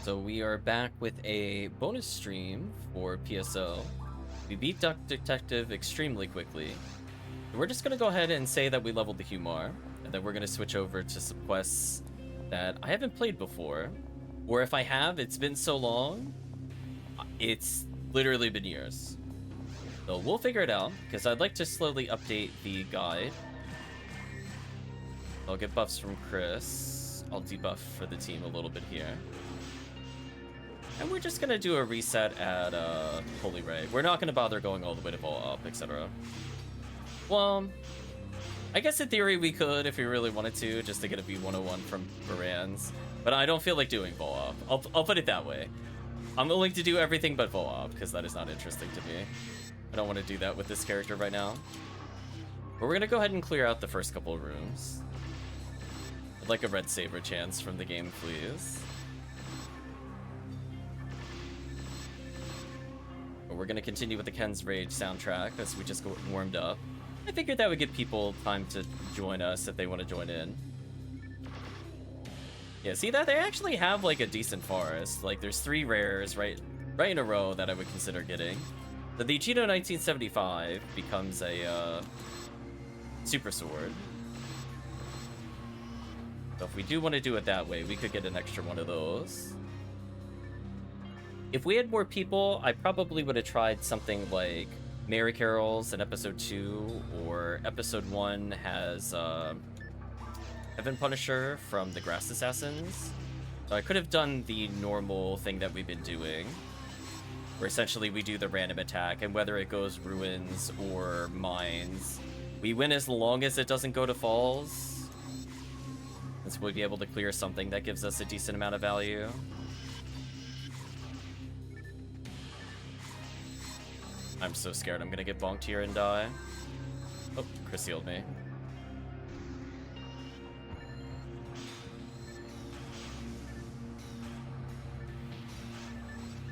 So we are back with a bonus stream for PSO. We beat Duck Detective extremely quickly. We're just gonna go ahead and say that we leveled the Humar, and then we're gonna switch over to some quests that I haven't played before. Or if I have, it's been so long, it's literally been years. So we'll figure it out, because I'd like to slowly update the guide. I'll get buffs from Chris. I'll debuff for the team a little bit here. And we're just gonna do a reset at Holy Ray. We're not gonna bother going all the way to Vault Up, etc. Well, I guess in theory we could if we really wanted to, just to get a V101 from Baran's. But I don't feel like doing Vault Up. I'll put it that way. I'm willing to do everything but Vault Up, because that is not interesting to me. I don't want to do that with this character right now. But we're gonna go ahead and clear out the first couple of rooms. I'd like a red saber chance from the game, please. We're gonna continue with the Ken's Rage soundtrack as we just got warmed up. I figured that would give people time to join us if they want to join in. Yeah, see that they actually have like a decent forest. Like there's 3 rares right in a row that I would consider getting. The Cheeto 1975 becomes a super sword. So if we do want to do it that way, we could get an extra one of those. If we had more people, I probably would have tried something like Mary Carol's in episode 2, or episode 1 has Heaven Punisher from the Grass Assassins. So I could have done the normal thing that we've been doing, where essentially we do the random attack, and whether it goes ruins or mines, we win as long as it doesn't go to falls. And so we'll be able to clear something that gives us a decent amount of value. I'm so scared I'm gonna get bonked here and die. Oh, Chris healed me.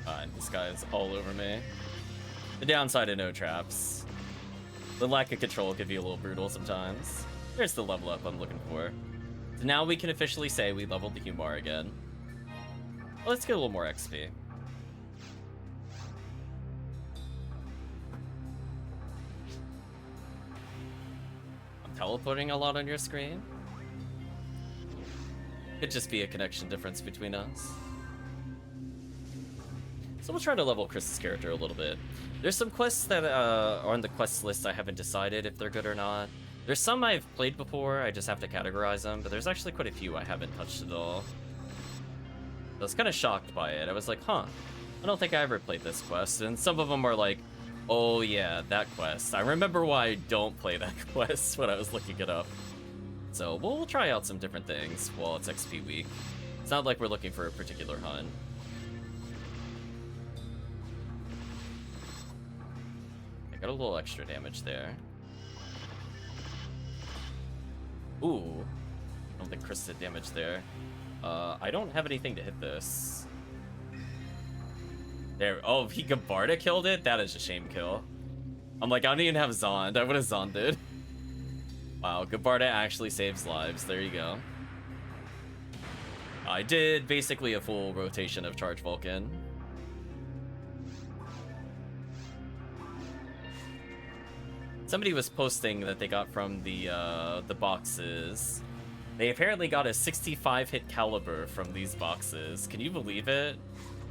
Fine, this guy is all over me. The downside of no traps. The lack of control could be a little brutal sometimes. There's the level up I'm looking for. So now we can officially say we leveled the Humar again. Well, let's get a little more XP. Teleporting a lot on your screen? Could just be a connection difference between us. So we'll try to level Chris's character a little bit. There's some quests that are on the quest list I haven't decided if they're good or not. There's some I've played before, I just have to categorize them, but there's actually quite a few I haven't touched at all. I was kind of shocked by it. I was like, huh, I don't think I ever played this quest, and some of them are like, oh yeah, that quest. I remember why I don't play that quest when I was looking it up. So we'll try out some different things while it's XP week. It's not like we're looking for a particular hunt. I got a little extra damage there. Ooh, I don't think Chris did damage there. I don't have anything to hit this. There, oh, he Gabarda killed it? That is a shame kill. I'm like, I don't even have Zond. I would have Zonded. Wow, Gabarda actually saves lives. There you go. I did basically a full rotation of Charge Vulcan. Somebody was posting that they got from the boxes. They apparently got a 65 hit caliber from these boxes. Can you believe it?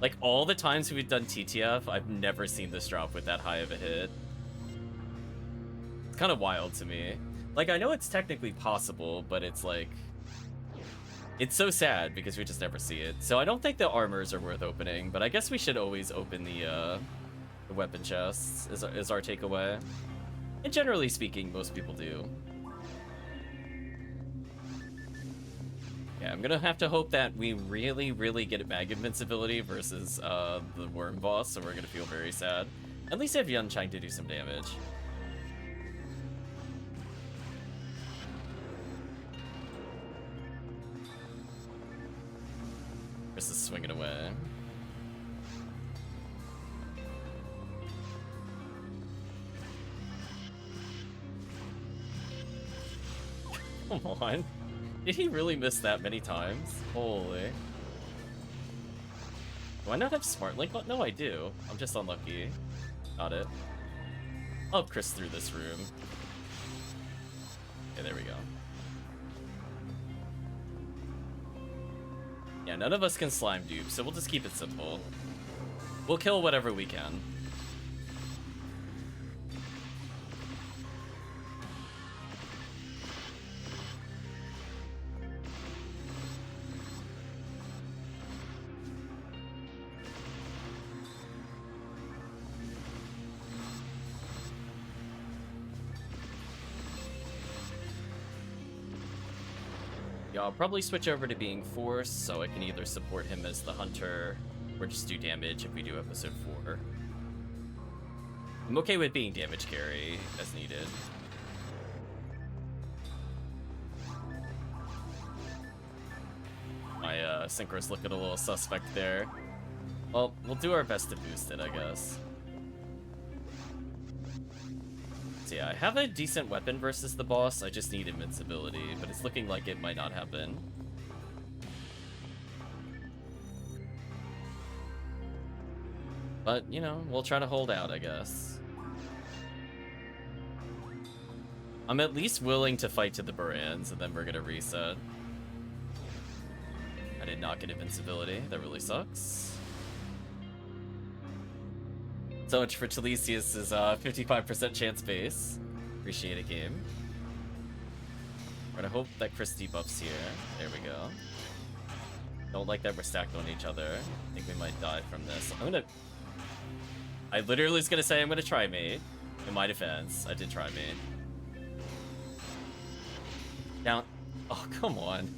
Like, all the times we've done TTF, I've never seen this drop with that high of a hit. It's kind of wild to me. Like, I know it's technically possible, but it's like... It's so sad because we just never see it. So I don't think the armors are worth opening, but I guess we should always open the weapon chests, is our takeaway. And generally speaking, most people do. Yeah, I'm gonna have to hope that we really, really get a Mag Invincibility versus the Worm boss, so we're gonna feel very sad. At least I have Yunchang to do some damage. Chris is swinging away. Come on. Did he really miss that many times? Holy. Do I not have Smart Link? No, I do. I'm just unlucky. Got it. I'll help Chris through this room. Okay, there we go. Yeah, none of us can slime dupe, so we'll just keep it simple. We'll kill whatever we can. Yeah, I'll probably switch over to being Force, so I can either support him as the Hunter, or just do damage if we do episode 4. I'm okay with being damage carry, as needed. My Synchro's looking a little suspect there. Well, we'll do our best to boost it, I guess. So yeah, I have a decent weapon versus the boss, I just need invincibility, but it's looking like it might not happen. But, you know, we'll try to hold out, I guess. I'm at least willing to fight to the Barans, and then we're gonna reset. I did not get invincibility, that really sucks. So much for Talisius's 55% chance base. Appreciate it, game. We're gonna hope that Chris debuffs here. There we go. Don't like that we're stacked on each other. I think we might die from this. I literally was gonna say I'm gonna try mate. In my defense, I did try mate. Down. Oh, come on.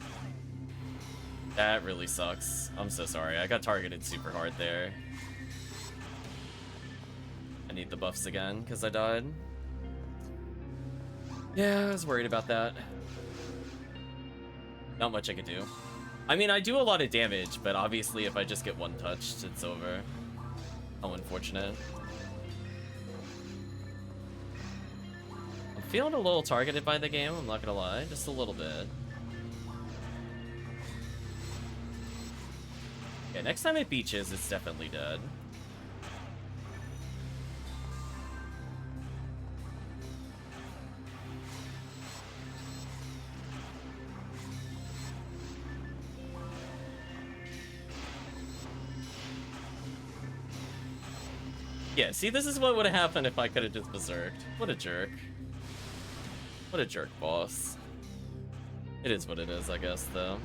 That really sucks. I'm so sorry. I got targeted super hard there. I need the buffs again because I died. Yeah, I was worried about that. Not much I could do. I mean, I do a lot of damage, but obviously if I just get one touched, it's over. How unfortunate. I'm feeling a little targeted by the game, I'm not gonna lie. Just a little bit. Yeah, next time it beaches, it's definitely dead. Yeah, see, this is what would have happened if I could have just berserked. What a jerk. What a jerk, boss. It is what it is, I guess, though.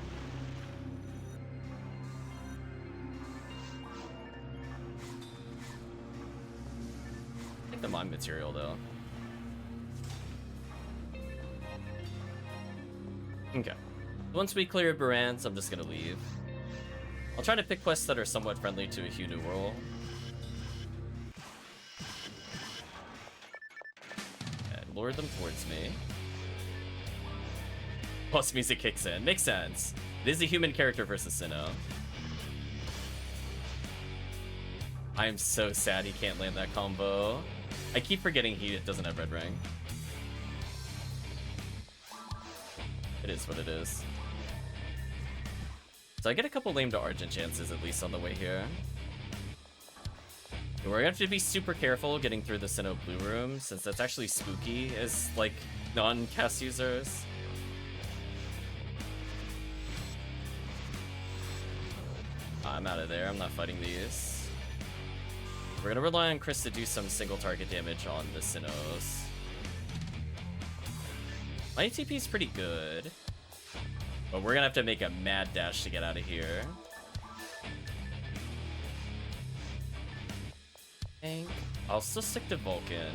Take the mine material, though. Okay. Once we clear Barans, I'm just gonna leave. I'll try to pick quests that are somewhat friendly to a Hunu roll. Lure them towards me. Boss music kicks in. Makes sense. It is a human character versus Sinnoh. I am so sad he can't land that combo. I keep forgetting he doesn't have red ring. It is what it is. So I get a couple lame to Argent chances at least on the way here. We're gonna have to be super careful getting through the Sinnoh blue room, since that's actually spooky as, like, non-cast users. I'm out of there, I'm not fighting these. We're gonna rely on Chris to do some single target damage on the Sinnohs. My ATP is pretty good, but we're gonna have to make a mad dash to get out of here. I'll still stick to Vulcan.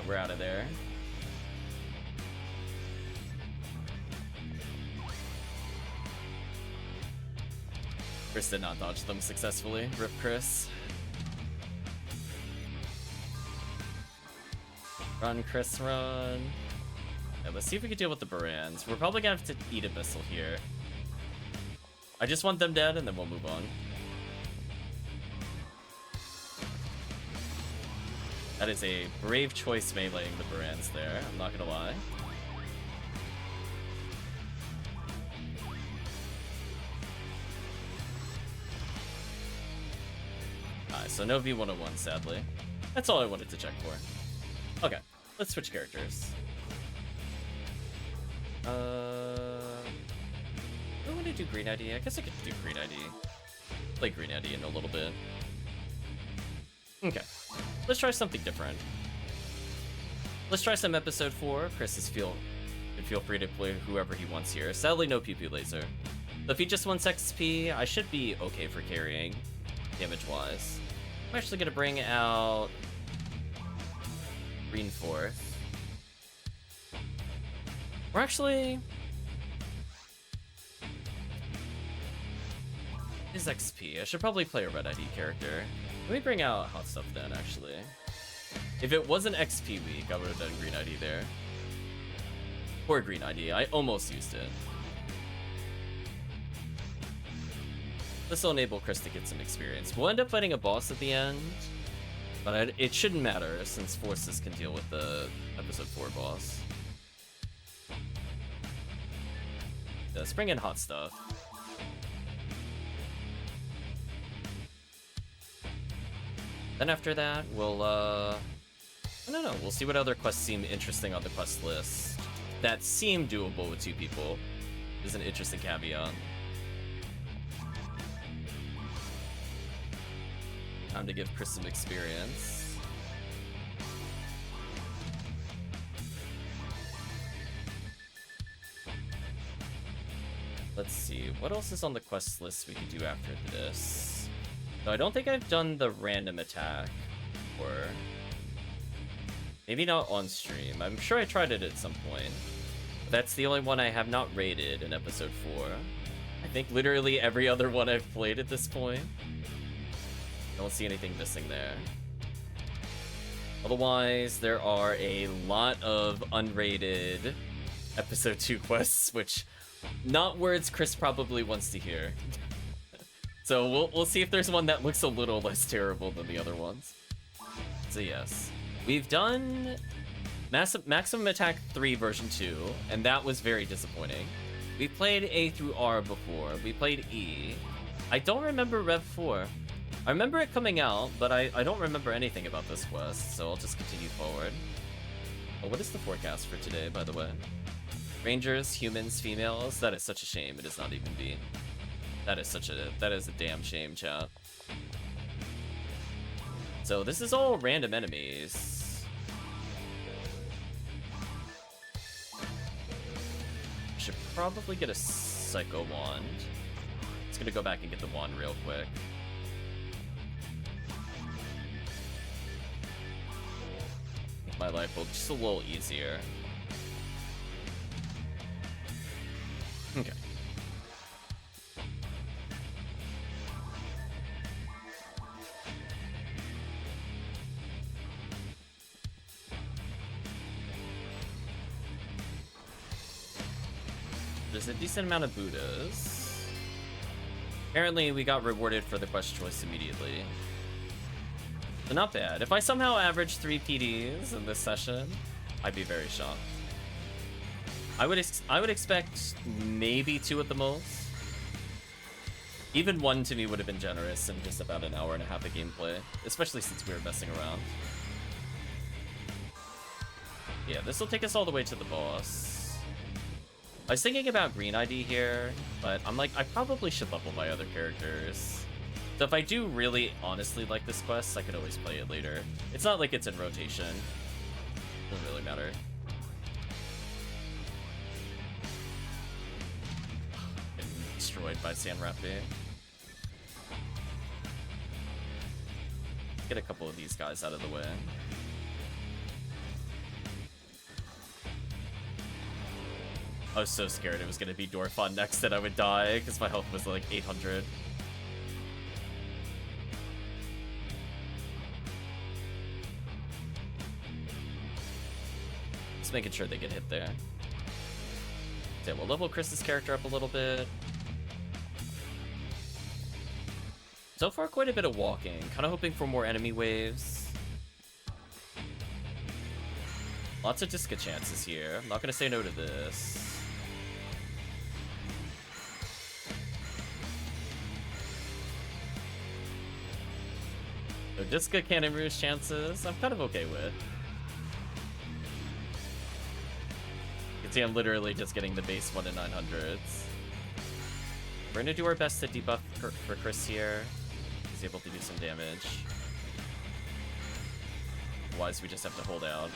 We're out of there. Chris did not dodge them successfully. Rip Chris. Run, Chris, run. Yeah, let's see if we can deal with the Barans. We're probably gonna have to eat a missile here. I just want them dead, and then we'll move on. That is a brave choice meleeing the Barans there, I'm not gonna lie. so no V101, sadly. That's all I wanted to check for. Okay, let's switch characters. Do I want to do Green ID? I guess I could do Green ID. Play Green ID in a little bit. Okay, let's try something different. Let's try some episode 4. Chris can feel free to play whoever he wants here. Sadly, no PP laser. So if he just wants XP, I should be okay for carrying, damage-wise. I'm actually gonna bring out Green 4th. We're actually... His XP. I should probably play a Red ID character. Let me bring out Hot Stuff then, actually. If it wasn't XP week, I would have done Green ID there. Or Green ID. I almost used it. This will enable Chris to get some experience. We'll end up fighting a boss at the end, but it shouldn't matter since Forces can deal with the episode 4 boss. Let's bring in Hot Stuff. Then after that, we'll, I don't know, we'll see what other quests seem interesting on the quest list. That seem doable with 2 people is an interesting caveat. Time to give Chris some experience. Let's see, what else is on the quest list we could do after this? No, I don't think I've done the random attack, or maybe not on stream. I'm sure I tried it at some point. That's the only one I have not rated in episode 4. I think literally every other one I've played at this point. Don't see anything missing there. Otherwise, there are a lot of unrated episode 2 quests, which not words Chris probably wants to hear. So we'll see if there's one that looks a little less terrible than the other ones. So yes, we've done Maximum Attack 3 version 2, and that was very disappointing. We played A through R before. We played E. I don't remember Rev 4. I remember it coming out, but I don't remember anything about this quest, so I'll just continue forward. Oh, what is the forecast for today, by the way? Rangers, humans, females. That is such a shame. It is not even B. That is a damn shame, chat. So this is all random enemies. Should probably get a Psycho Wand. Just gonna go back and get the wand real quick. Make my life just a little easier. Okay. There's a decent amount of Buddhas. Apparently, we got rewarded for the quest choice immediately. So not bad. If I somehow average 3 PDs in this session, I'd be very shocked. I would expect maybe 2 at the most. Even 1 to me would have been generous in just about an hour and a half of gameplay, especially since we were messing around. Yeah, this will take us all the way to the boss. I was thinking about Green ID here, but I'm like, I probably should level my other characters. So if I do really honestly like this quest, I could always play it later. It's not like it's in rotation. Doesn't really matter. Getting destroyed by Sanrapi. Let's get a couple of these guys out of the way. I was so scared it was going to be Dorfon next that I would die, because my health was like 800. Just making sure they get hit there. Okay, we'll level Chris's character up a little bit. So far, quite a bit of walking. Kind of hoping for more enemy waves. Lots of Disca chances here. I'm not going to say no to this. So Disca Cannon Rouge chances, I'm kind of okay with. You can see I'm literally just getting the base 1 in 900s. We're gonna do our best to debuff for Chris here. He's able to do some damage. Otherwise, we just have to hold out.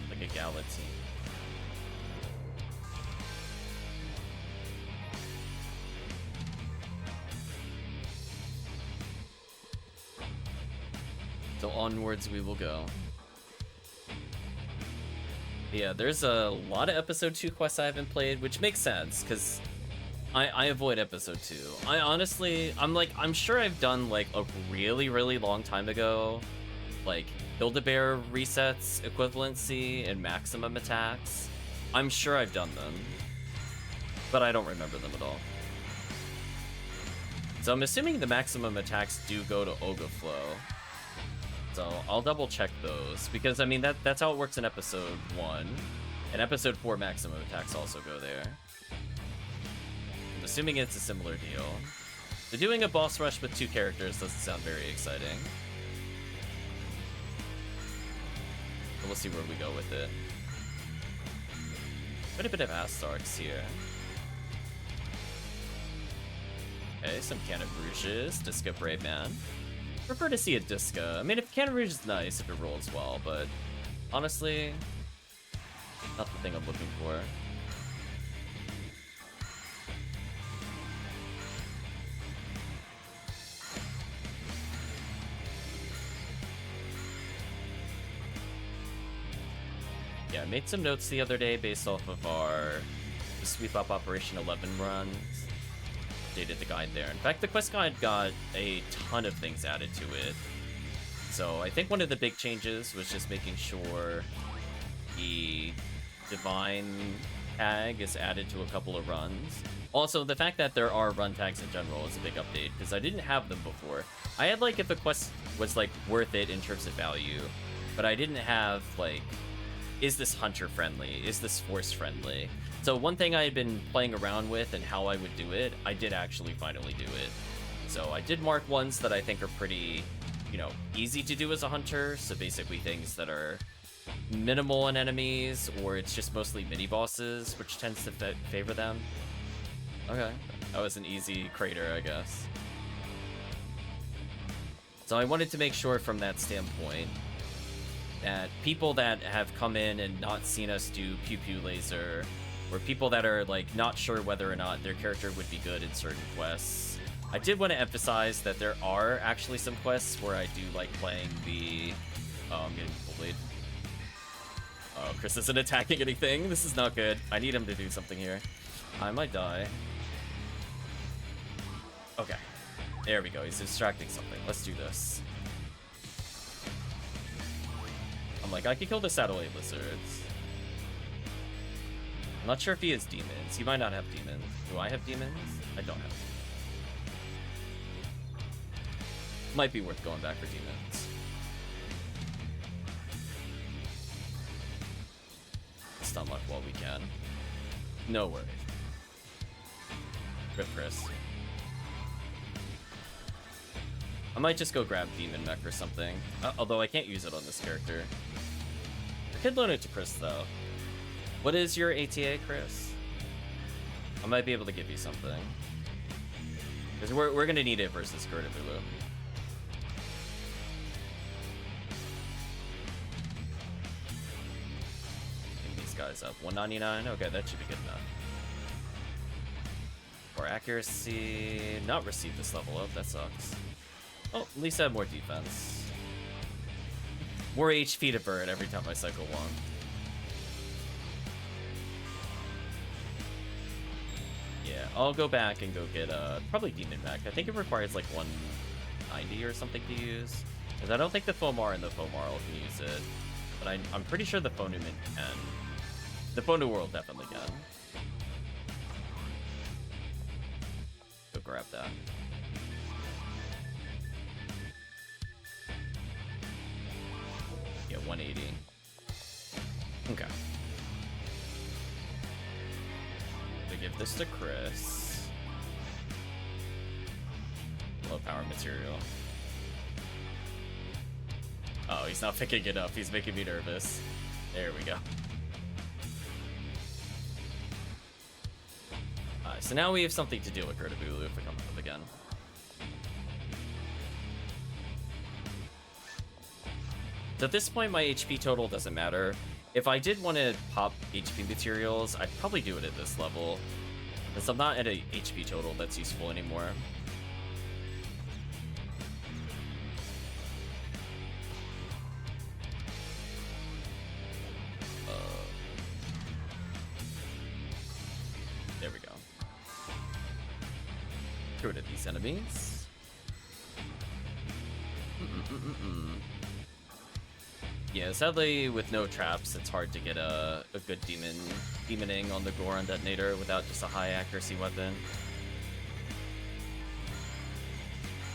Like a Galaxy. So onwards we will go. Yeah, there's a lot of episode 2 quests I haven't played, which makes sense, because I avoid episode 2. I'm sure I've done, like, a really, really long time ago, like, Build-A-Bear resets, equivalency, and maximum attacks. I'm sure I've done them, but I don't remember them at all. So I'm assuming the maximum attacks do go to Ogaflow. So I'll double check those, because I mean that's how it works in episode 1, and episode 4 maximum attacks also go there. I'm assuming it's a similar deal. But doing a boss rush with 2 characters doesn't sound very exciting. But we'll see where we go with it. Quite a bit of Astarks here. Okay, some Cannon Rouges, Disca Brave Man. Prefer to see a Disca. I mean, if Cannon Rouge is nice if it rolls well, but honestly, not the thing I'm looking for. Yeah, I made some notes the other day based off of our Sweep Up Operation 11 runs. Updated the guide there. In fact, the quest guide got a ton of things added to it. So I think one of the big changes was just making sure the Divine tag is added to a couple of runs. Also, the fact that there are run tags in general is a big update, because I didn't have them before. I had, like, if a quest was, like, worth it in terms of value, but I didn't have, like, is this hunter friendly? Is this force friendly? So one thing I had been playing around with and how I would do it, I did actually finally do it. So I did mark ones that I think are pretty, you know, easy to do as a hunter. So basically things that are minimal on enemies, or it's just mostly mini bosses, which tends to favor them. Okay, that was an easy crater, I guess. So I wanted to make sure from that standpoint that people that have come in and not seen us do Pew Pew Laser, or people that are, like, not sure whether or not their character would be good in certain quests. I did want to emphasize that there are actually some quests where I do like playing the... Oh, I'm getting bullied. Oh, Chris isn't attacking anything. This is not good. I need him to do something here. I might die. Okay. There we go. He's distracting something. Let's do this. I'm like, I could kill the satellite lizards. I'm not sure if he has demons. He might not have demons. Do I have demons? I don't have demons. Might be worth going back for demons. Stun luck while we can. No worries. Rip Chris. I might just go grab Demon Mech or something. Although I can't use it on this character. I could loan it to Chris, though. What is your ATA, Chris? I might be able to give you something. Because we're going to need it versus Gertavulu. These guys up. 199? Okay, that should be good enough. More accuracy. Not receive this level up. That sucks. Oh, at least I have more defense. More HP to burn every time I cycle one. Yeah, I'll go back and go get probably Demon Mech. I think it requires like 190 or something to use. Because I don't think the Fomar and the Fomarl can use it. But I'm pretty sure the Fonuman can. The Fonu World definitely can. Go grab that. 180. Okay. We give this to Chris. Low power material. Oh, he's not picking it up. He's making me nervous. There we go. Alright, so now we have something to deal with Gertabulu if it comes up again. So at this point, my HP total doesn't matter. If I did want to pop HP materials, I'd probably do it at this level, because I'm not at a HP total that's useful anymore. There we go. Get rid of these enemies. Yeah, sadly, with no traps, it's hard to get a good demoning on the Goron detonator without just a high accuracy weapon.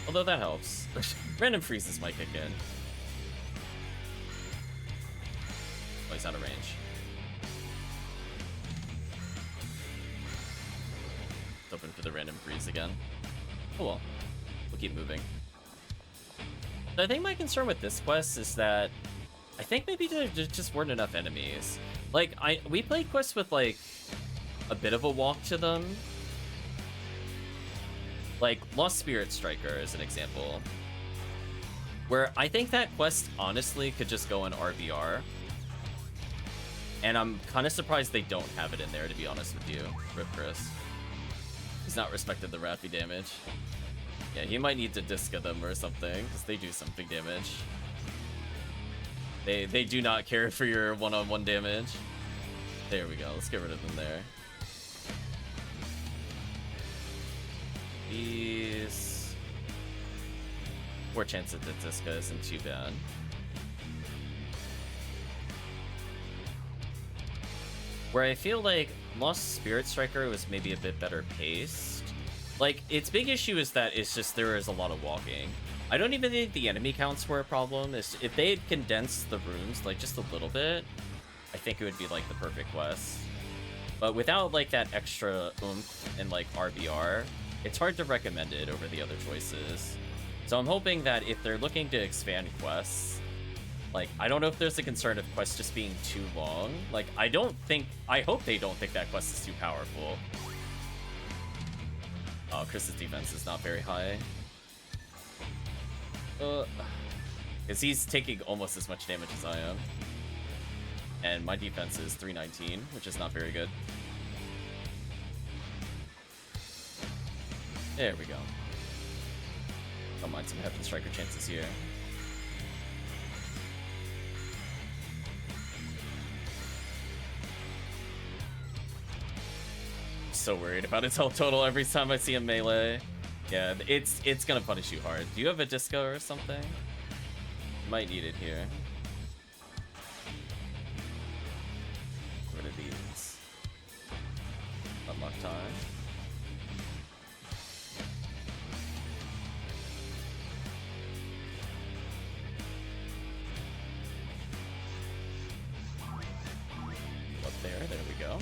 Although that helps. Random freezes might kick in. Oh, he's out of range. It's open for the random freeze again. Oh well. We'll keep moving. So I think my concern with this quest is that I think maybe there just weren't enough enemies. Like, we played quests with, like, a bit of a walk to them. Like, Lost Spirit Striker is an example. Where I think that quest, honestly, could just go in RBR. And I'm kind of surprised they don't have it in there, to be honest with you. Rip Chris. He's not respected the Raffy damage. Yeah, he might need to Disca them or something, because they do some big damage. They do not care for your one-on-one damage. There we go. Let's get rid of them there. These... 4 chances that Disca isn't too bad. Where I feel like Lost Spirit Striker was maybe a bit better paced. Like, its big issue is that it's just there is a lot of walking. I don't even think the enemy counts were a problem. If they had condensed the rooms, like, just a little bit, I think it would be, like, the perfect quest. But without, like, that extra oomph and, like, RBR, it's hard to recommend it over the other choices. So I'm hoping that if they're looking to expand quests, like, I don't know if there's a concern of quests just being too long. Like, I hope they don't think that quest is too powerful. Oh, Chris's defense is not very high. Because he's taking almost as much damage as I am. And my defense is 319, which is not very good. There we go. Don't mind some Heaven Striker chances here. So worried about his health total every time I see him melee. Yeah, it's gonna punish you hard. Do you have a disco or something? Might need it here. What are these? Unlock time. Up there we go.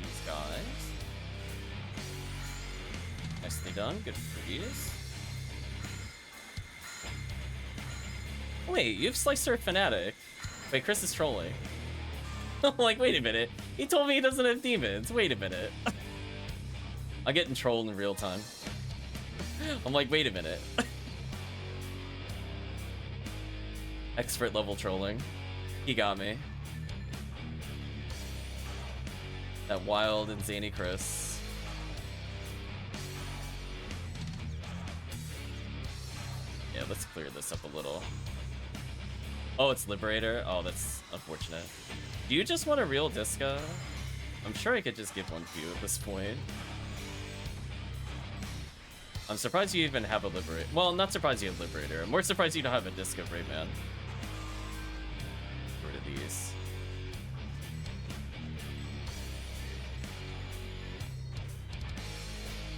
These guys. Nicely done, good freeze. Wait, you've Slicer Fanatic. Wait, Chris is trolling. I'm like, wait a minute. He told me he doesn't have demons. Wait a minute. I'm getting trolled in real time. I'm like, wait a minute. Expert level trolling. He got me. That wild and zany Chris. Yeah, let's clear this up a little. Oh, it's Liberator? Oh, that's unfortunate. Do you just want a real Disca? I'm sure I could just give one to you at this point. I'm surprised you even have a Liberator. Well, I'm not surprised you have Liberator. I'm more surprised you don't have a Disca Rayman. Get rid of these.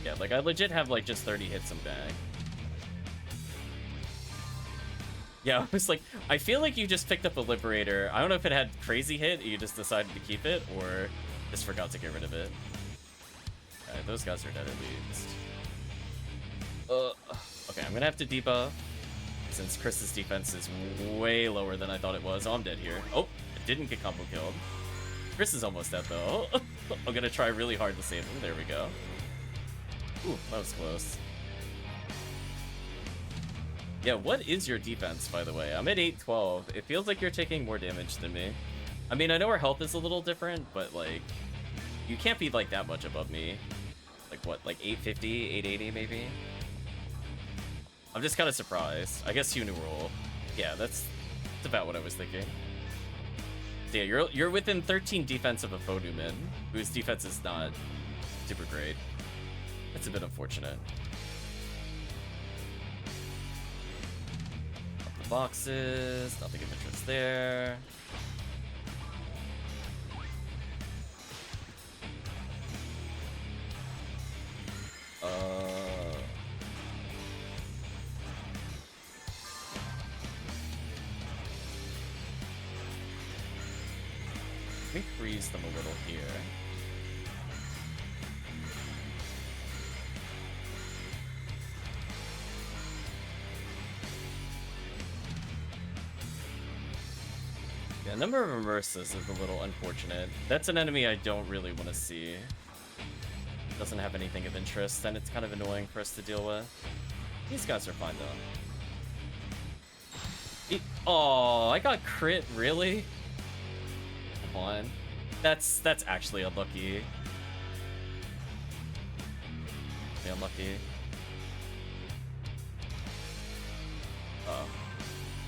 Yeah, like I legit have like just 30 hits in bag. Yeah, I was like, I feel like you just picked up a Liberator. I don't know if it had crazy hit, you just decided to keep it, or just forgot to get rid of it. Alright, those guys are dead at least. Okay, I'm gonna have to debuff, since Chris's defense is way lower than I thought it was. Oh, I'm dead here. Oh, it didn't get combo killed. Chris is almost dead, though. I'm gonna try really hard to save him. There we go. Ooh, that was close. Yeah, what is your defense, by the way? I'm at 812. It feels like you're taking more damage than me. I mean, I know our health is a little different, but, like, you can't be, like, that much above me. Like, what, like 850, 880, maybe? I'm just kind of surprised. I guess you new roll. Yeah, that's about what I was thinking. So yeah, you're within 13 defense of a Foduman, whose defense is not super great. That's a bit unfortunate. Boxes, nothing of interest there. Let me freeze them a little here. Yeah, number of immerses is a little unfortunate. That's an enemy I don't really want to see. Doesn't have anything of interest, and it's kind of annoying for us to deal with. These guys are fine, though. Oh, I got crit, really? Come on. That's actually unlucky. Yeah, unlucky. Oh.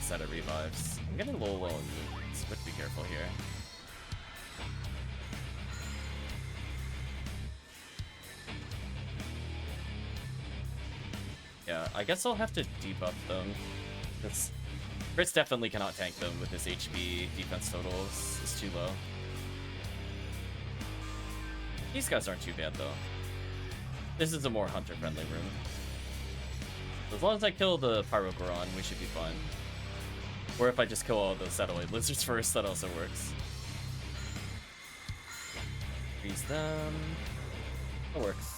Set of revives. I'm getting a little low in movements, but be careful here. Yeah, I guess I'll have to debuff them. Because Fritz definitely cannot tank them with his HP. Defense totals is too low. These guys aren't too bad, though. This is a more hunter-friendly room. As long as I kill the Pyrogoron, we should be fine. Or if I just kill all those satellite lizards first, that also works. Freeze them. That works.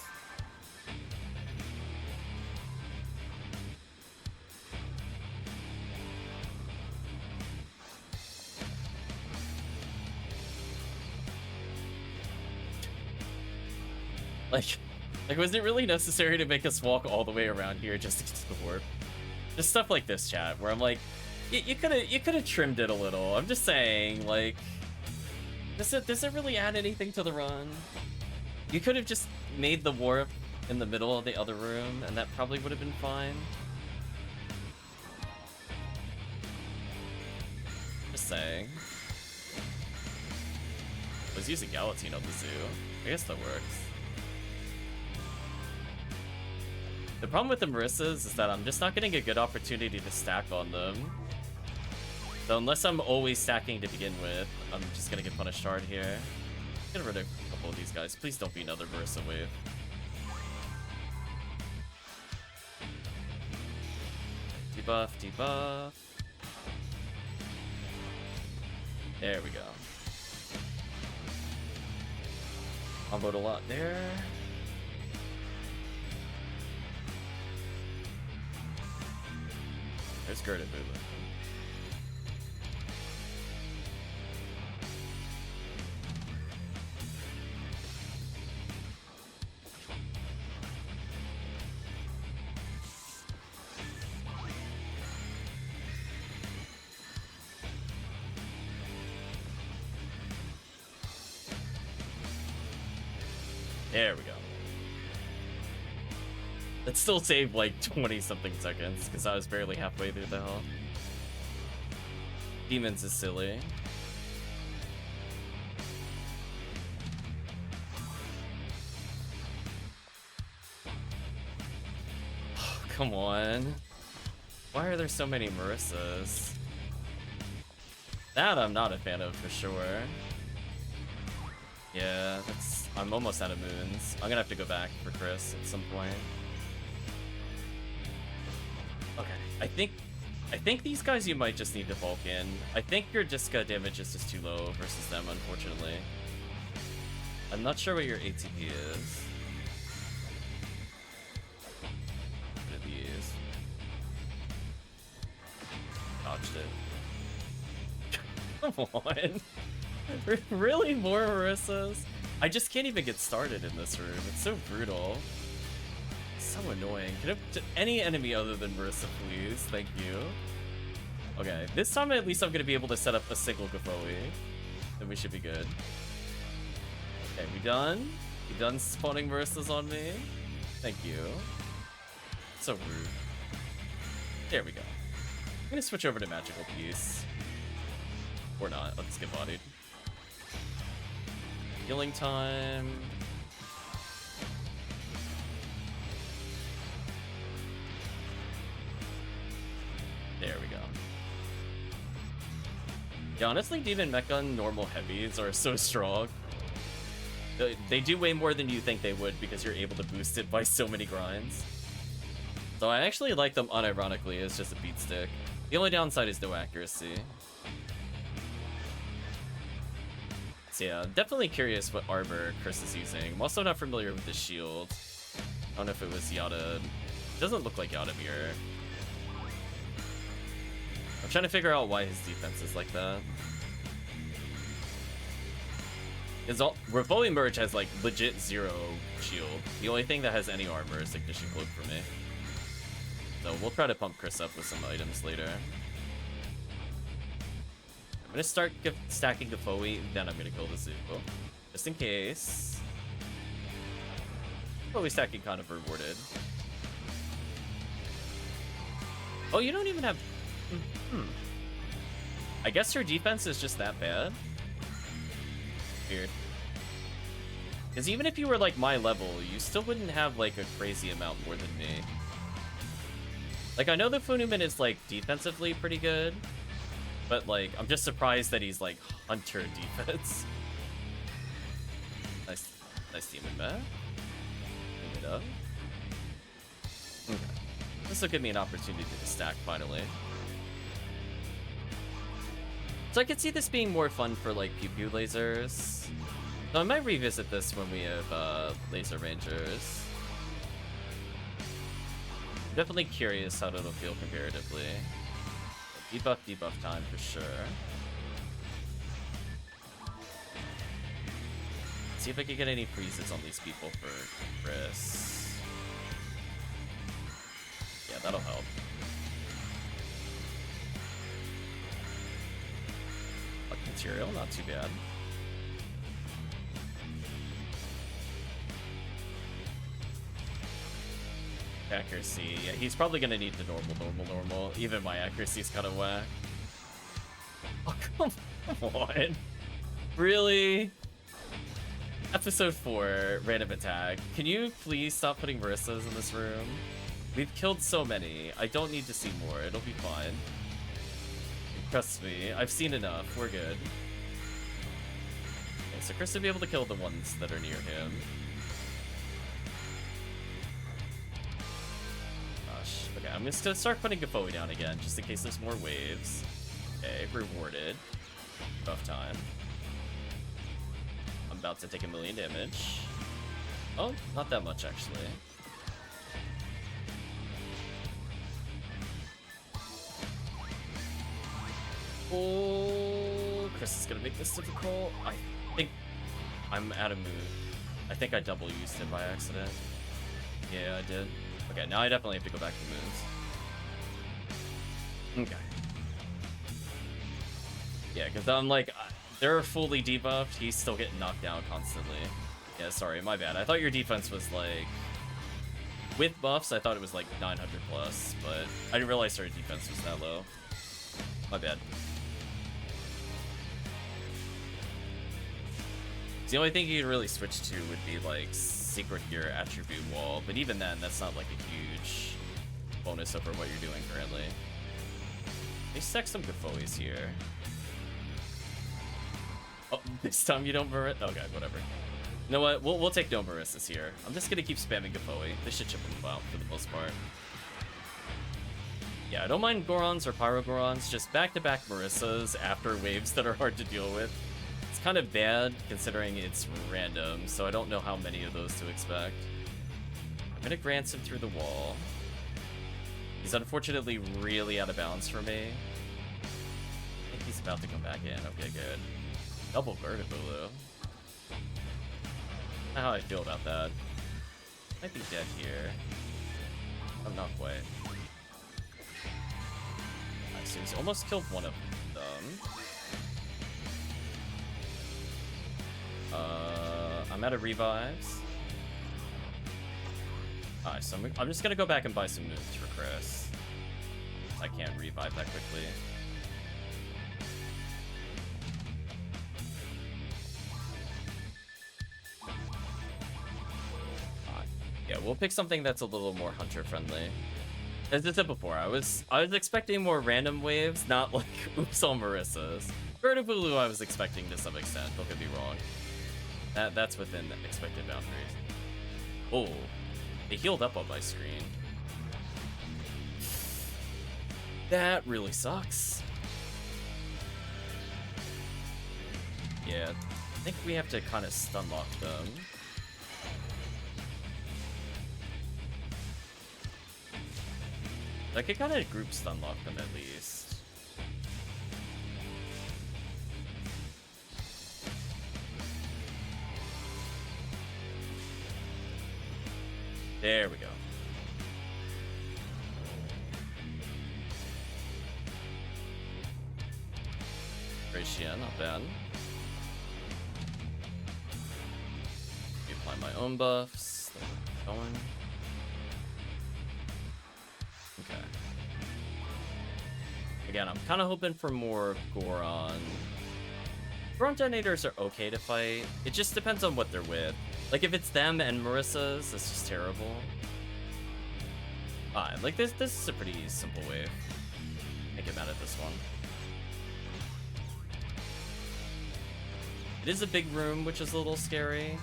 Like, was it really necessary to make us walk all the way around here just to get to the warp? Just stuff like this, chat, where I'm like, you could have trimmed it a little. I'm just saying, like, does it really add anything to the run? You could have just made the warp in the middle of the other room, and that probably would have been fine. Just saying. I was using Galatine on the zoo. I guess that works. The problem with the Marissas is that I'm just not getting a good opportunity to stack on them. So unless I'm always stacking to begin with, I'm just gonna get punished hard here. Get rid of a couple of these guys. Please don't be another Marissa wave. Debuff, debuff. There we go. Unload a lot there. There's girded movement. There we go. That still saved like 20-something seconds, because I was barely halfway through the health. Demons is silly. Oh, come on. Why are there so many Marissas? That I'm not a fan of for sure. Yeah, I'm almost out of moons. I'm gonna have to go back for Chris at some point. Okay, I think I think these guys you might just need to bulk in. I think your Disca damage is just too low versus them, unfortunately. I'm not sure what your ATP is. What are these? Dodged it. Come on. Really? More Marissas? I just can't even get started in this room. It's so brutal. So annoying. Can any enemy other than Marissa, please? Thank you. Okay, this time at least I'm gonna be able to set up a single Gafoi. Then we should be good. Okay, we done? You done spawning Marissas on me? Thank you. So rude. There we go. I'm gonna switch over to Magical Piece. Or not. Let's get bodied. Healing time. There we go. Yeah, honestly, Demon Mecha normal heavies are so strong. They do way more than you think they would because you're able to boost it by so many grinds. So I actually like them unironically as just a beat stick. The only downside is no accuracy. So yeah, definitely curious what armor Chris is using. I'm also not familiar with the shield. I don't know if it was Yada. It doesn't look like Yadamir. I'm trying to figure out why his defense is like that. Revoe Merge has like legit 0 shield. The only thing that has any armor is Ignition Cloak for me. So we'll try to pump Chris up with some items later. I'm gonna start stacking the Foe, then I'm gonna kill the Zuko. Just in case. Foe stacking kind of rewarded. Oh, you don't even have... I guess her defense is just that bad? Weird. Because even if you were like my level, you still wouldn't have like a crazy amount more than me. Like, I know the Funuman is like defensively pretty good, but like, I'm just surprised that he's like Hunter defense. Nice Demon Mech. Clean it up. Okay. This will give me an opportunity to stack finally. So I could see this being more fun for like pew pew lasers. So I might revisit this when we have laser rangers. I'm definitely curious how it'll feel comparatively. Debuff time for sure. Let's see if I can get any freezes on these people for Chris. Yeah, that'll help. Material, not too bad. Accuracy, yeah, he's probably gonna need the normal. Even my accuracy's kind of whack. Oh, come on. Really? Episode 4, random attack. Can you please stop putting Marissas in this room? We've killed so many. I don't need to see more. It'll be fine. Trust me, I've seen enough. We're good. Okay, so Chris will be able to kill the ones that are near him. Gosh. Okay, I'm just gonna start putting Gafoi down again, just in case there's more waves. Okay, rewarded. Rough time. I'm about to take 1,000,000 damage. Oh, not that much, actually. Oh, Chris is gonna make this difficult. I think I'm out of mood. I think I double used him by accident. Yeah, I did. Okay, now I definitely have to go back to moons. Okay. Yeah, because I'm like, they're fully debuffed. He's still getting knocked down constantly. Yeah, sorry, my bad. I thought your defense was like... With buffs, I thought it was like 900 plus, but I didn't realize our defense was that low. My bad. The only thing you can really switch to would be like Secret Gear Attribute Wall, but even then, that's not like a huge bonus over what you're doing currently. They stack some Gafois here. Oh, this time you don't Marissa? Okay, whatever. You know what? We'll take no Marissas here. I'm just gonna keep spamming Gafoi. This should chip them out for the most part. Yeah, I don't mind Gorons or Pyrogorons, just back-to-back Marissas after waves that are hard to deal with. It's kind of bad, considering it's random, so I don't know how many of those to expect. I'm gonna grant him through the wall. He's unfortunately really out of bounds for me. I think he's about to come back in. Okay, good. Double Vertibulu. Not how I feel about that. Might be dead here. I'm not quite. So he's almost killed one of them. I'm out of revives. Alright, so I'm just gonna go back and buy some moves for Chris. I can't revive that quickly. Yeah, we'll pick something that's a little more hunter friendly. As I said before, I was expecting more random waves, not like oops all Marissas. Vertibulu I was expecting to some extent, don't get me wrong. That's within the expected boundaries. Oh, they healed up on my screen. That really sucks. Yeah, I think we have to kind of stun lock them. I could kind of group stun lock them at least. There we go. Ratio, not bad. Apply my own buffs. Going. Okay. Again, I'm kind of hoping for more Goron. Goron Detonators are okay to fight. It just depends on what they're with. Like, if it's them and Marissas, that's just terrible. Like, this is a pretty simple wave. I get mad at this one. It is a big room, which is a little scary.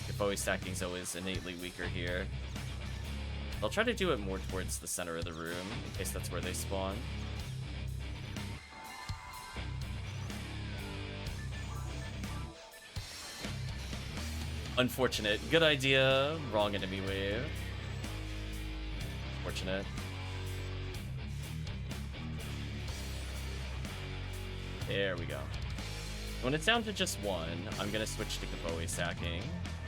If stacking is always innately weaker here. I'll try to do it more towards the center of the room, in case that's where they spawn. Unfortunate. Good idea. Wrong enemy wave. Fortunate. There we go. When it's down to just one, I'm gonna switch to Kapoe stacking,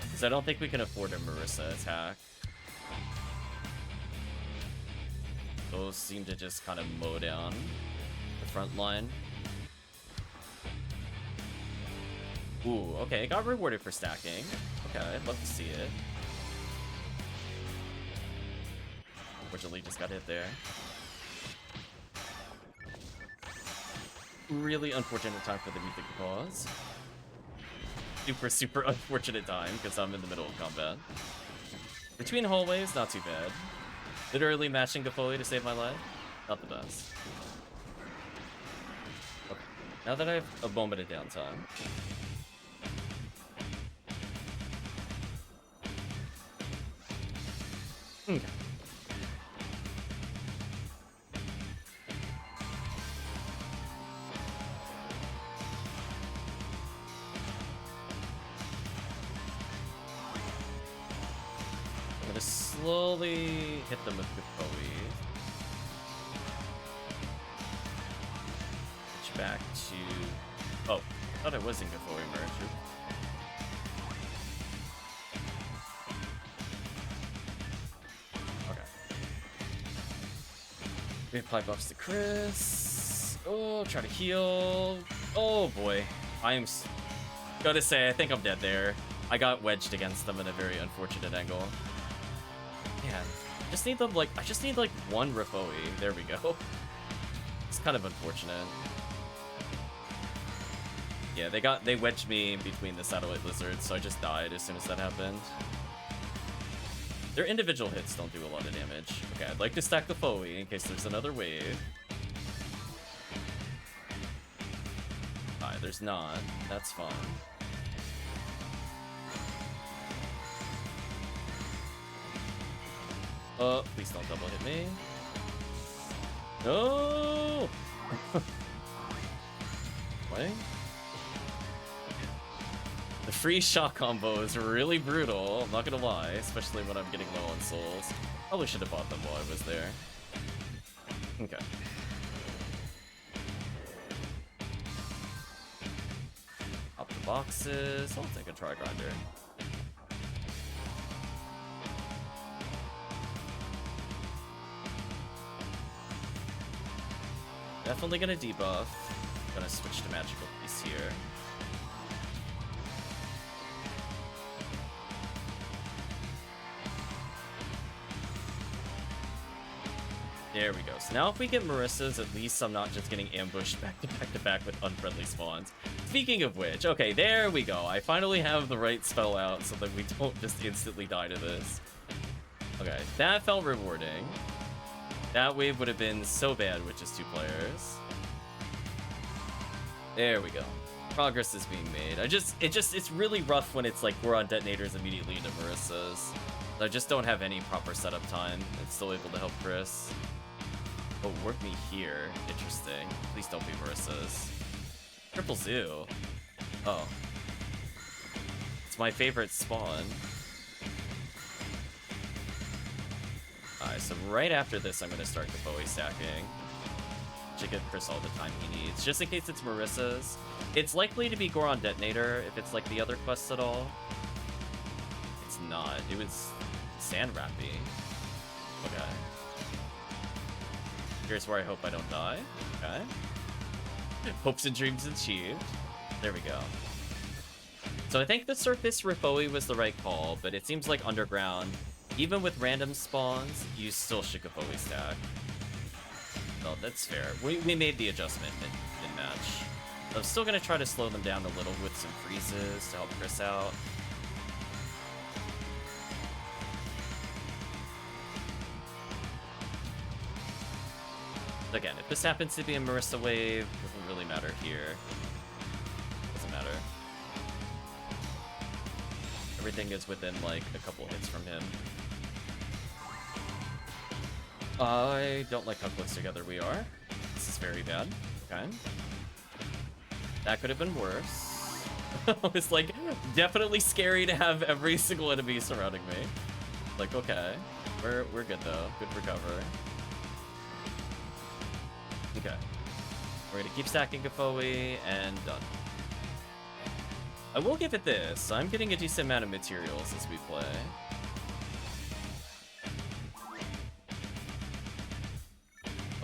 because I don't think we can afford a Marissa attack. Those seem to just kind of mow down the front line. Ooh, okay, got rewarded for stacking. Okay, I'd love to see it. Unfortunately, just got hit there. Really unfortunate time for the music to pause. Super unfortunate time, because I'm in the middle of combat. Between hallways, not too bad. Literally matching Kapoe to save my life, not the best. Okay, now that I have a moment of downtime. Okay. I'm gonna slowly hit them with Kapoe. Switch back to... Oh, I thought I was in Kapoe merge. We apply buffs to Chris. Oh, try to heal. Oh boy. Gotta say, I think I'm dead there. I got wedged against them in a very unfortunate angle. Man, I just need like one Rafoe. There we go. It's kind of unfortunate. Yeah, they wedged me in between the satellite lizards, so I just died as soon as that happened. Their individual hits don't do a lot of damage. Okay, I'd like to stack the Foe in case there's another wave. There's not. That's fine. Please don't double hit me. No! What? The free shot combo is really brutal, I'm not gonna lie, especially when I'm getting low on souls. Probably should have bought them while I was there. Okay. Pop the boxes. I'll take a try grinder. Definitely gonna debuff. Gonna switch to magical piece here. There we go. So now if we get Marissa's, at least I'm not just getting ambushed back to back to back with unfriendly spawns. Speaking of which, okay, there we go. I finally have the right spell out so that we don't just instantly die to this. Okay, that felt rewarding. That wave would have been so bad with just 2 players. There we go. Progress is being made. It's really rough when it's like we're on detonators immediately into Marissa's. I just don't have any proper setup time. It's still able to help Chris. Oh, work me here. Interesting. Please don't be Marissa's. Triple Zoo. Oh. It's my favorite spawn. Alright, so right after this, I'm going to start Kapoe stacking. To give Chris all the time he needs. Just in case it's Marissa's. It's likely to be Goron Detonator if it's like the other quests at all. It's not. It was Sand Rappy. Okay. Here's where I hope I don't die. Okay. Hopes and dreams achieved. There we go. So I think the surface Ripoe was the right call, but it seems like underground, even with random spawns, you still should Kapoe stack. No, that's fair. We made the adjustment mid-match. I'm still going to try to slow them down a little with some freezes to help Chris out. Again, if this happens to be a Marissa wave, doesn't really matter here. Doesn't matter. Everything is within like a couple hits from him. I don't like how close together we are. This is very bad. Okay. That could have been worse. It's like definitely scary to have every single enemy surrounding me. Like, okay. We're good though. Good recover. Okay. We're gonna keep stacking Kapoe and done. I will give it this. I'm getting a decent amount of materials as we play.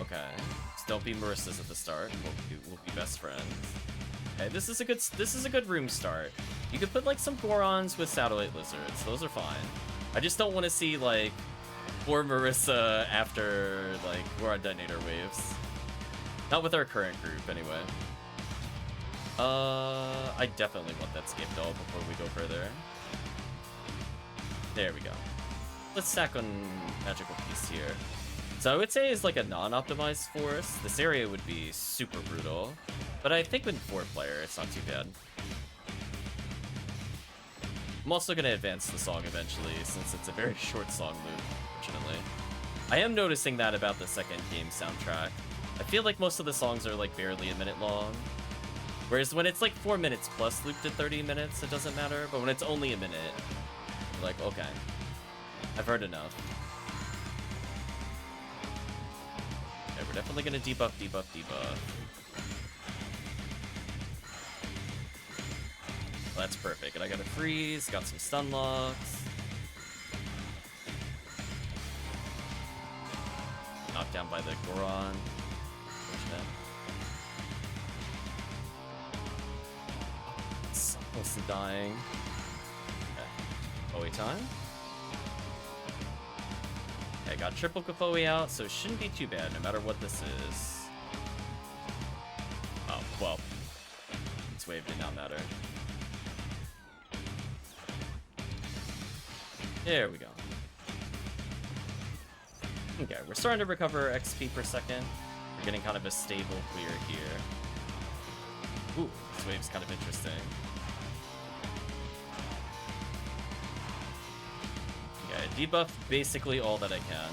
Okay. Just don't be Marissa's at the start. We'll be best friends. Okay, this is a good room start. You could put like some Gorons with satellite lizards. Those are fine. I just don't want to see like 4 Marissa after like Goron detonator waves. Not with our current group, anyway. I definitely want that skip though before we go further. There we go. Let's stack on magical piece here. So I would say it's like a non-optimized forest. This area would be super brutal, but I think with 4-player, it's not too bad. I'm also gonna advance the song eventually, since it's a very short song loop, fortunately. I am noticing that about the second game soundtrack. I feel like most of the songs are like barely a minute long. Whereas when it's like 4 minutes plus looped to 30 minutes, it doesn't matter. But when it's only a minute, you're like, okay, I've heard enough. Okay, we're definitely gonna debuff. Well, that's perfect. And I got a freeze, got some stun locks. Knocked down by the Goron. It's close to dying. Okay. Kapoe time. Okay, got triple Kapoe out, so it shouldn't be too bad no matter what this is. Oh, well. This wave did not matter. There we go. Okay, we're starting to recover XP per second. We're getting kind of a stable clear here. Ooh, this wave's kind of interesting. Okay, debuff basically all that I can.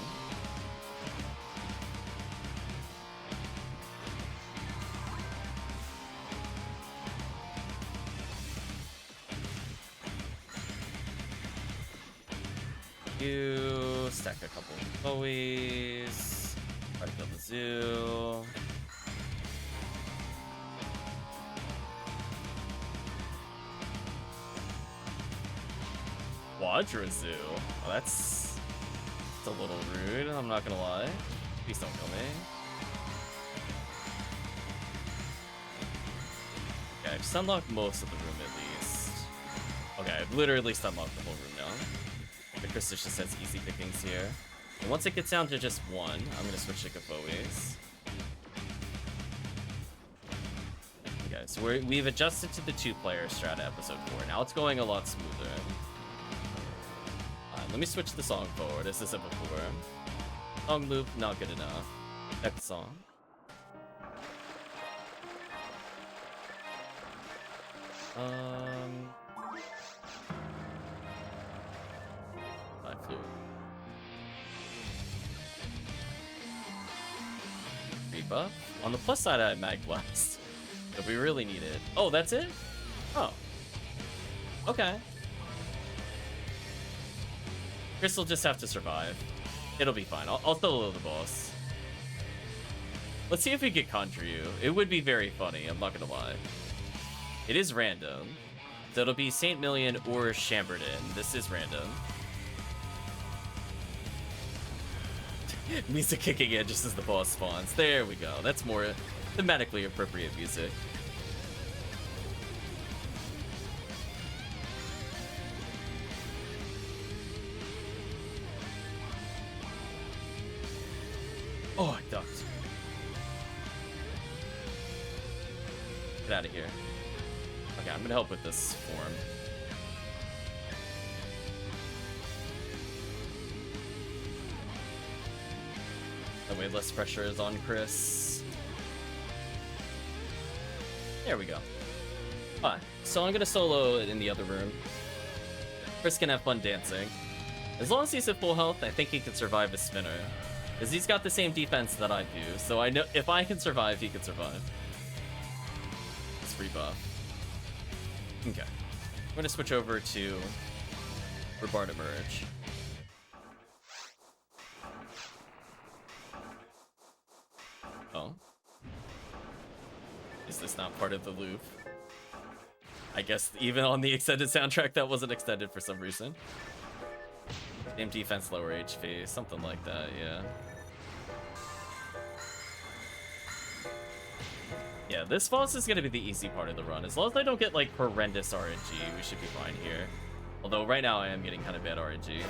You stack a couple of Bowies. Try to kill the zoo. Quadra Zoo. Oh, that's a little rude, I'm not gonna lie. Please don't kill me. Okay, I've stunlocked most of the room at least. Okay, I've literally stunlocked the whole room now. The Crystal just has easy pickings here. And once it gets down to just one, I'm gonna switch to Gafoes. Okay, so we've adjusted to the two-player strat at episode 4. Now it's going a lot smoother. Let me switch the song forward, as I said before. Song loop, not good enough. Next song. I flew. Rebuff. On the plus side, I had Mag Blast. If we really need it. Oh, that's it? Oh. Okay. Chris will just have to survive. It'll be fine. I'll solo the boss. Let's see if we get Conjure You. It would be very funny, I'm not gonna lie. It is random. So it'll be St. Million or Chambertin. This is random. Music kicking in just as the boss spawns. There we go. That's more thematically appropriate music. Oh, I ducked. Get out of here. Okay, I'm gonna help with this form. That way less pressure is on Chris. There we go. Alright, so I'm gonna solo it in the other room. Chris can have fun dancing. As long as he's at full health, I think he can survive a spinner. Because he's got the same defense that I do, so I know if I can survive, he can survive. Let's rebuff. Okay. I'm gonna switch over to Rebard Emerge. Oh. Is this not part of the loop? I guess even on the extended soundtrack that wasn't extended for some reason. Same defense, lower HP, something like that, yeah. Yeah, this boss is gonna be the easy part of the run. As long as I don't get, like, horrendous RNG, we should be fine here. Although, right now, I am getting kind of bad RNG.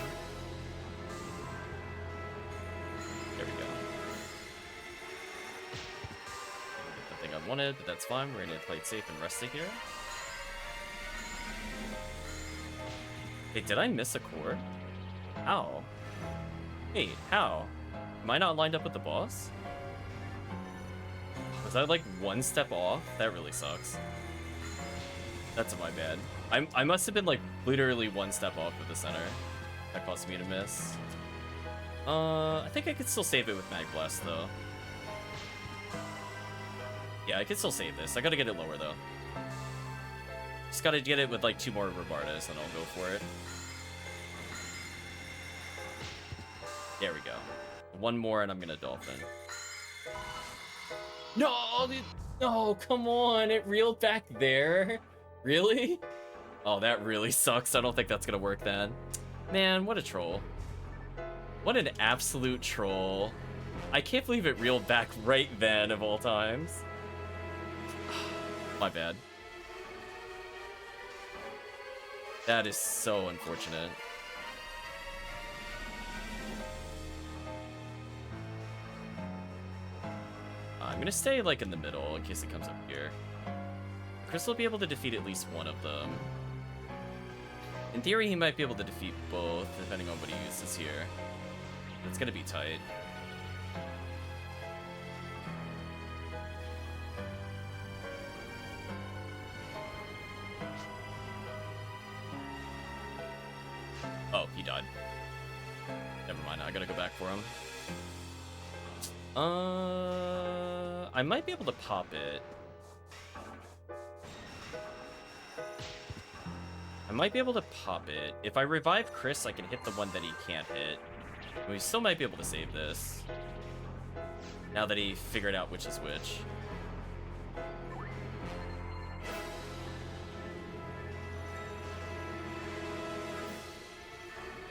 There we go. Get the thing I wanted, but that's fine. We're gonna play it safe and rested here. Hey, did I miss a chord? How? Wait, how? Am I not lined up with the boss? Was I like one step off? That really sucks. That's my bad. I must have been like literally one step off of the center. That caused me to miss. I think I could still save it with Mag Blast though. Yeah, I could still save this. I gotta get it lower though. Just gotta get it with like 2 more Rebardas and I'll go for it. There we go. 1 more and I'm gonna Dolphin. No, no, come on, it reeled back there. Really? Oh, that really sucks. I don't think that's gonna work then. Man, what a troll. What an absolute troll. I can't believe it reeled back right then of all times. My bad. That is so unfortunate. I'm gonna stay like in the middle in case it comes up here. Chris will be able to defeat at least one of them. In theory, he might be able to defeat both, depending on what he uses here. But it's gonna be tight. Oh, he died. Never mind, I gotta go back for him. I might be able to pop it. I might be able to pop it. If I revive Chris, I can hit the one that he can't hit. We still might be able to save this. Now that he figured out which is which.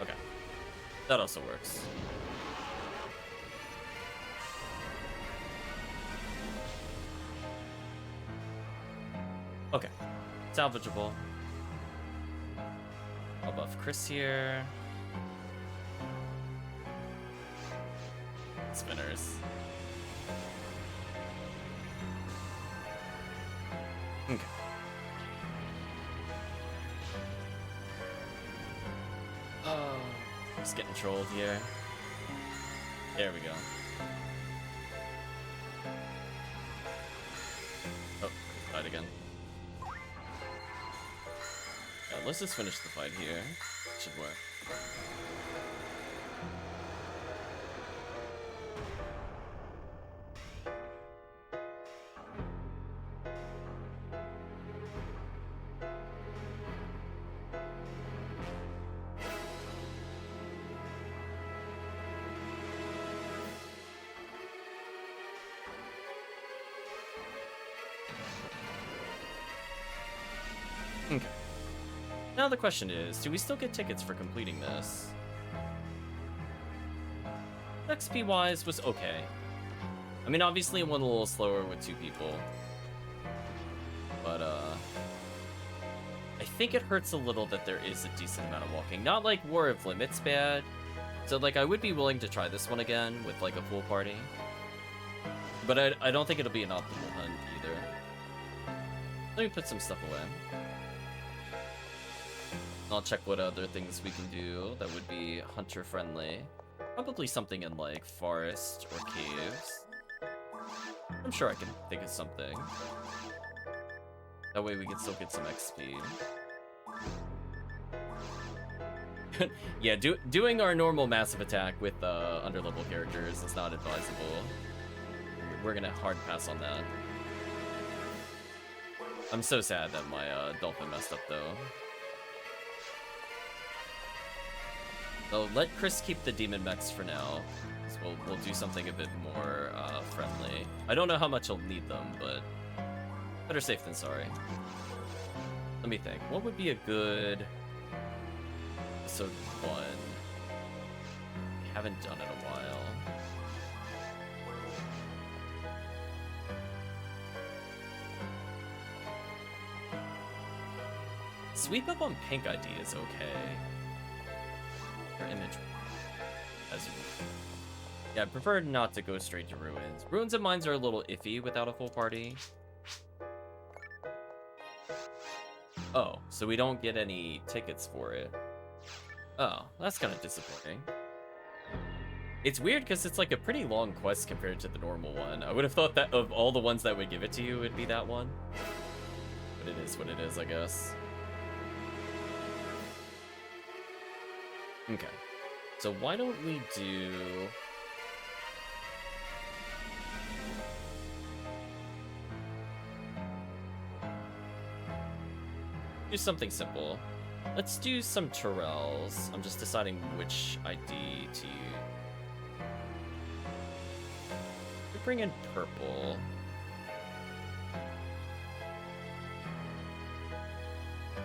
Okay. That also works. Okay. Salvageable. I'll buff Chris here. Spinners. Okay. Oh, just getting trolled here. There we go. Oh, fight again. Yeah, let's just finish the fight here. Should work. Okay. Now the question is, do we still get tickets for completing this? XP-wise was okay. I mean, obviously it went a little slower with 2 people. But, I think it hurts a little that there is a decent amount of walking. Not like War of Limits bad. So, like, I would be willing to try this one again with, like, a full party. But I don't think it'll be an optimal hunt either. Let me put some stuff away. I'll check what other things we can do that would be hunter-friendly. Probably something in, like, forest or caves. I'm sure I can think of something. That way we can still get some XP. Yeah, doing our normal massive attack with underlevel characters is not advisable. We're gonna hard pass on that. I'm so sad that my dolphin messed up, though. So let Chris keep the demon mechs for now. So we'll do something a bit more friendly. I don't know how much he'll need them, but better safe than sorry. Let me think. What would be a good episode 1? We haven't done it in a while. Sweep up on pink ID is okay. Image as yeah, I prefer not to go straight to ruins. Ruins and mines are a little iffy without a full party. Oh, so we don't get any tickets for it. Oh, that's kind of disappointing. It's weird because it's like a pretty long quest compared to the normal one. I would have thought that of all the ones that would give it to you, it'd be that one. But it is what it is, I guess. Okay, so why don't we do... do something simple. Let's do some Tyrells. I'm just deciding which ID to use. We bring in purple.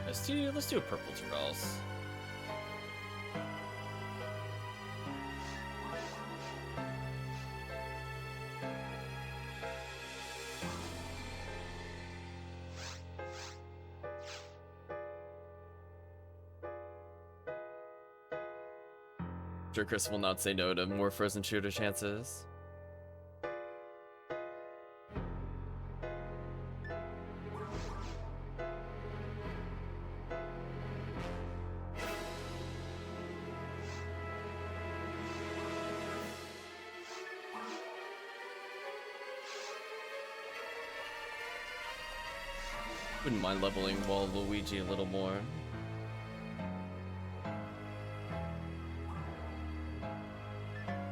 Let's do a purple Tyrells. Sure, Chris will not say no to more frozen shooter chances. Wouldn't mind leveling Waluigi a little more.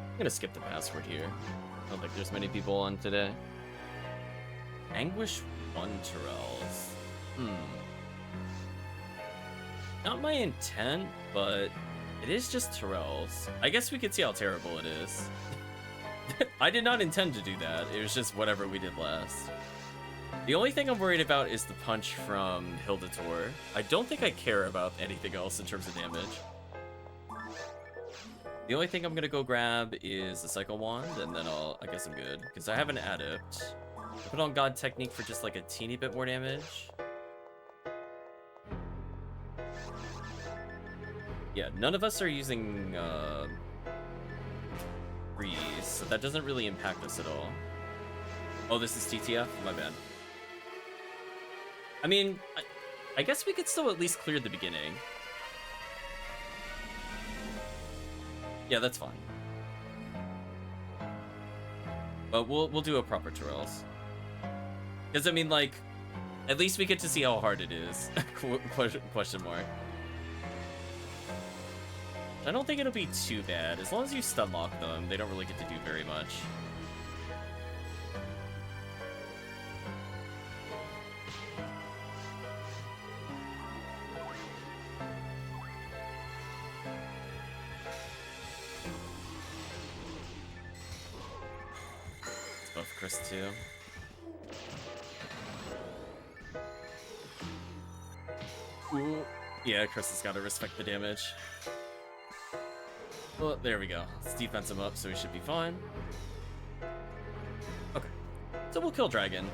I'm gonna skip the password here. I don't think there's many people on today. Anguish 1 Tyrells. Not my intent, but it is just Terrell's. I guess we could see how terrible it is. I did not intend to do that. It was just whatever we did last. The only thing I'm worried about is the punch from Hildator. I don't think I care about anything else in terms of damage. The only thing I'm gonna go grab is the Cycle Wand, and then I guess I'm good. Because I have an Adept. I put on God Technique for just like a teeny bit more damage. Yeah, none of us are using Freeze, so that doesn't really impact us at all. Oh, this is TTF? My bad. I mean, I guess we could still at least clear the beginning. Yeah, that's fine. But we'll do a proper Terrell's. Because, I mean, like, at least we get to see how hard it is. Question mark. I don't think it'll be too bad. As long as you stun lock them, they don't really get to do very much. Let's buff Chris too. Ooh. Yeah, Chris has got to respect the damage. Well, there we go. Let's defense him up, so he should be fine. Okay. So we'll kill Dragon.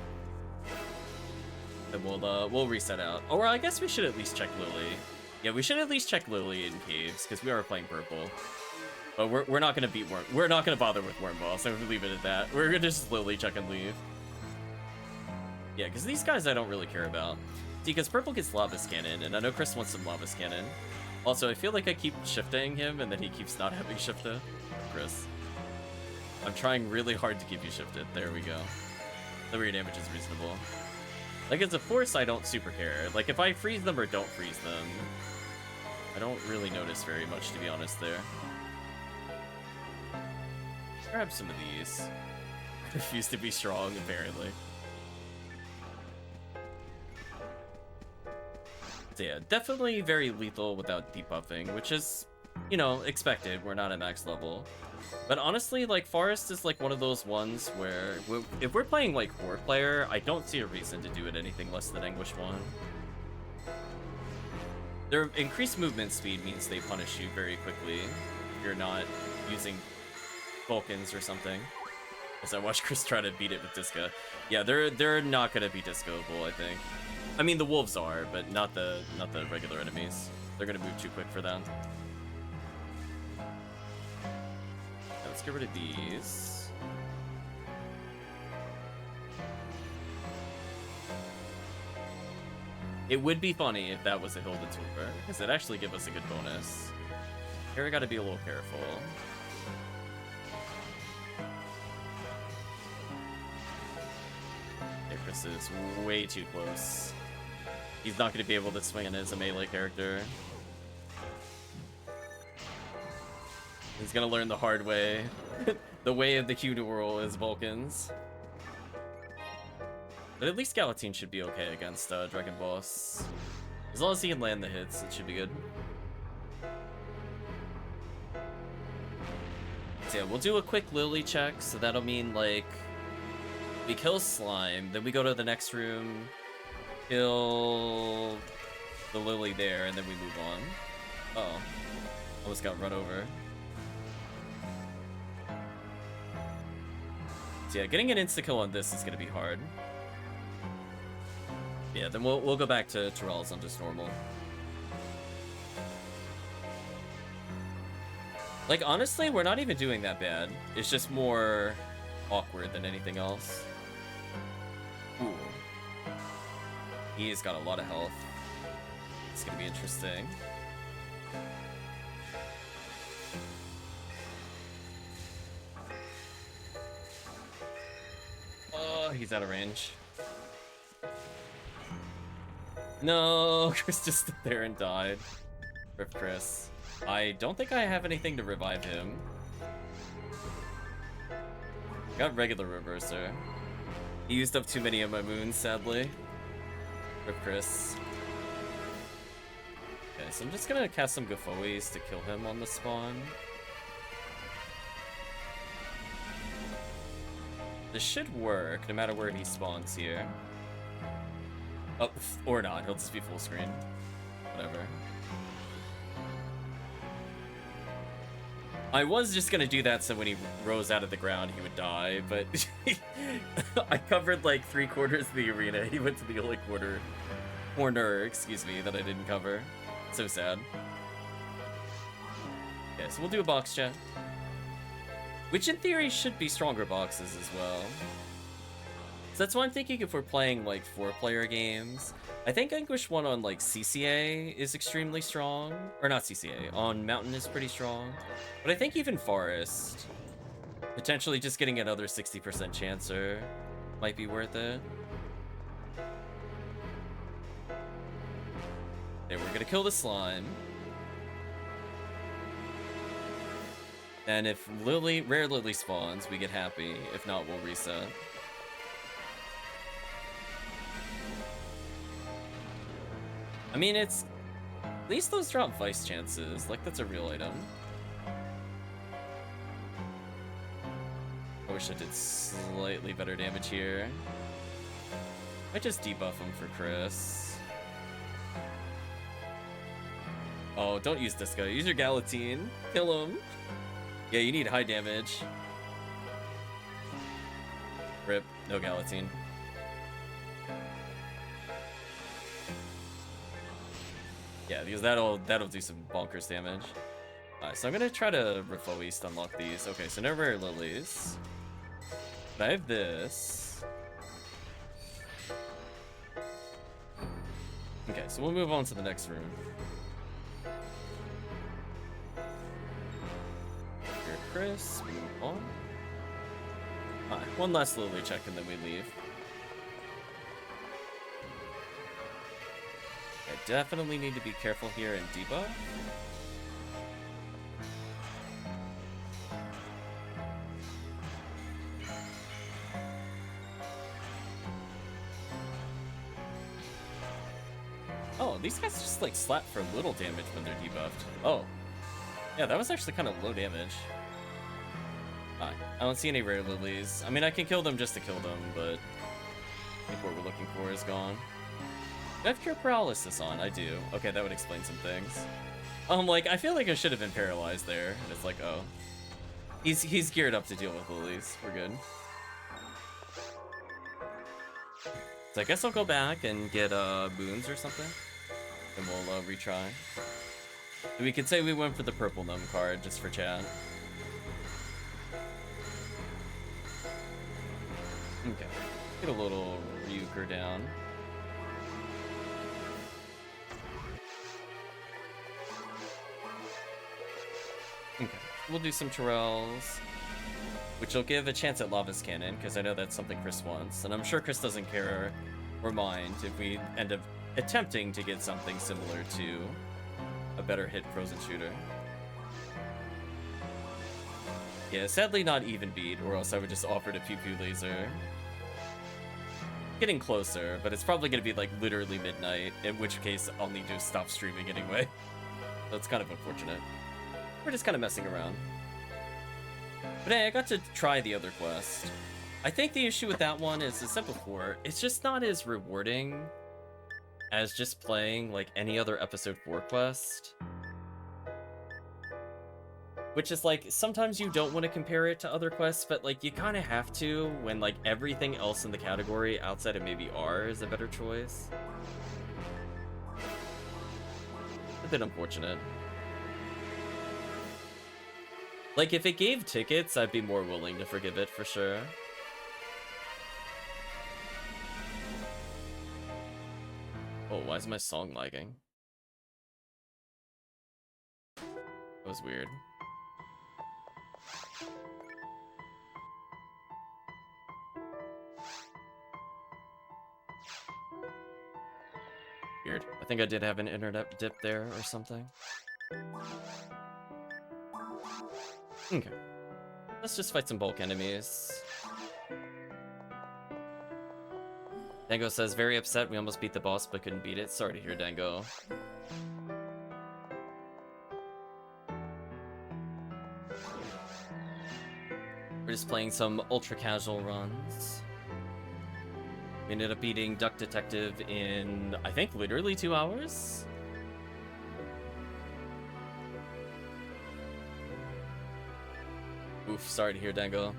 Then we'll reset out. Or I guess we should at least check Lily. Yeah, we should at least check Lily in caves, because we are playing purple. But we're not gonna beat we're not gonna bother with Worm Ball, so we'll leave it at that. We're gonna just Lily check and leave. Yeah, because these guys I don't really care about. See, because purple gets Lava Cannon, and I know Chris wants some Lava Cannon. Also, I feel like I keep shifting him, and then he keeps not having shifted. Chris. I'm trying really hard to keep you shifted. There we go. The rear damage is reasonable. Like, as a force, I don't super care. Like, if I freeze them or don't freeze them, I don't really notice very much, to be honest, there. Grab some of these. Refuse to be strong, apparently. So yeah, definitely very lethal without debuffing, which is, you know, expected. We're not at max level. But honestly, like, Forest is like one of those ones where if we're playing like War Player, I don't see a reason to do it anything less than Anguish 1. Their increased movement speed means they punish you very quickly if you're not using Vulcans or something. As I watch Chris try to beat it with Disca. Yeah, they're not gonna be discoable, I think. I mean, the wolves are, but not the regular enemies. They're gonna move too quick for them. Now, let's get rid of these. It would be funny if that was a Hilda Tour, because it'd actually give us a good bonus. Here we gotta be a little careful. Okay, Chris is way too close. He's not going to be able to swing in as a melee character. He's going to learn the hard way. The way of the Q-Duel is Vulcans. But at least Galatine should be okay against Dragon Boss. As long as he can land the hits, it should be good. So yeah, we'll do a quick Lily check, so that'll mean, like, we kill Slime, then we go to the next room, kill the Lily there, and then we move on. Uh-oh. Almost got run over. So yeah, getting an insta-kill on this is gonna be hard. Yeah, then we'll go back to Terrell's on just normal. Like, honestly, we're not even doing that bad. It's just more awkward than anything else. Ooh. He's got a lot of health. It's gonna be interesting. Oh, he's out of range. No, Chris just stood there and died. Rip Chris. I don't think I have anything to revive him. Got regular reverser. He used up too many of my moons, sadly. Rip Chris. Okay. so I'm just gonna cast some Gafoes to kill him on the spawn. This should work, no matter where he spawns here. Oh, or not, he'll just be full screen. Whatever. I was just gonna do that so when he rose out of the ground he would die, but I covered like 3/4 of the arena. He went to the only corner, excuse me, that I didn't cover. So sad. Okay, so we'll do a box chat. Which in theory should be stronger boxes as well. So that's why I'm thinking if we're playing like 4-player games. I think Anguish 1 on like CCA is extremely strong. Or not CCA, on Mountain is pretty strong. But I think even Forest, potentially just getting another 60% chancer might be worth it. Okay, we're gonna kill the slime. And if rare Lily spawns, we get happy. If not, we'll reset. I mean, it's... At least those drop Vice chances. Like, that's a real item. I wish I did slightly better damage here. I just debuff him for Chris. Oh, don't use Disco. Use your Galatine. Kill him. Yeah, you need high damage. Rip. No Galatine. Yeah, because that'll do some bonkers damage. Alright, so I'm gonna try to Refoe to unlock these. Okay, so no rare lilies. But I have this. Okay, so we'll move on to the next room. Here, Chris, we move on. Alright, one last lily check and then we leave. I definitely need to be careful here and debuff. Oh, these guys just like slap for little damage when they're debuffed. Oh. Yeah, that was actually kind of low damage. I don't see any rare lilies. I mean, I can kill them just to kill them, but I think what we're looking for is gone. Do I have Cure Paralysis on? I do. Okay, that would explain some things. Like, I feel like I should have been paralyzed there. And it's like, oh. He's geared up to deal with lilies. We're good. So I guess I'll go back and get boons or something. And we'll retry. And we could say we went for the purple numb card just for chat. Okay. Get a little Ryuker down. Okay, we'll do some Terrells, which will give a chance at Lava's Cannon, because I know that's something Chris wants, and I'm sure Chris doesn't care or mind if we end up attempting to get something similar to a better hit Frozen Shooter. Yeah, sadly not even beat, or else I would just offer to Pew Pew Laser. Getting closer, but it's probably going to be like literally midnight, in which case I'll need to stop streaming anyway. That's kind of unfortunate. We're just kind of messing around. But hey, I got to try the other quest. I think the issue with that one is, as I said before, it's just not as rewarding as just playing like any other episode 4 quest. Which is like, sometimes you don't want to compare it to other quests, but like you kind of have to when like everything else in the category outside of maybe R is a better choice. A bit unfortunate. Like, if it gave tickets, I'd be more willing to forgive it, for sure. Oh, why is my song lagging? That was weird. Weird. I think I did have an internet dip there or something. Okay. Let's just fight some bulk enemies. Dango says, very upset, we almost beat the boss but couldn't beat it. Sorry to hear, Dango. We're just playing some ultra casual runs. We ended up beating Duck Detective in, I think, literally 2 hours? Oof, sorry to hear, Dango.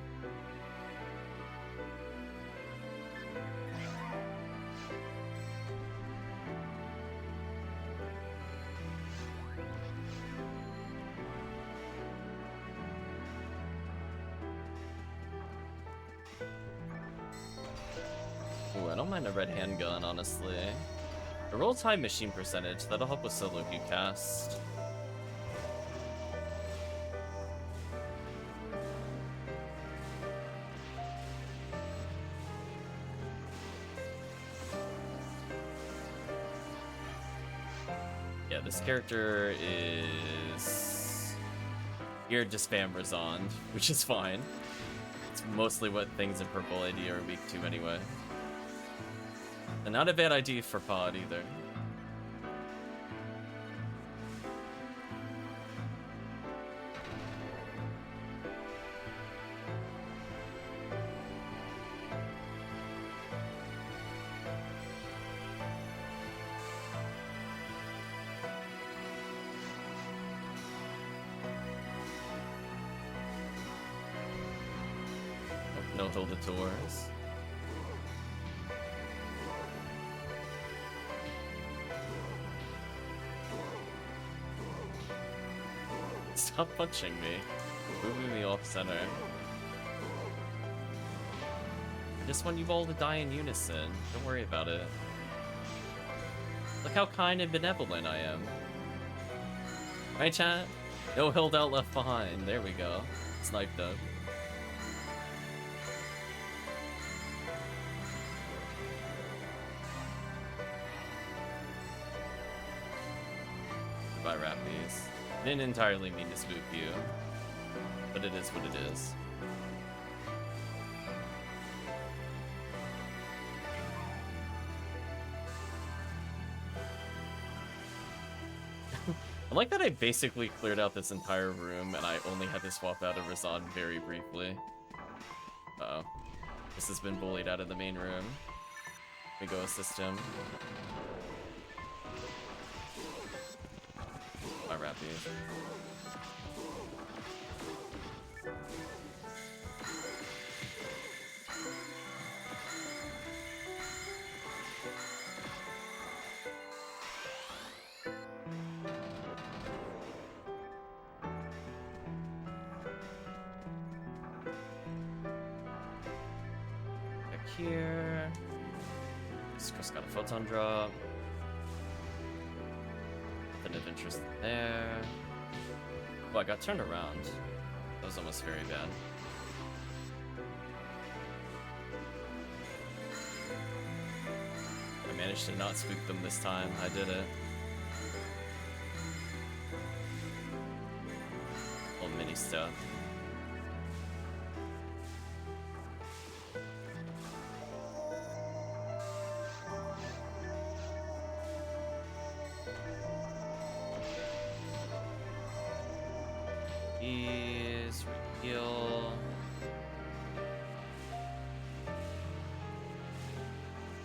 Ooh, I don't mind a red handgun, honestly. It rolls high machine percentage, that'll help with solo queue cast. Yeah, this character is geared to spam Razond, which is fine. It's mostly what things in Purple ID are weak to anyway. And not a bad idea for pod either. Oh, no hold the doors. Stop punching me. Moving me off center. I just want you all to die in unison. Don't worry about it. Look how kind and benevolent I am. Right, chat? No holdout left behind. There we go. Sniped up. Goodbye, Rappies. I didn't entirely mean to spook you, but it is what it is. I like that I basically cleared out this entire room and I only had to swap out a Razond very briefly. Uh-oh. This has been bullied out of the main room. Let me go assist him. My Rappies. Back here. Chris got a photon drop. Nothing of interest there. Oh, I got turned around. That was almost very bad. I managed to not spook them this time. I did it. Little mini stuff. Ease, heal.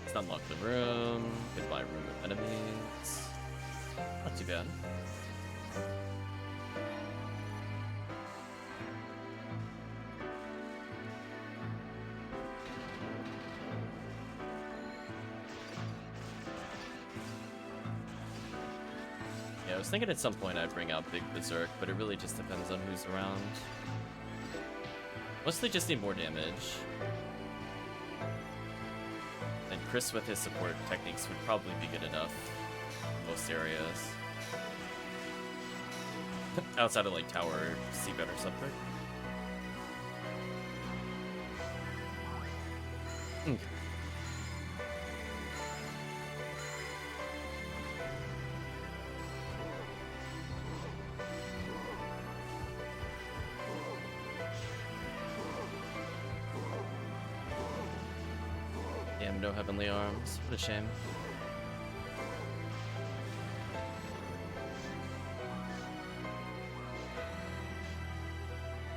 Let's unlock the room. Goodbye, room of enemies. Not too bad. I was thinking at some point I'd bring out Big Berserk, but it really just depends on who's around. Mostly just need more damage. And Chris with his support techniques would probably be good enough in most areas. Outside of like Tower, Seabed or something. Okay. Damn, no heavenly arms. What a shame.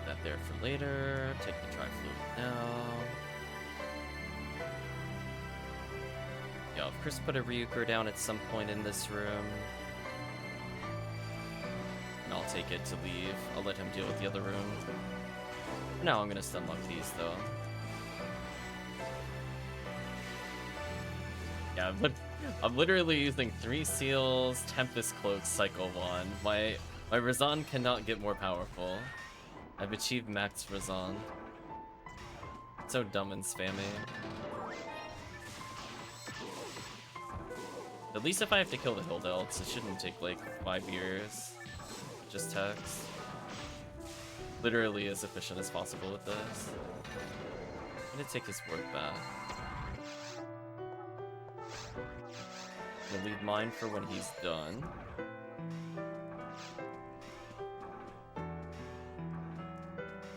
That that there for later. Take the tri-fluid now. Yeah, of course put a Ryuker down at some point in this room. And I'll take it to leave. I'll let him deal with the other room. For now, I'm gonna stun lock these though. Yeah, I'm literally using 3 seals, Tempest Cloak, Cycle 1. My Razan cannot get more powerful. I've achieved max Razan. So dumb and spammy. At least if I have to kill the Hill Delts, it shouldn't take like 5 years. Just text. Literally as efficient as possible with this. I'm gonna take his work back. I'm gonna leave mine for when he's done.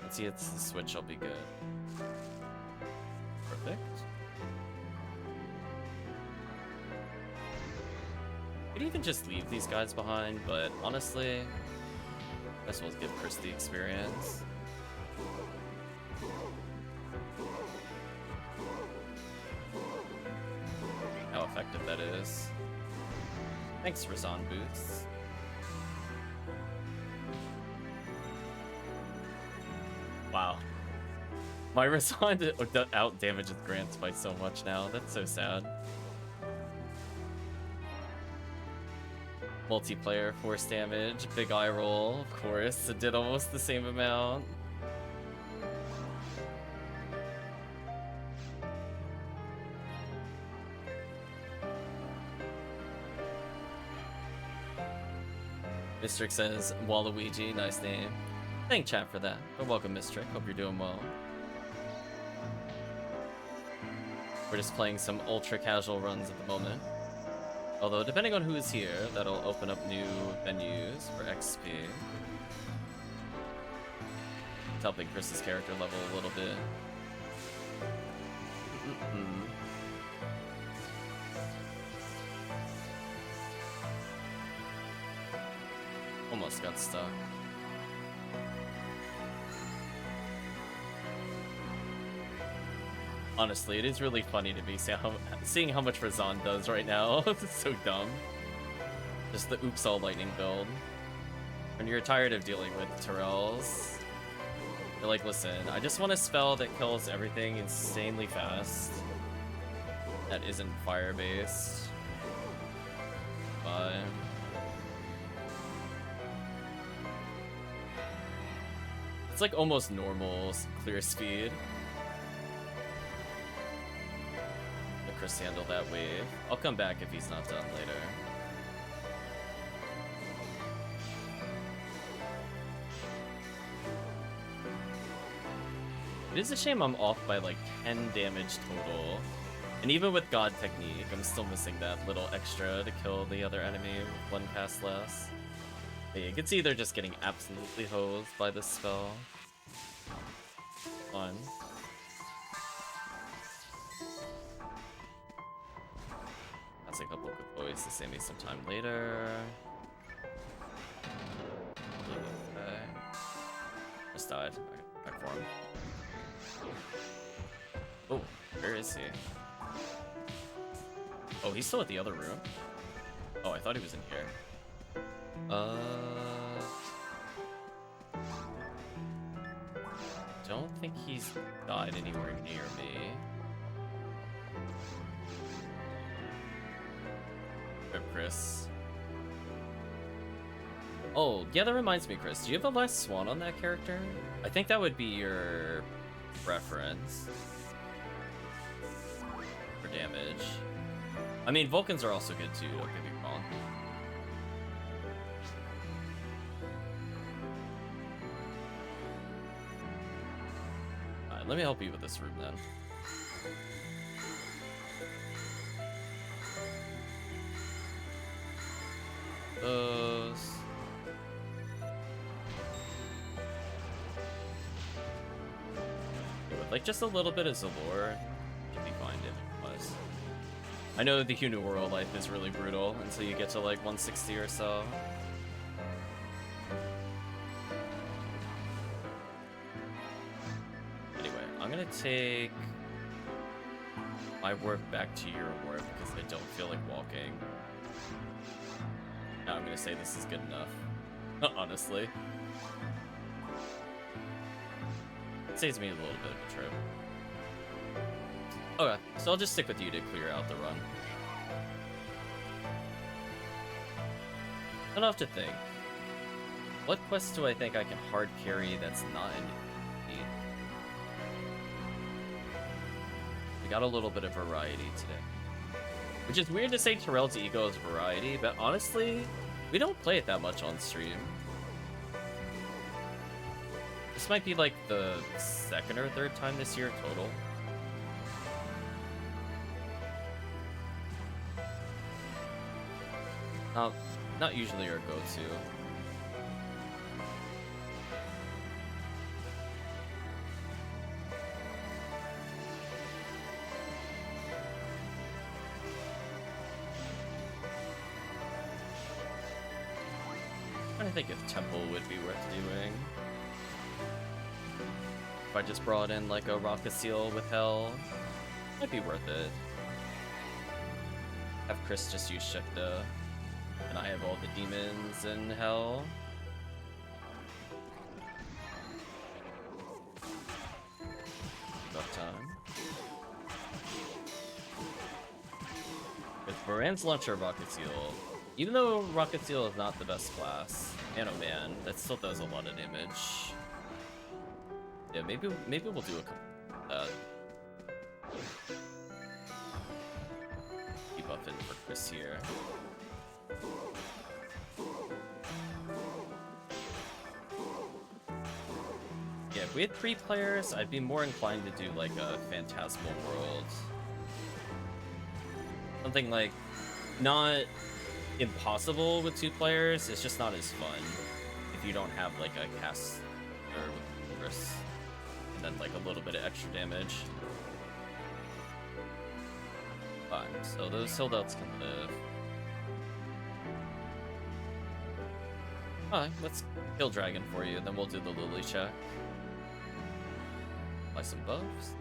Once he hits the switch, I'll be good. Perfect. Could even just leave these guys behind, but honestly, might as well give Chris the experience. How effective that is. Thanks, Razan Boots. Wow. My Razan out damages Grants by so much now. That's so sad. Multiplayer, force damage, big eye roll, of course. It did almost the same amount. Mistrick says, Waluigi, nice name. Thank chat for that. But welcome, Mistrick. Hope you're doing well. We're just playing some ultra casual runs at the moment. Although, depending on who's here, that'll open up new venues for XP. It's helping Chris's character level a little bit. Almost got stuck. Honestly, it is really funny to me seeing how much Razan does right now. It's so dumb. Just the oops all lightning build. When you're tired of dealing with Tyrells, you're like, listen, I just want a spell that kills everything insanely fast. That isn't fire-based. Bye. It's like almost normal clear speed. Let Chris handle that wave. I'll come back if he's not done later. It is a shame I'm off by like 10 damage total. And even with God Technique, I'm still missing that little extra to kill the other enemy with one cast less. But yeah, it's either just getting absolutely hosed by this spell. Fun. That's a couple quick boys to save me some time later. Okay. Just died. Back for him. Oh, where is he? Oh, he's still at the other room? Oh, I thought he was in here. Don't think he's died anywhere near me. Rip Chris. Oh, yeah, that reminds me, Chris. Do you have a last swan on that character? I think that would be your preference for damage. I mean, Vulcans are also good too, don't get me wrong. Alright, let me help you with this room then. Those. With like just a little bit of Zalor, you'd be fine if it was. I know the Hunu World life is really brutal until you get to like 160 or so. gonna take my warp back to your warp because I don't feel like walking. Now I'm gonna say this is good enough. Honestly. It saves me a little bit of a trip. Okay, so I'll just stick with you to clear out the run. I don't have to think. What quest do I think I can hard carry that's not in need? We got a little bit of variety today. Which is weird to say Terrell's ego is variety, but honestly, we don't play it that much on stream. This might be like the second or third time this year total. Not usually our go-to. I think if Temple would be worth doing. If I just brought in like a Rocket Seal with Hell, might be worth it. Have Chris just use Shifta, and I have all the demons in Hell. Enough time. With Moran's Launcher Rocket Seal, even though Rocket Seal is not the best class, man oh man, that still does a lot of damage. Yeah, maybe we'll do a couple debuff in for Chris here. Yeah, if we had 3 players, I'd be more inclined to do like a Phantasmal World. Something like not impossible with 2 players, it's just not as fun if you don't have like a caster with Chris and then like a little bit of extra damage. Fine, so those holdouts can live. Alright, let's kill Dragon for you, then we'll do the Lily check. Apply some buffs.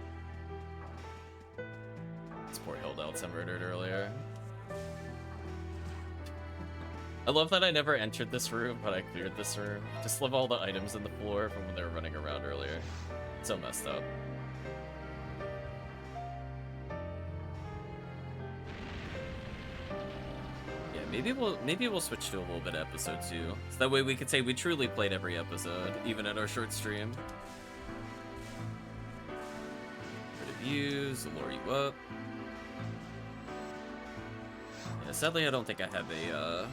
These poor holdouts I murdered earlier. I love that I never entered this room, but I cleared this room. Just love all the items in the floor from when they were running around earlier. So messed up. Yeah, maybe we'll switch to a little bit of episode 2. So that way we could say we truly played every episode, even at our short stream. Rid of views, lure you up. Yeah, sadly I don't think I have a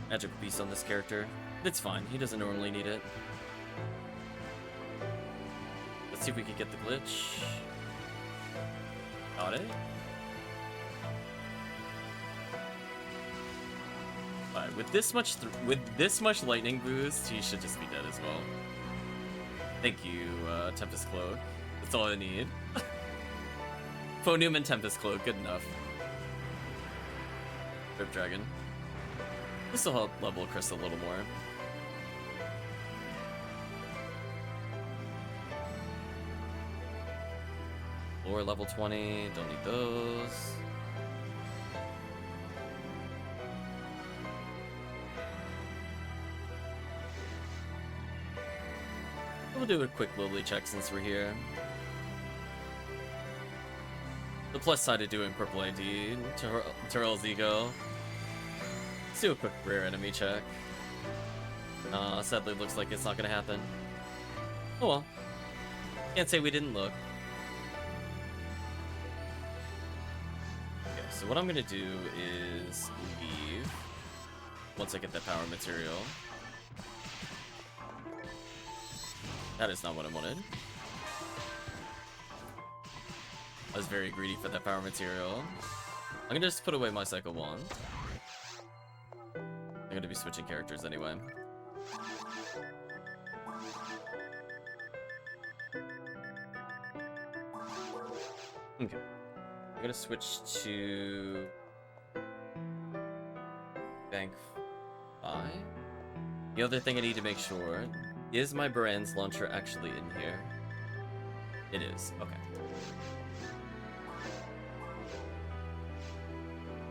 magical beast on this character. It's fine, he doesn't normally need it. Let's see if we can get the glitch. Got it. Alright, with this much lightning boost, he should just be dead as well. Thank you, Tempest Cloak. That's all I need. Phonium and Tempest Cloak, good enough. Rip Dragon. This will help level Chris a little more. Lore level 20, don't need those. We'll do a quick Lily check since we're here. The plus side of doing purple ID, Terrell's ego. Let's do a quick rare enemy check. Sadly looks like it's not gonna happen. Oh well. Can't say we didn't look. Okay, so what I'm gonna do is leave once I get that power material. That is not what I wanted. I was very greedy for that power material. I'm gonna just put away my Psycho Wand. I'm gonna be switching characters anyway. Okay. I'm gonna switch to Bank 5. The other thing I need to make sure Is my Brand's launcher actually in here? It is. Okay.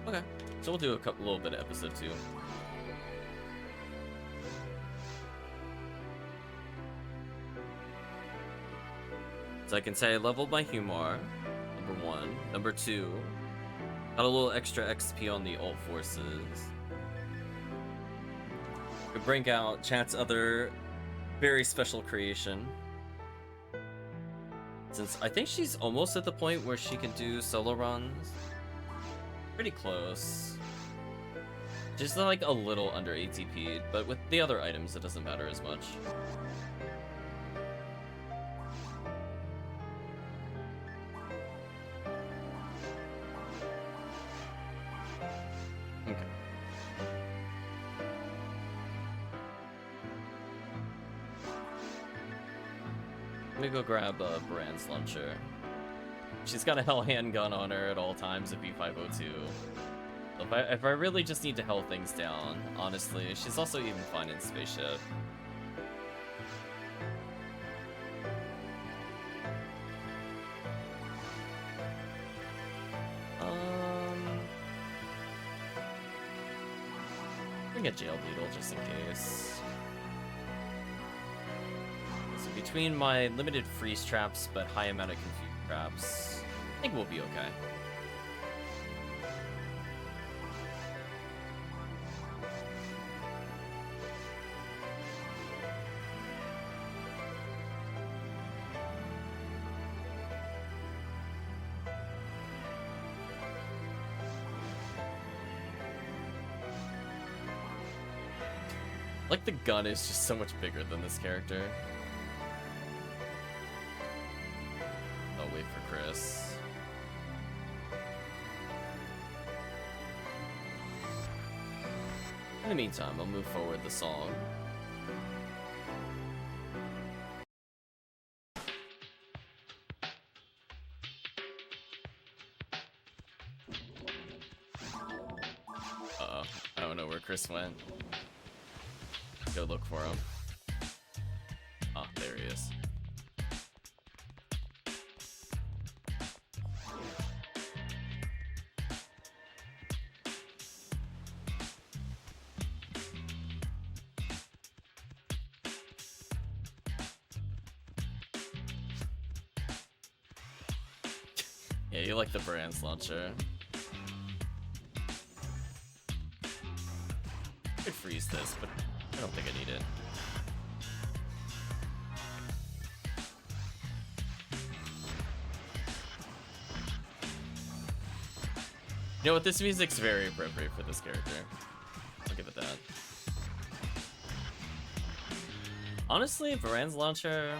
Okay. So we'll do a little bit of episode 2. So I can say I leveled my Humar, number 1. Number 2, got a little extra XP on the alt forces. Could bring out chat's other very special creation. Since I think she's almost at the point where she can do solo runs. Pretty close. Just like a little under ATP, but with the other items it doesn't matter as much. Okay. Let me go grab Brand's launcher. She's got a hell handgun on her at all times at B502. If I really just need to hell things down, honestly, she's also even fine in spaceship. Bring a jail beetle just in case. So between my limited freeze traps but high amount of confuse traps, I think we'll be okay. Like, the gun is just so much bigger than this character. I'll wait for Chris. In the meantime, I'll move forward the song. Uh-oh. I don't know where Chris went. Go look for him. Ah, there he is. Yeah, you like the Brand's launcher. I could freeze this, but I don't think I need it. You know what? This music's very appropriate for this character. I'll give it that. Honestly, Brand's launcher,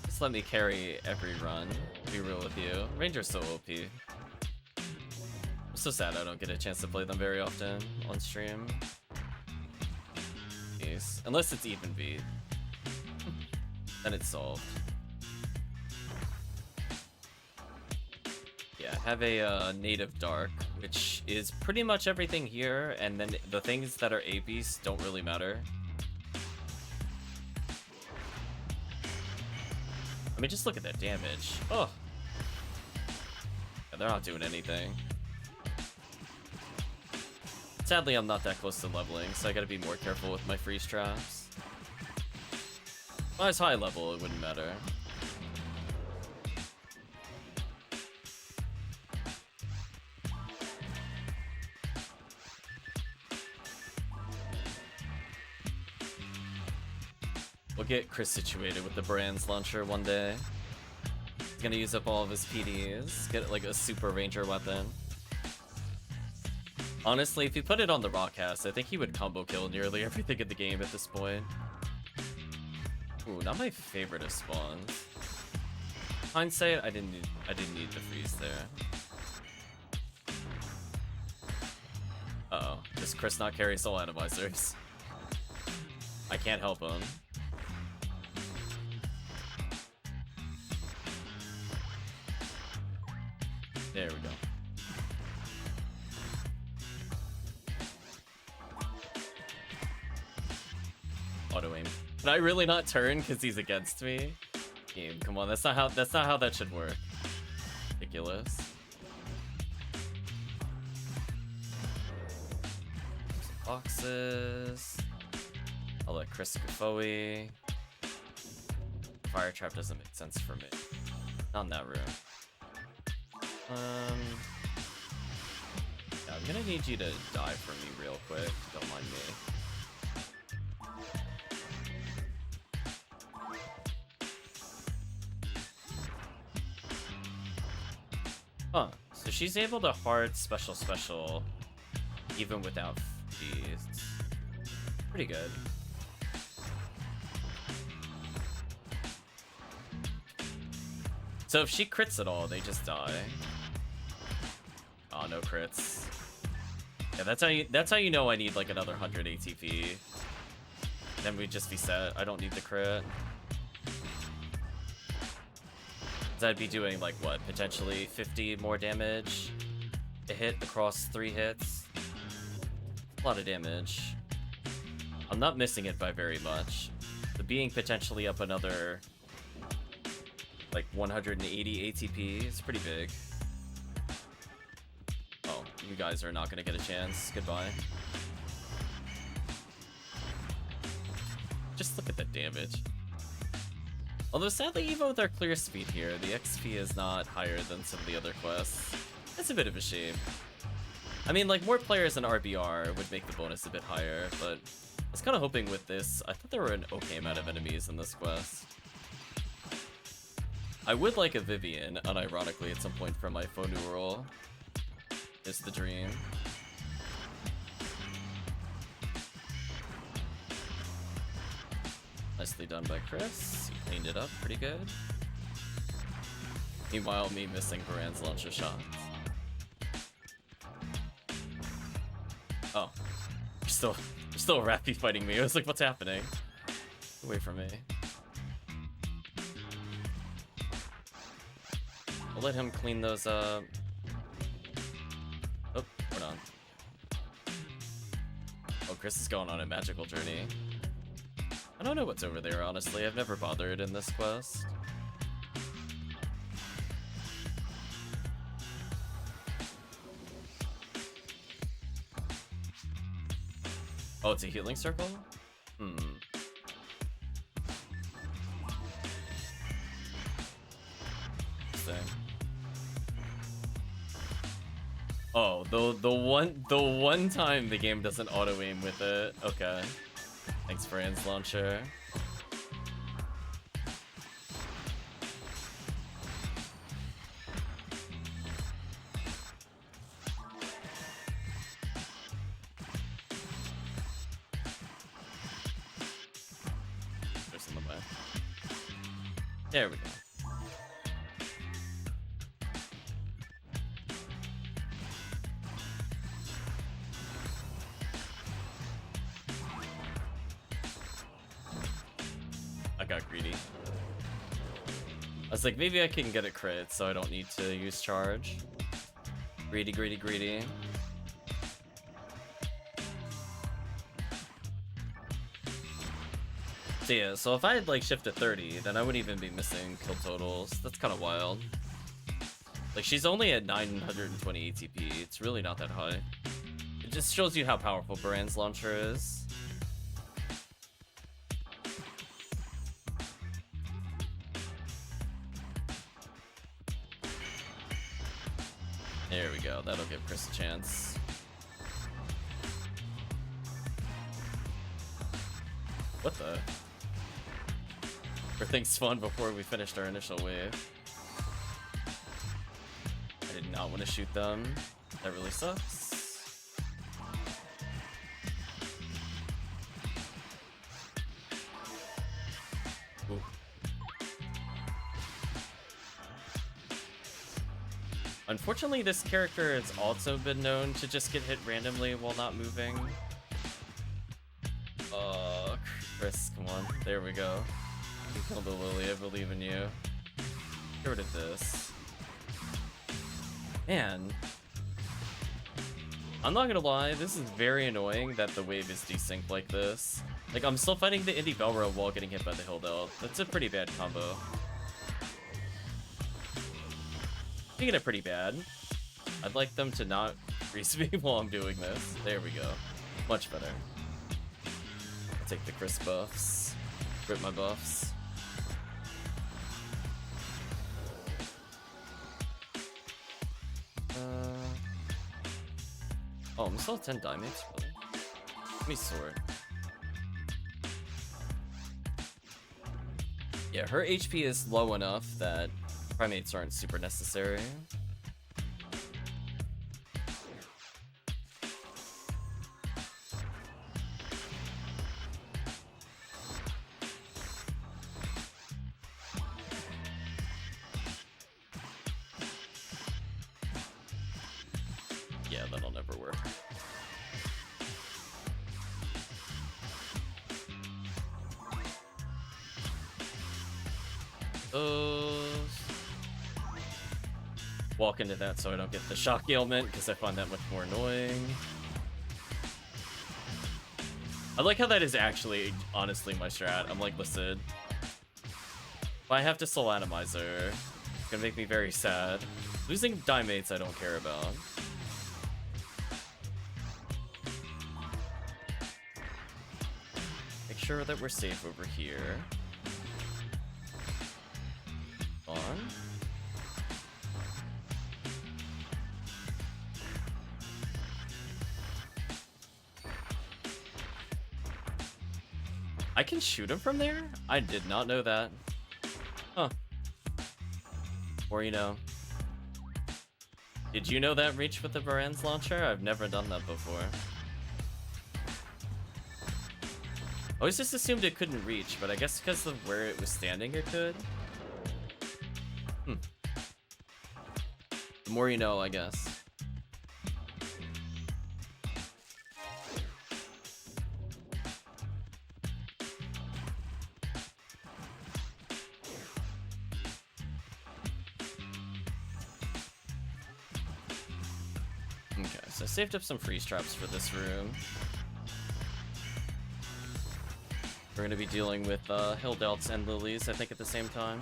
just let me carry every run, to be real with you. Ranger's so OP. I'm so sad I don't get a chance to play them very often on stream. Unless it's even beat. Then it's solved. Yeah, have a native dark, which is pretty much everything here, and then the things that are APs don't really matter. I mean, just look at that damage. Oh! Yeah, they're not doing anything. Sadly, I'm not that close to leveling, so I gotta be more careful with my freeze traps. When I was high level, it wouldn't matter. We'll get Chris situated with the Brand's launcher one day. He's gonna use up all of his PDs, get like a super ranger weapon. Honestly, if you put it on the Rockcast, I think he would combo kill nearly everything in the game at this point. Ooh, not my favorite of spawns. Hindsight, I didn't need the freeze there. Uh-oh. Does Chris not carry soul atomizers? I can't help him. There we go. Auto aim. Can I really not turn because he's against me? Game, come on, that's not how that should work. Ridiculous. Some boxes. I'll let Chris Gafoe. Fire trap doesn't make sense for me. Not in that room. Yeah, I'm gonna need you to die for me real quick. Don't mind me. Huh. So she's able to hard special even without fees. Pretty good. So if she crits at all, they just die. Oh, no crits. Yeah, that's how you know I need like another 100 ATP. Then we'd just be set. I don't need the crit. I'd be doing like what, potentially 50 more damage a hit across 3 hits. A lot of damage. I'm not missing it by very much. The being potentially up another like 180 ATP is pretty big. Oh, you guys are not gonna get a chance. Goodbye. Just look at the damage. Although sadly, even with our clear speed here, the XP is not higher than some of the other quests. That's a bit of a shame. I mean, like, more players in RBR would make the bonus a bit higher, but I was kind of hoping with this, I thought there were an okay amount of enemies in this quest. I would like a Vivian, unironically, at some point from my phone new role. It's the dream. Nicely done by Chris. He cleaned it up pretty good. Meanwhile, me missing Baran's launcher shots. Oh. You're still Rappy fighting me. I was like, what's happening? Away from me. I'll let him clean those up. Oh, we're on. Oh, Chris is going on a magical journey. I don't know what's over there, honestly. I've never bothered in this quest. Oh, it's a healing circle? Hmm. Interesting. Oh, the one time the game doesn't auto aim with it. Okay. Thanks, Fran's launcher. There's in the way. There we go. Got greedy. I was like, maybe I can get a crit so I don't need to use charge. Greedy, greedy, greedy. So yeah, so if I had like shifted 30, then I wouldn't even be missing kill totals. That's kind of wild. Like, she's only at 920 ATP. It's really not that high. It just shows you how powerful Baran's launcher is. There we go, that'll give Chris a chance. What the? Everything's fun before we finished our initial wave. I did not want to shoot them. That really sucks. Ooh. Unfortunately, this character has also been known to just get hit randomly while not moving. Chris, come on. There we go. You killed the Lily, I believe in you. Get rid of this. Man. I'm not gonna lie, this is very annoying that the wave is desynced like this. Like, I'm still fighting the Indie Belro while getting hit by the Hill Delt. That's a pretty bad combo. Making it pretty bad. I'd like them to not freeze me while I'm doing this. There we go. Much better. I'll take the crisp buffs. Rip my buffs. Oh, I'm still at 10 diamonds, really? Give me sword. Yeah, her HP is low enough that primates aren't super necessary. Yeah, that'll never work. Walk into that so I don't get the shock ailment, because I find that much more annoying. I like how that is actually, honestly, my strat. I'm like, listen, if I have to soul atomizer, it's gonna make me very sad. Losing dimates I don't care about. Make sure that we're safe over here. On. I can shoot him from there? I did not know that. Huh. Or, you know. Did you know that reach with the Baran's launcher? I've never done that before. I always just assumed it couldn't reach, but I guess because of where it was standing it could. The more you know, I guess. Okay, so I saved up some freeze traps for this room. We're going to be dealing with Hill Delts and Lilies, I think, at the same time.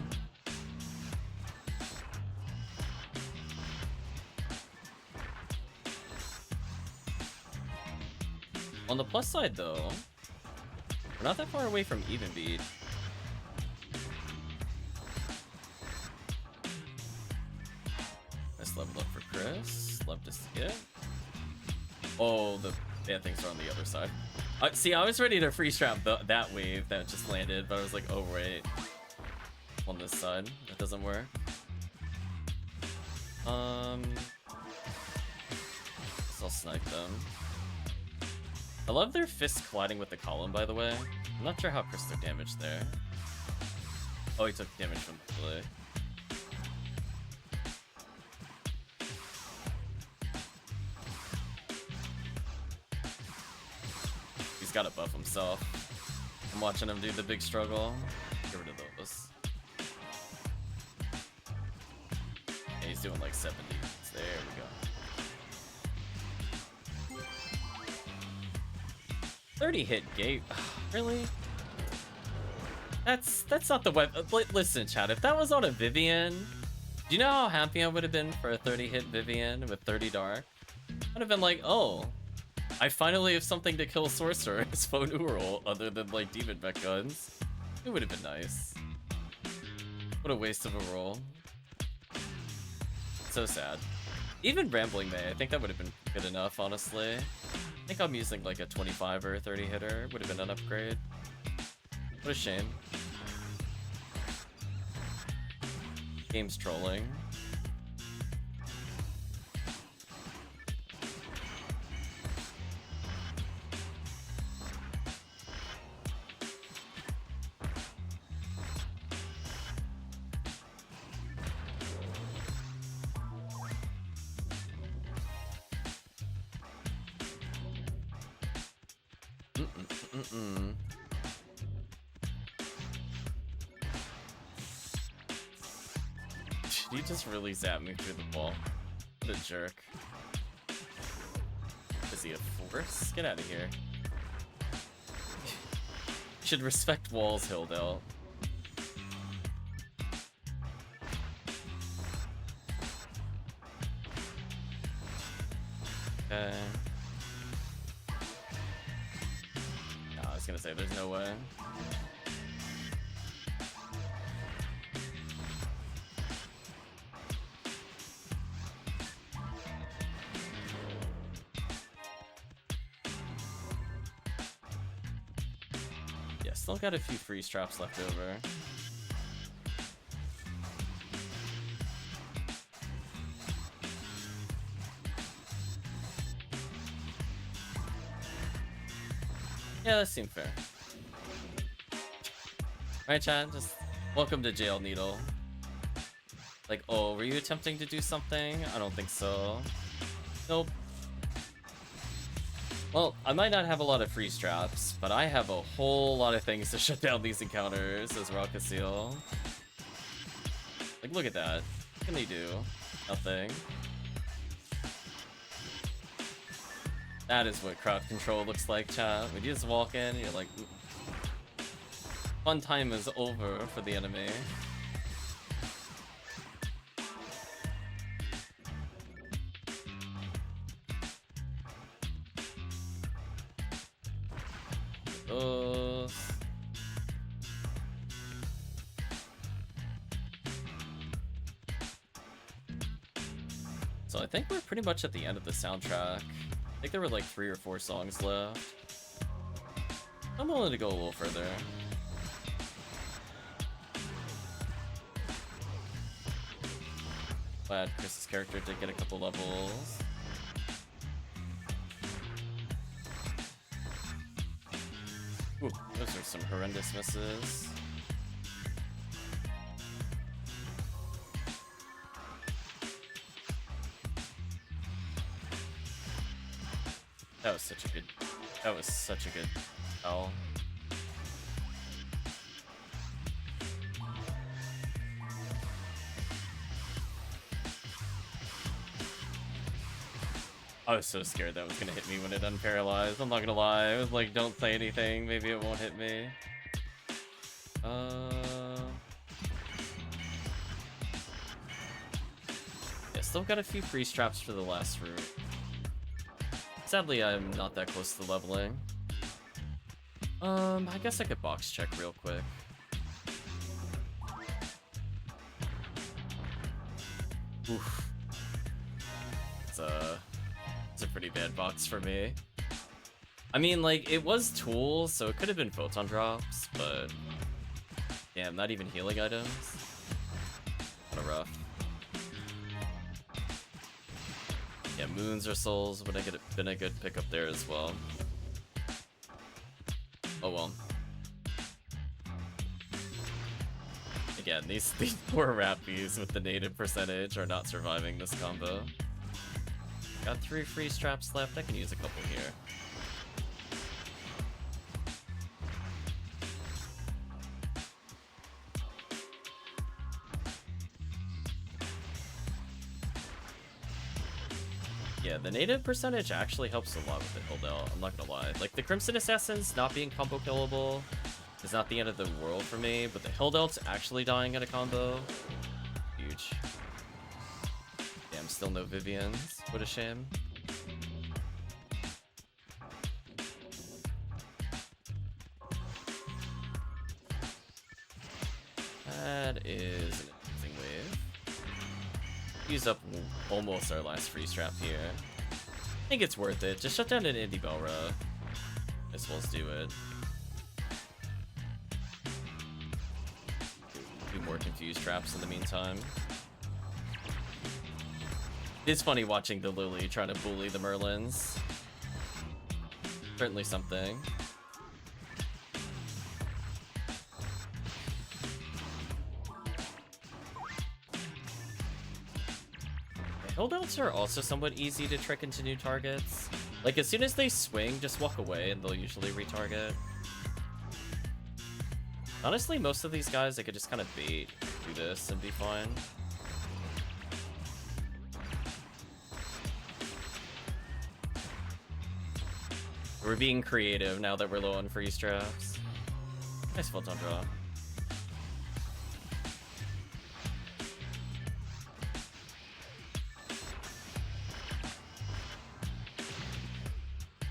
On the plus side, though, we're not that far away from even beat. Nice level up for Chris. Love to see it. Oh, the bad things are on the other side. See, I was ready to freeze trap that wave that just landed, but I was like, oh wait, on this side, that doesn't work. Guess I'll snipe them. I love their fists colliding with the column, by the way. I'm not sure how Chris took damage there. Oh, he took damage from the play. He's gotta buff himself. I'm watching him do the big struggle. Get rid of those. Yeah, he's doing like 70. There we go. 30 hit gate. Really? That's not the weapon. Listen, chat, if that was on a Vivian, do you know how happy I would have been for a 30 hit Vivian with 30 dark? I'd have been like, oh, I finally have something to kill Sorcerer as faux new roll other than like Demon Mech guns. It would have been nice. What a waste of a roll. So sad. Even Rambling May, I think that would have been good enough, honestly. I think I'm using like a 25 or a 30 hitter. Would have been an upgrade. What a shame. Game's trolling. He just really zapped me through the wall. What a jerk. Is he a force? Get out of here. should respect walls, Hildale. Okay. No, I was gonna say there's no way. Yeah, still got a few freeze traps left over. Yeah, that seemed fair. Alright, chat, just welcome to Jail Needle. Like, oh, were you attempting to do something? I don't think so. Nope. Well, I might not have a lot of freeze traps, but I have a whole lot of things to shut down these encounters as Rocket Seal. Like, look at that. What can they do? Nothing. That is what crowd control looks like, chat. When you just walk in, you're like... Fun time is over for the enemy. So I think we're pretty much at the end of the soundtrack. I think there were like 3 or 4 songs left. I'm willing to go a little further. Glad Chris's character did get a couple levels. Ooh, those are some horrendous misses. That was such a good tell. I was so scared that was gonna hit me when it unparalyzed. I'm not gonna lie. I was like, don't say anything. Maybe it won't hit me. Yeah, still got a few freeze traps for the last route. Sadly, I'm not that close to leveling. I guess I could box check real quick. Oof. It's a pretty bad box for me. I mean, like, it was tools, so it could have been photon drops, but... Damn, not even healing items. Kinda rough. Yeah, moons or souls would have been a good pickup there as well. Oh well. Again, these poor rappies with the native percentage are not surviving this combo. Got 3 freeze traps left. I can use a couple here. Yeah, the native percentage actually helps a lot with the Hildale, I'm not gonna lie. Like, the Crimson Assassins not being combo killable is not the end of the world for me, but the Hildale's actually dying at a combo, huge. Damn, still no Vivians. What a shame. That is an interesting wave. Use up almost our last freeze trap here. I think it's worth it. Just shut down an Indie Belra. As well as do it. Do more confused traps in the meantime. It's funny watching the Lily trying to bully the Merlins. Certainly something. Holdouts are also somewhat easy to trick into new targets. Like, as soon as they swing, just walk away and they'll usually retarget. Honestly, most of these guys, I could just kind of bait, do this, and be fine. We're being creative now that we're low on freeze traps. Nice photon draw.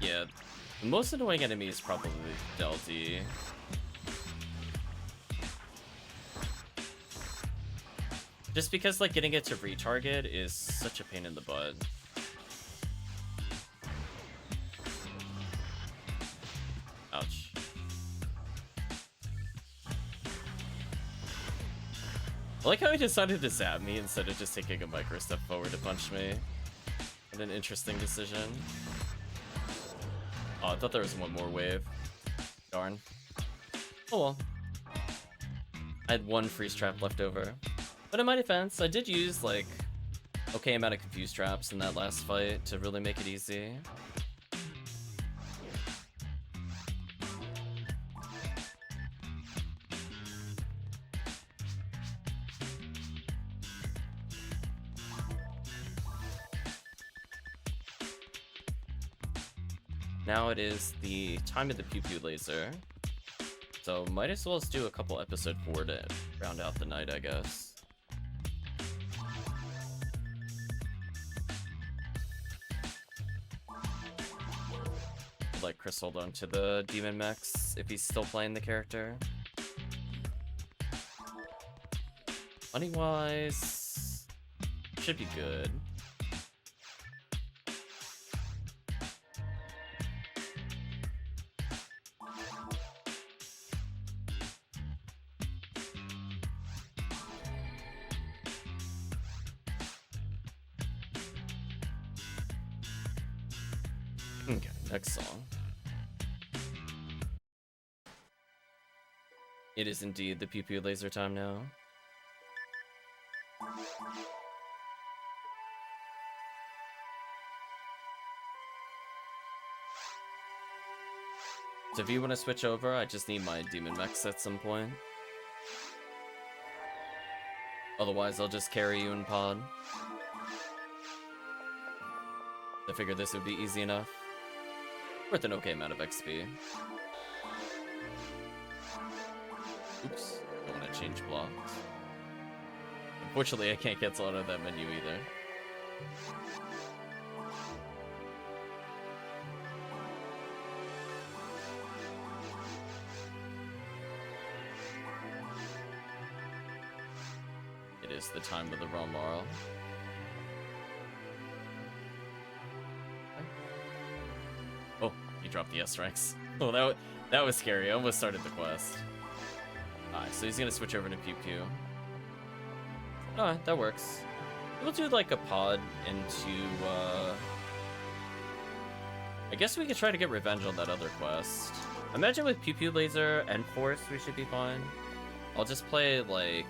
Yeah, the most annoying enemy is probably Delty. Just because, like, getting it to retarget is such a pain in the butt. Ouch. I like how he decided to zap me instead of just taking a micro step forward to punch me. What an interesting decision. Oh, I thought there was one more wave. Darn. Oh well. I had one freeze trap left over. But in my defense, I did use, like, okay amount of confuse traps in that last fight to really make it easy. Now it is the time of the pew pew laser. So might as well just do a couple episode 4 to round out the night, I guess. I'd like Chris hold on to the demon mechs if he's still playing the character. Money wise, should be good. Okay, next song. It is indeed the pew pew laser time now. So if you want to switch over, I just need my demon mechs at some point. Otherwise, I'll just carry you in pod. I figured this would be easy enough. Worth an okay amount of XP. Oops, don't want to change blocks. Unfortunately, I can't cancel out of that menu either. It is the time of the Romarl. Oh, he dropped the S ranks. Oh, that was scary. I almost started the quest. Alright, so he's gonna switch over to Pew Pew. Alright, that works. We'll do like a pod into, I guess we could try to get revenge on that other quest. Imagine with Pew Pew Laser and Force, we should be fine. I'll just play, like,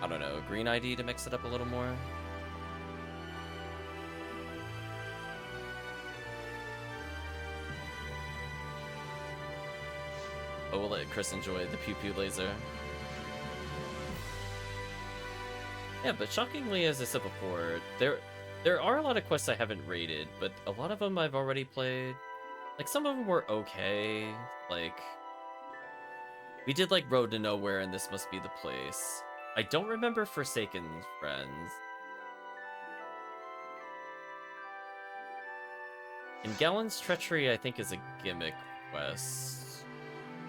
I don't know, green ID to mix it up a little more. But we'll let Chris enjoy the Pew Pew Laser. Yeah, but shockingly, as I said before, there are a lot of quests I haven't rated, but a lot of them I've already played. Like, some of them were okay. Like, we did, like, Road to Nowhere, and This Must Be the Place. I don't remember Forsaken Friends. And Gallon's Treachery, I think, is a gimmick quest.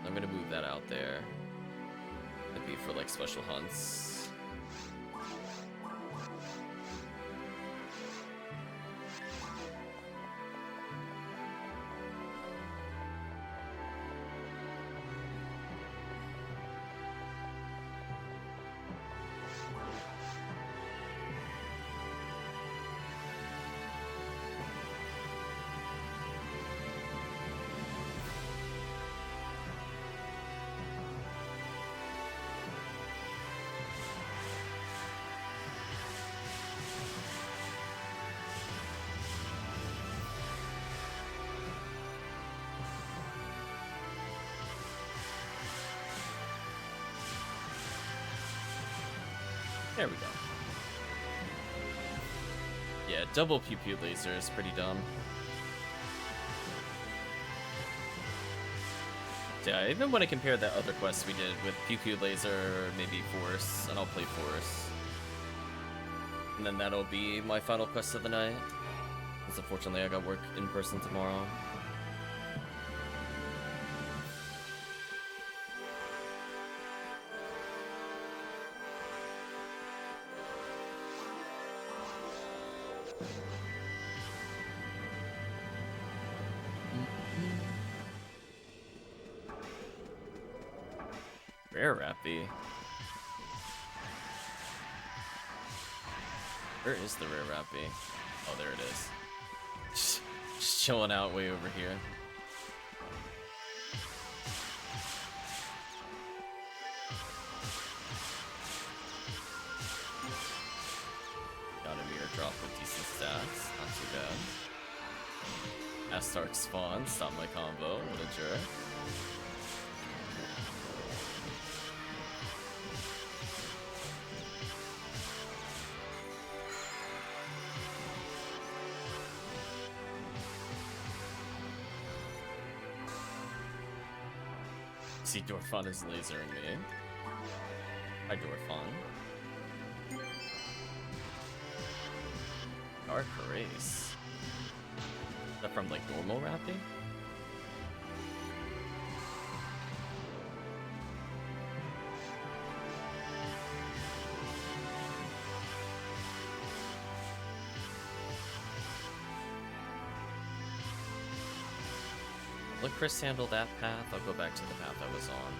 I'm gonna move that out there. That'd be for, like, special hunts. There we go. Yeah, double Pew Pew Laser is pretty dumb. Yeah, I even want to compare that other quest we did with Pew Pew Laser, maybe Force, and I'll play Force. And then that'll be my final quest of the night. Because unfortunately I got work in person tomorrow. Rare Rappy. Where is the Rare Rappy? Oh, there it is. Just chilling out way over here. Got a mirror drop with decent stats. Not too bad. Astark spawn. Stop my combo. What a jerk. See, Dorfon is lasering me. Hi, Dorfon. Dark Race. Is that from, like, normal rapping? Let Chris handle that path. I'll go back to the path I was on.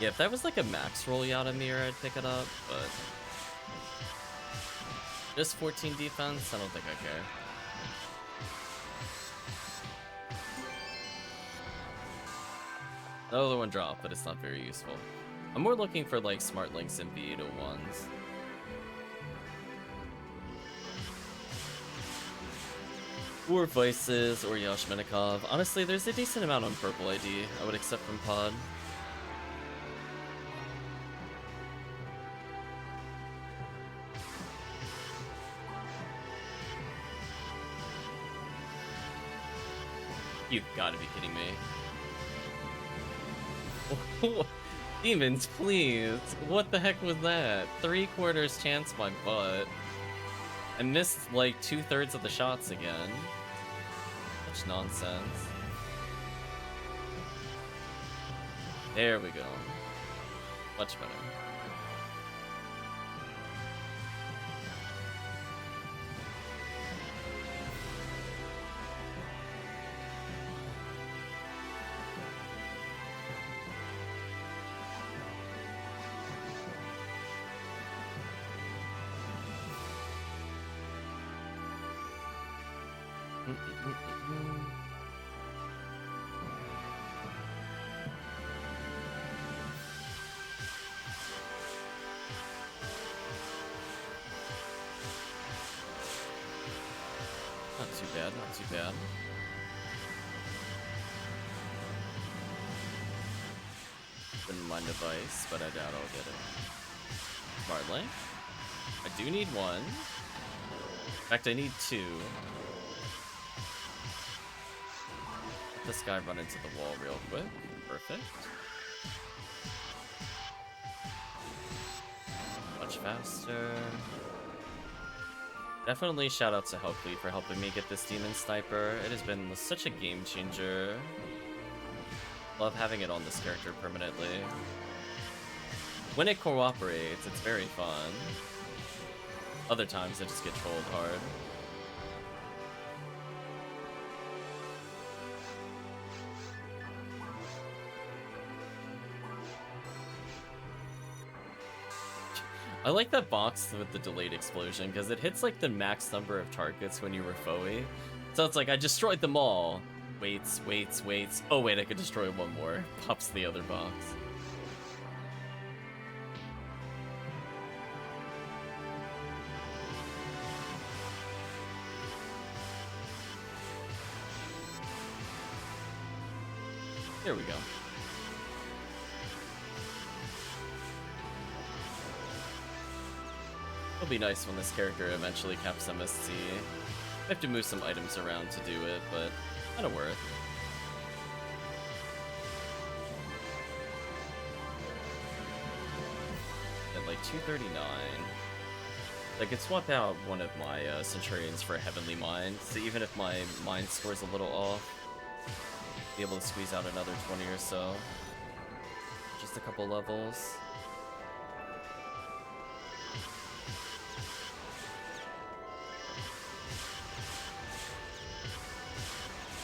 Yeah, if that was like a max roll Yata mirror, I'd pick it up, but just 14 defense, I don't think I care. Another one dropped, but it's not very useful. I'm more looking for like smart links and V801s. Or Vices, or Yashmenikov. Honestly, there's a decent amount on purple ID I would accept from Pod. You've got to be kidding me. Demons, please. What the heck was that? 3/4 chance my butt. I missed like 2/3 of the shots again. Such nonsense. There we go. Much better. Not too bad, not too bad. Wouldn't mind a Vice, but I doubt I'll get it. Marley. I do need one. In fact, I need two. Let this guy run into the wall real quick. Perfect. Much faster. Definitely shout out to HellCleave for helping me get this Demon Sniper. It has been such a game changer. Love having it on this character permanently. When it cooperates, it's very fun. Other times I just get trolled hard. I like that box with the delayed explosion because it hits like the max number of targets when you were foe-y. So it's like I destroyed them all. Waits. Oh wait, I could destroy one more. Pops the other box. There we go. It'll be nice when this character eventually caps MST. I have to move some items around to do it, but kind of worth. At like 239. I could swap out one of my Centurions for a Heavenly Mind, so even if my mind score's a little off, be able to squeeze out another 20 or so. Just a couple levels.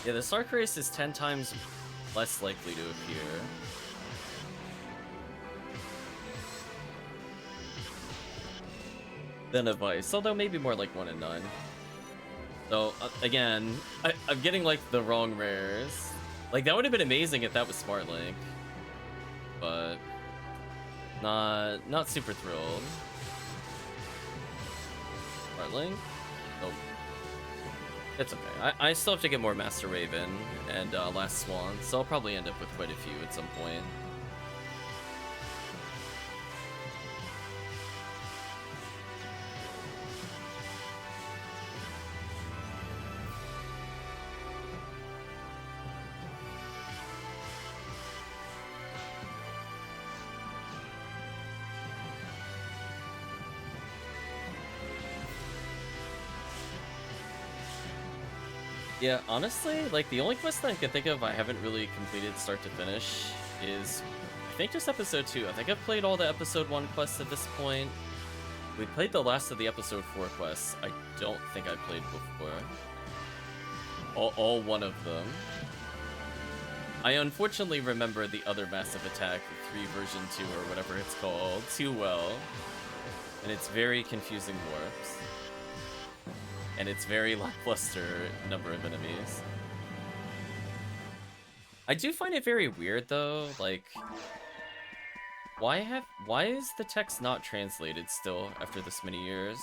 Yeah, the Sarkerace is 10 times less likely to appear. Than a Vice, although maybe more like 1 in 9. So, again, I'm getting like the wrong rares. Like, that would have been amazing if that was Smart Link. But not super thrilled. Smart Link? Oh. It's okay. I still have to get more Master Raven and Last Swan, so I'll probably end up with quite a few at some point. Yeah, honestly, like, the only quest that I can think of I haven't really completed start to finish is, I think, just episode 2. I think I've played all the episode 1 quests at this point. We played the last of the episode 4 quests. I don't think I played before. All one of them. I unfortunately remember the other Massive Attack 3 version 2 or whatever it's called too well. And it's very confusing warps. And it's very lackluster number of enemies. I do find it very weird though, like, why is the text not translated still after this many years?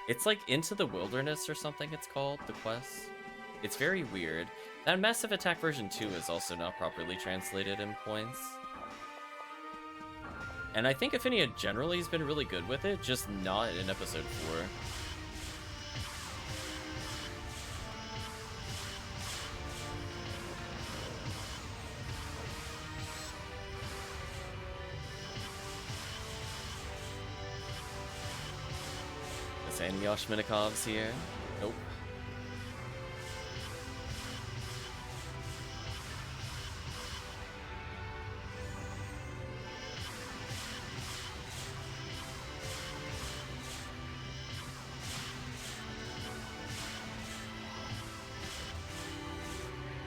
It's like Into the Wilderness or something it's called, the quest. It's very weird. That Massive Attack version 2 is also not properly translated in points. And I think Ephinea generally has been really good with it, just not in episode 4. Is any Yoshminikovs here? Nope.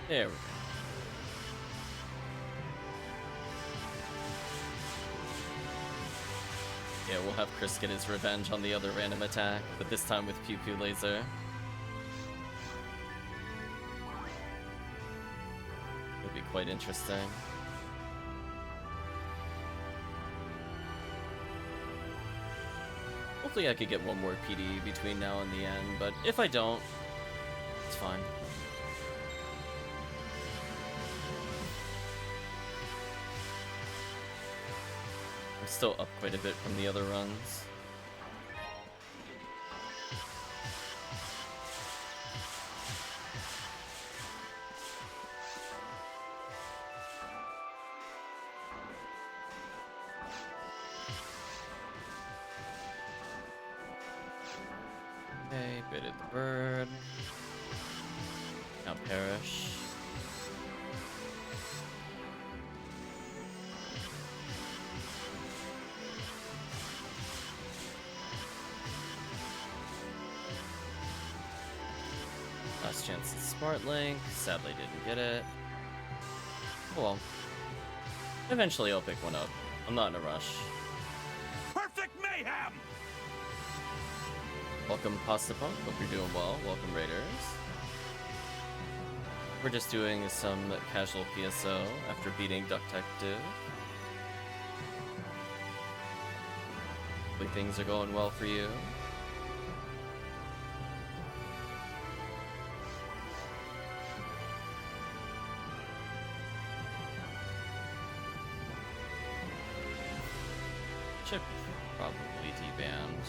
There we go. Yeah, we'll have Chris get his revenge on the other random attack, but this time with Pew Pew Laser. It'll be quite interesting. Hopefully I could get one more PD between now and the end, but if I don't, it's fine. I'm still up quite a bit from the other runs. Okay, baited the bird. Now perish. Last chance at Smart Link. Sadly didn't get it. Oh well. Eventually I'll pick one up. I'm not in a rush. Perfect mayhem! Welcome Pasta Punk. Hope you're doing well. Welcome Raiders. We're just doing some casual PSO after beating Ducktective. Hopefully things are going well for you. should probably deband.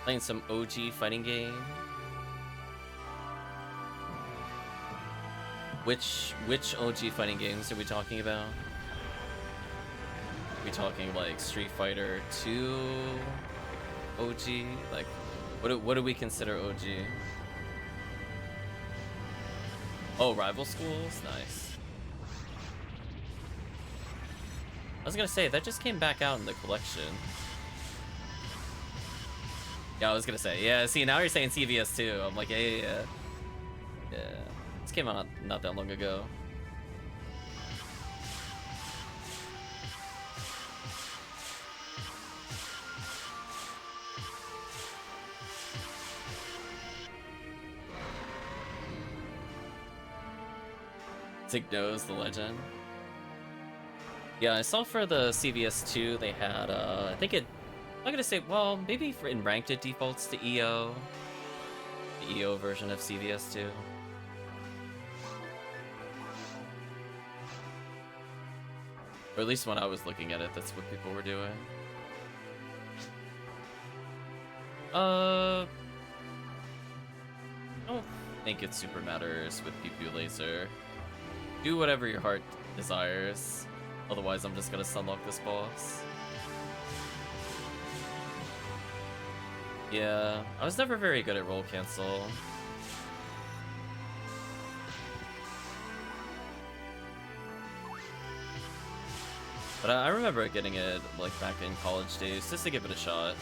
Playing some OG fighting game. Which OG fighting games are we talking about? Are we talking like Street Fighter 2 OG? Like, what do we consider OG? Oh, Rival Schools? Nice. I was gonna say, that just came back out in the collection. Yeah, I was gonna say, yeah, see, now you're saying CVS too. I'm like, yeah. This came out not that long ago. Zigno's the legend. Yeah, I saw for the CVS 2 they had, I think it, I'm gonna say, well, maybe for in ranked it defaults to EO. The EO version of CVS 2. Or at least when I was looking at it, that's what people were doing. I don't think it super matters with PP Laser. Do whatever your heart desires. Otherwise, I'm just gonna sunlock this boss. Yeah, I was never very good at roll cancel. But I remember getting it like back in college days, just to give it a shot.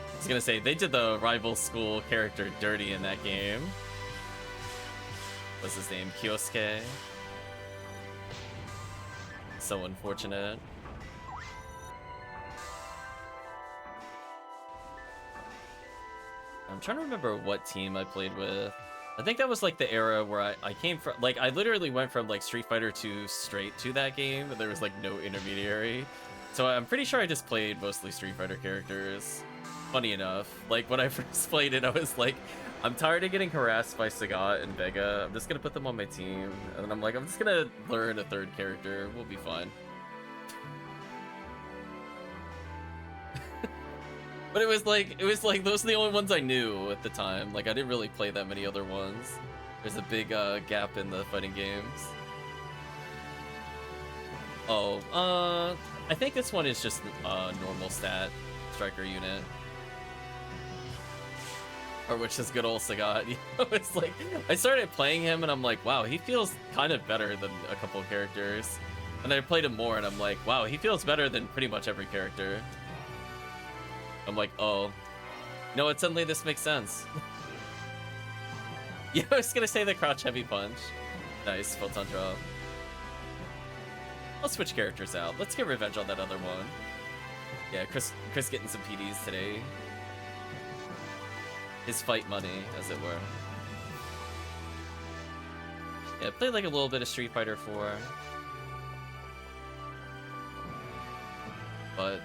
I was gonna say, they did the rival school character dirty in that game. What's his name? Kyosuke? So unfortunate. I'm trying to remember what team I played with. I think that was like the era where I came from, like I literally went from like Street Fighter 2 straight to that game, and there was like no intermediary. So I'm pretty sure I just played mostly Street Fighter characters. Funny enough, like when I first played it, I was like, I'm tired of getting harassed by Sagat and Vega. I'm just gonna put them on my team. And then I'm like, I'm just gonna learn a third character. We'll be fine. But it was like those are the only ones I knew at the time. Like I didn't really play that many other ones. There's a big gap in the fighting games. Oh, I think this one is just normal stat striker unit. Or which is good old Sagat. You know, it's like I started playing him and I'm like, wow, he feels kind of better than a couple of characters. And I played him more and I'm like, wow, he feels better than pretty much every character. I'm like, oh, no, it suddenly this makes sense. Yeah, I was gonna say the crouch heavy punch. Nice, photon drop. I'll switch characters out. Let's get revenge on that other one. Yeah, Chris getting some PDs today. His fight money, as it were. Yeah, played like a little bit of Street Fighter 4. But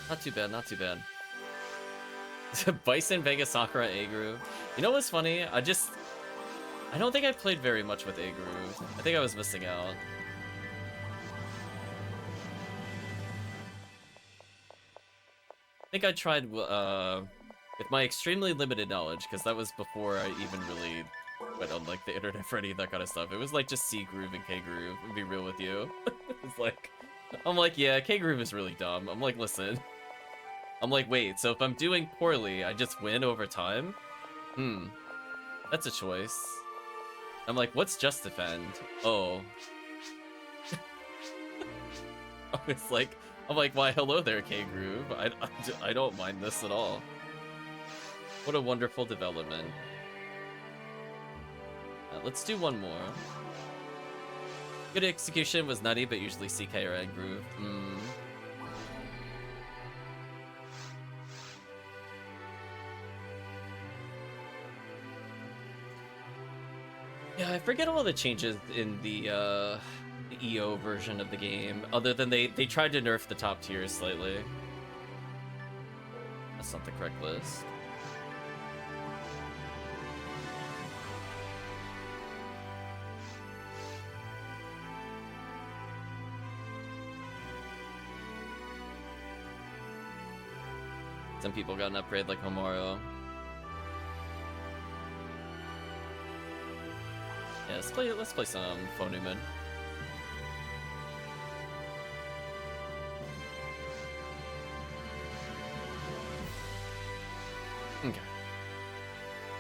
not too bad, not too bad. Bison, Vega, Sakura, A-Groove. You know what's funny? I don't think I played very much with A-Groove. I think I was missing out. I think I tried, with my extremely limited knowledge, because that was before I even really went on, like, the internet for any of that kind of stuff. It was, like, just C-Groove and K-Groove, to be real with you. It's like, I'm like, yeah, K-Groove is really dumb. I'm like, listen. I'm like, wait, so if I'm doing poorly, I just win over time? That's a choice. I'm like, what's just defend? Oh. I'm like, why, hello there, K-Groove. I don't mind this at all. What a wonderful development. Let's do one more. Good execution was nutty, but usually CK or A-Groove. Yeah, I forget all the changes in the EO version of the game, other than they tried to nerf the top tiers slightly. That's not the correct list. Some people got an upgrade like Homaro. Yeah, let's play some Phonuman. Okay.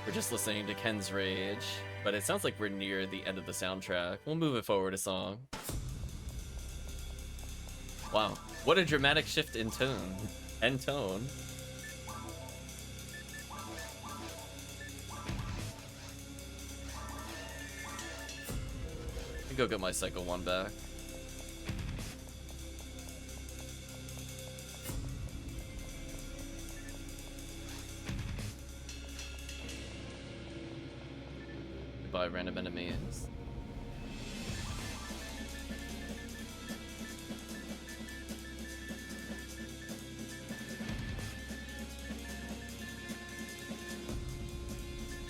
We're just listening to Ken's Rage, but it sounds like we're near the end of the soundtrack. We'll move it forward a song. Wow, what a dramatic shift in tone. And tone. Go get my Cycle 1 back. Goodbye, random enemies.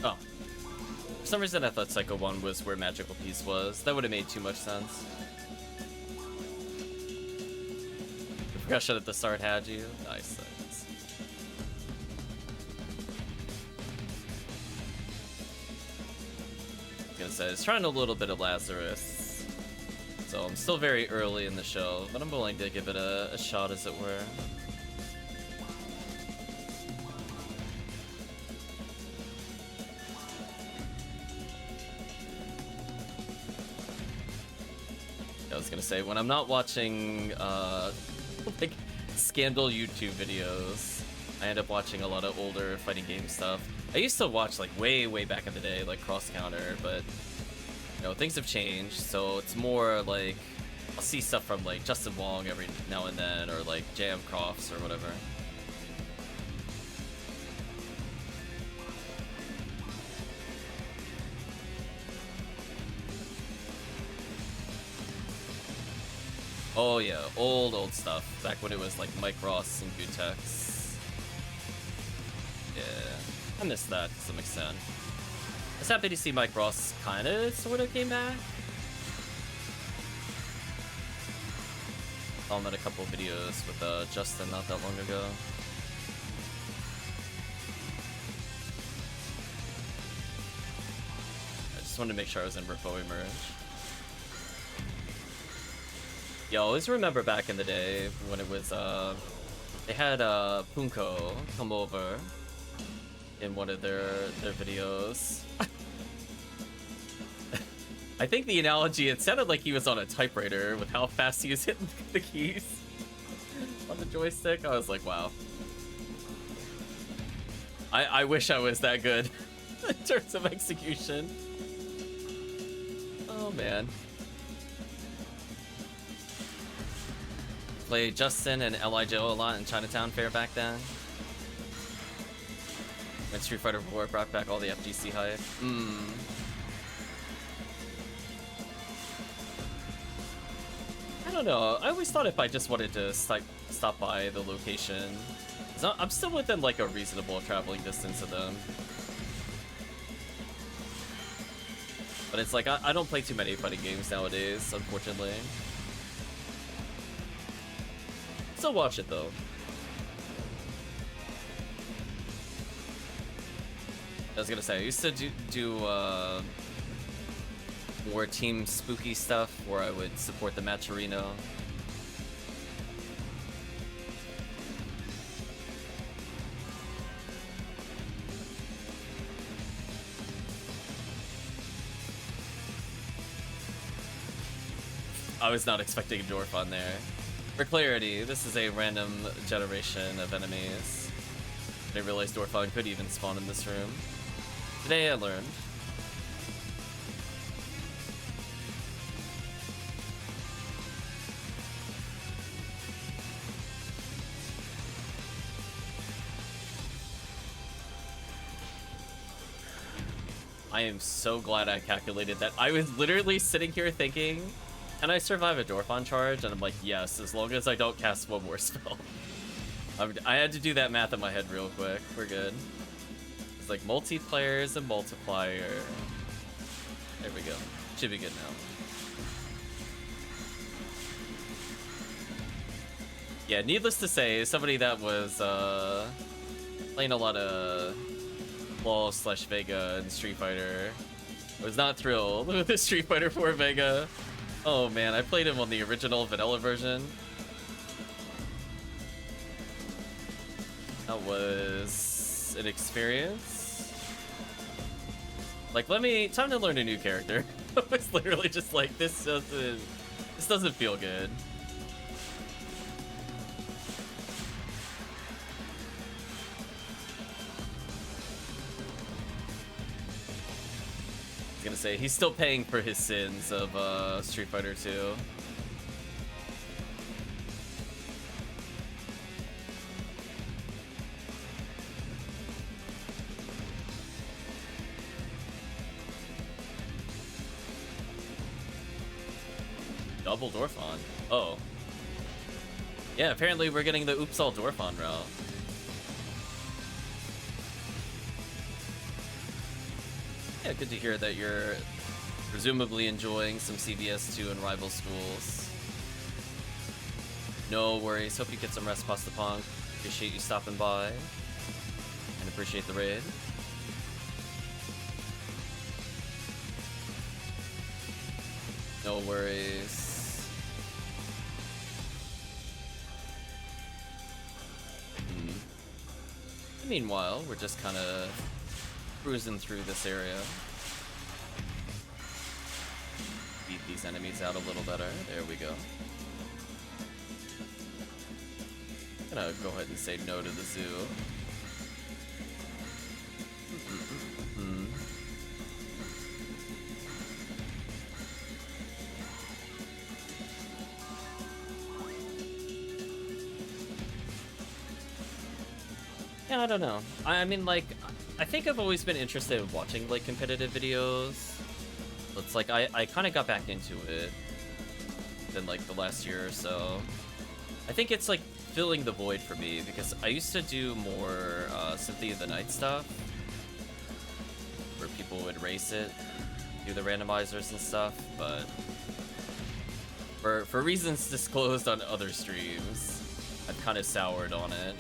Oh. For some reason I thought Cycle 1 was where Magical Piece was. That would have made too much sense. I forgot shut at the start had you. Nice. Nice. I was gonna say, I was trying a little bit of Lazarus. So I'm still very early in the show, but I'm willing to give it a shot, as it were. I was gonna say, when I'm not watching like scandal YouTube videos, I end up watching a lot of older fighting game stuff. I used to watch like way back in the day, like Cross Counter, but you know, things have changed, so it's more like I'll see stuff from like Justin Wong every now and then, or like J.M. Crofts or whatever. Oh yeah, old stuff. Back when it was like Mike Ross and Gutex. Yeah, I missed that to some extent. I was happy to see Mike Ross kinda sorta came back. Saw him in a couple of videos with Justin not that long ago. I just wanted to make sure I was in Rippo Emerge. Yeah, I always remember back in the day when it was, they had Punko come over in one of their videos. I think the analogy, it sounded like he was on a typewriter with how fast he was hitting the keys on the joystick. I was like, wow. I wish I was that good in terms of execution. Oh, man. Played Justin and L.I. Joe a lot in Chinatown Fair back then. When Street Fighter 4 brought back all the FGC hype. I don't know. I always thought if I just wanted to stop by the location, I'm still within like a reasonable traveling distance of them. But it's like I don't play too many fighting games nowadays, unfortunately. Still watch it though. I was gonna say, I used to do more Team Spooky stuff where I would support the Matcherino. I was not expecting a dwarf on there. For clarity, this is a random generation of enemies. I didn't realize Dwarfon could even spawn in this room. Today I learned. I am so glad I calculated that. I was literally sitting here thinking Can I survive a Dorphon charge? And I'm like, yes, as long as I don't cast one more spell. I had to do that math in my head real quick. We're good. It's like multiplayer is a multiplier. There we go. Should be good now. Yeah, needless to say, somebody that was playing a lot of LoL / Vega and Street Fighter was not thrilled with the Street Fighter 4 Vega. Oh man, I played him on the original vanilla version. That was an experience. Like, time to learn a new character. It's literally just like, this doesn't feel good. I was gonna say, he's still paying for his sins of Street Fighter 2. Double Dorphon. Oh. Yeah, apparently we're getting the Oops All Dorphon route. Yeah, good to hear that you're presumably enjoying some CBS2 and rival schools. No worries. Hope you get some rest, Pastapunk. Appreciate you stopping by. And appreciate the raid. No worries. Meanwhile, we're just kind of cruising through this area. Beat these enemies out a little better. There we go. Gonna go ahead and say no to the zoo. Yeah, I don't know. I mean, like, I think I've always been interested in watching, like, competitive videos. It's like, I kind of got back into it in, like, the last year or so. I think it's, like, filling the void for me, because I used to do more Symphony of the Night stuff, where people would race it, do the randomizers and stuff, but for reasons disclosed on other streams, I've kind of soured on it.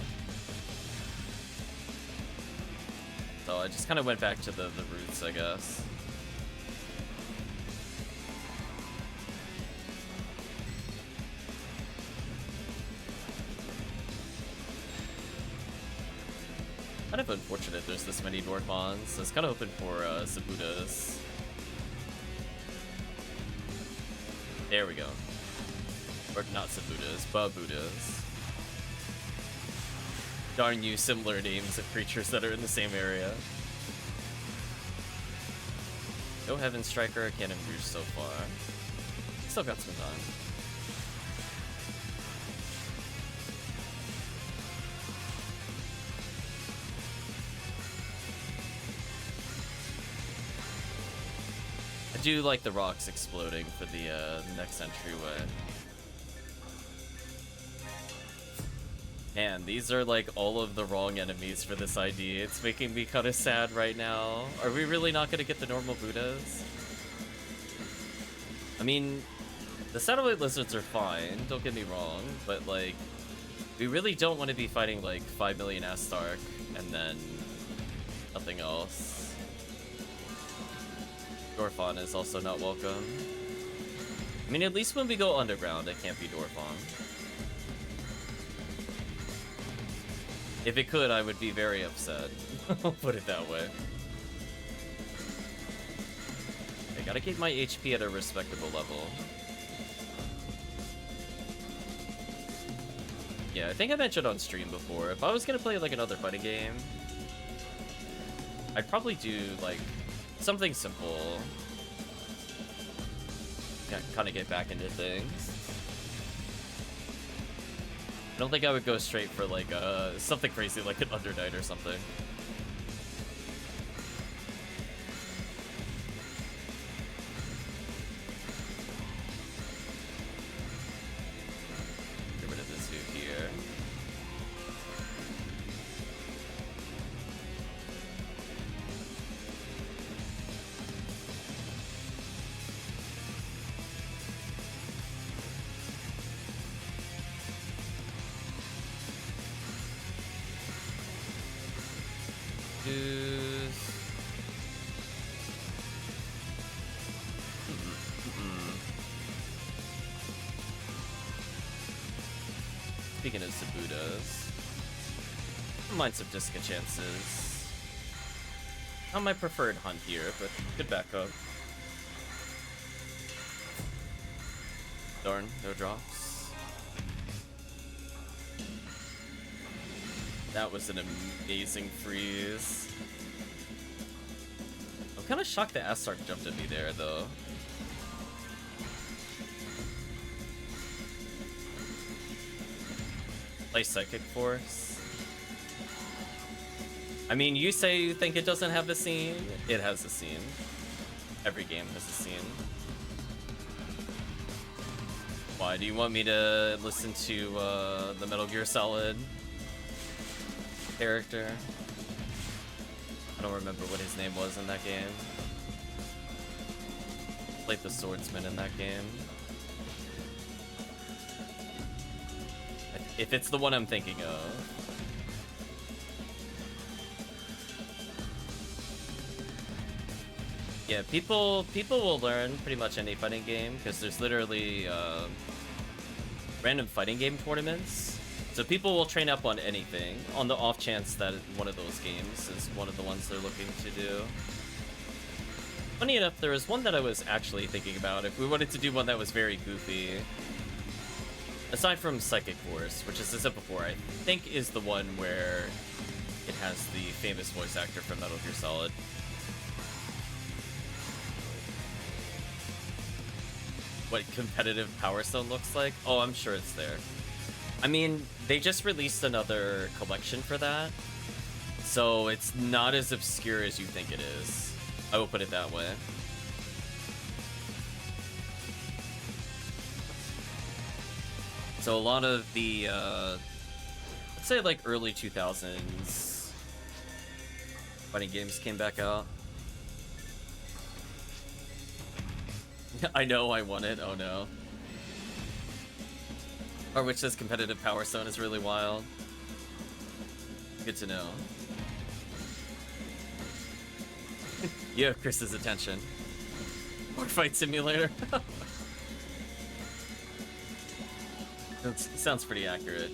So I just kind of went back to the roots, I guess. Kind of unfortunate there's this many Dorphons. I was kind of hoping for Zabutas. There we go. Or not Zabutas, Babutas. Darn you, similar names of creatures that are in the same area. No Heaven Striker, Cannon Rouge so far. Still got some time. I do like the rocks exploding for the next entryway. Man, these are like all of the wrong enemies for this ID. It's making me kind of sad right now. Are we really not going to get the normal Buddhas? I mean, the satellite lizards are fine, don't get me wrong, but like, we really don't want to be fighting like 5 million Astark and then nothing else. Dorphon is also not welcome. I mean, at least when we go underground, it can't be Dorphon. If it could, I would be very upset. I'll put it that way. I gotta keep my HP at a respectable level. Yeah, I think I mentioned on stream before, if I was gonna play like another fighting game, I'd probably do like something simple. Yeah, kind of get back into things. I don't think I would go straight for like something crazy like an Undernight or something. Speaking of Zabudas, I don't mind some Disca chances. Not my preferred hunt here, but good backup. Darn, no drops. That was an amazing freeze. I'm kind of shocked that Asark jumped at me there, though. Play Psychic Force. I mean, you say you think it doesn't have a scene. It has a scene. Every game has a scene. Why do you want me to listen to the Metal Gear Solid character? I don't remember what his name was in that game. Played the swordsman in that game. If it's the one I'm thinking of. Yeah, people will learn pretty much any fighting game because there's literally random fighting game tournaments. So people will train up on anything on the off chance that one of those games is one of the ones they're looking to do. Funny enough, there was one that I was actually thinking about if we wanted to do one that was very goofy. Aside from Psychic Force, which as I said before, I think is the one where it has the famous voice actor from Metal Gear Solid. What competitive Power Stone looks like? Oh, I'm sure it's there. I mean, they just released another collection for that, so it's not as obscure as you think it is. I will put it that way. So a lot of the, let's say like early 2000s fighting games came back out. I know I won it, oh no. Or which says competitive Power Stone is really wild. Good to know. You have Chris's attention. War Fight Simulator. That sounds pretty accurate.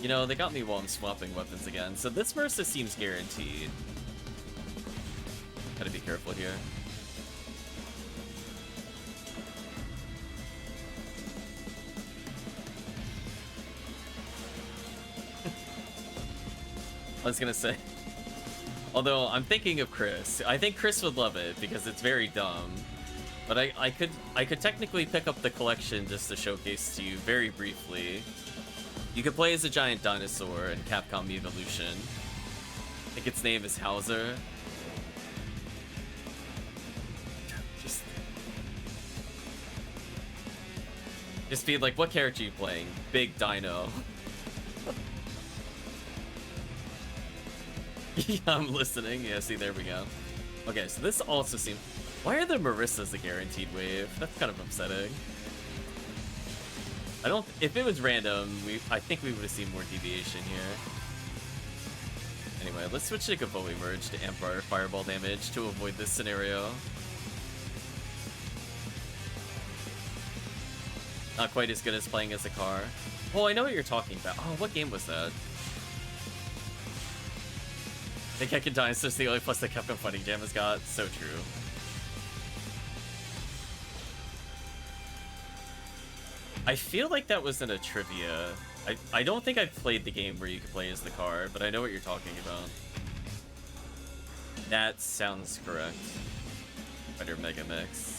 You know, they got me while I'm swapping weapons again, so this Mercy seems guaranteed. Gotta be careful here. I was gonna say, although I'm thinking of Chris. I think Chris would love it because it's very dumb. But I could technically pick up the collection just to showcase to you very briefly. You could play as a giant dinosaur in Capcom Evolution. I think its name is Hauser. Just be like, what character are you playing? Big Dino. Yeah, I'm listening. Yeah, see, there we go. Okay, so this also seems... Why are the Marissas a guaranteed wave? That's kind of upsetting. I don't... If it was random, I think we would have seen more deviation here. Anyway, let's switch to Gavoe Merge to amp our fireball damage to avoid this scenario. Not quite as good as playing as a car. Oh, I know what you're talking about. Oh, what game was that? The Kekken Dinosaur's the only plus the Capcom Fighting Jam has got. So true. I feel like that was in a trivia. I don't think I've played the game where you can play as the car, but I know what you're talking about. That sounds correct. Fighter Mega Mix.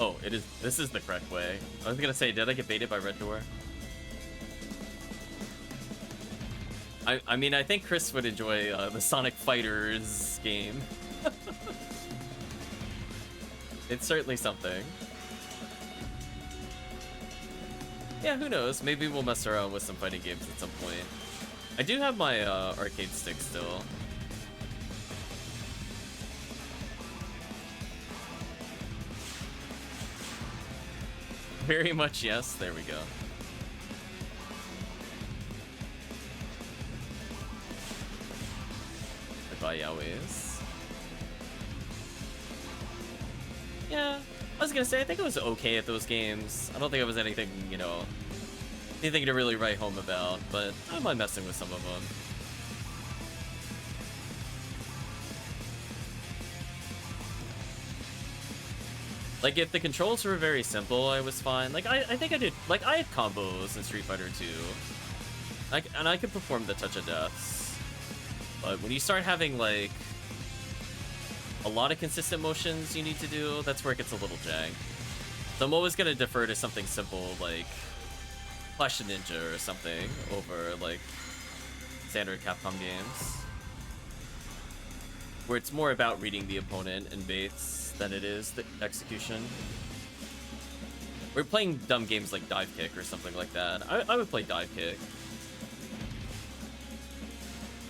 Oh, it is. This is the correct way. I was gonna say, did I get baited by Red Door? I mean, I think Chris would enjoy the Sonic Fighters game. It's certainly something. Yeah, who knows? Maybe we'll mess around with some fighting games at some point. I do have my arcade stick still. Very much yes. There we go. Goodbye, Yahwehs. Yeah, I was gonna say, I think it was okay at those games. I don't think it was anything, you know, anything to really write home about, but I don't mind messing with some of them. Like, if the controls were very simple, I was fine. Like, I think I did, like, I had combos in Street Fighter 2. And I could perform the Touch of Deaths. But when you start having, like, a lot of consistent motions you need to do, that's where it gets a little jank. So I'm always gonna defer to something simple, like Flash Ninja or something, over, like, standard Capcom games. Where it's more about reading the opponent and baits than it is the execution. We're playing dumb games like Dive Kick or something like that. I would play Dive Kick.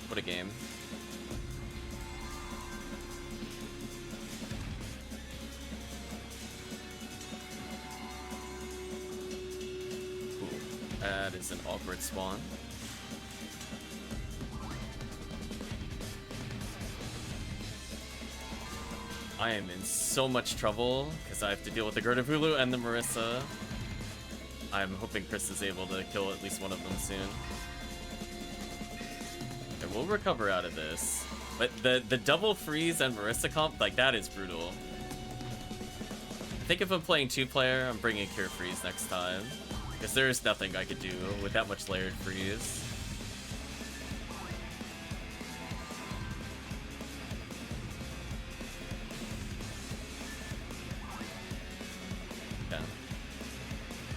What a game. Ooh, that is an awkward spawn. I am in so much trouble because I have to deal with the Gurdavulu and the Marissa. I'm hoping Chris is able to kill at least one of them soon. And we'll recover out of this. But the double freeze and Marissa comp, like, that is brutal. I think if I'm playing 2-player, I'm bringing Cure Freeze next time. Because there's nothing I could do with that much layered freeze.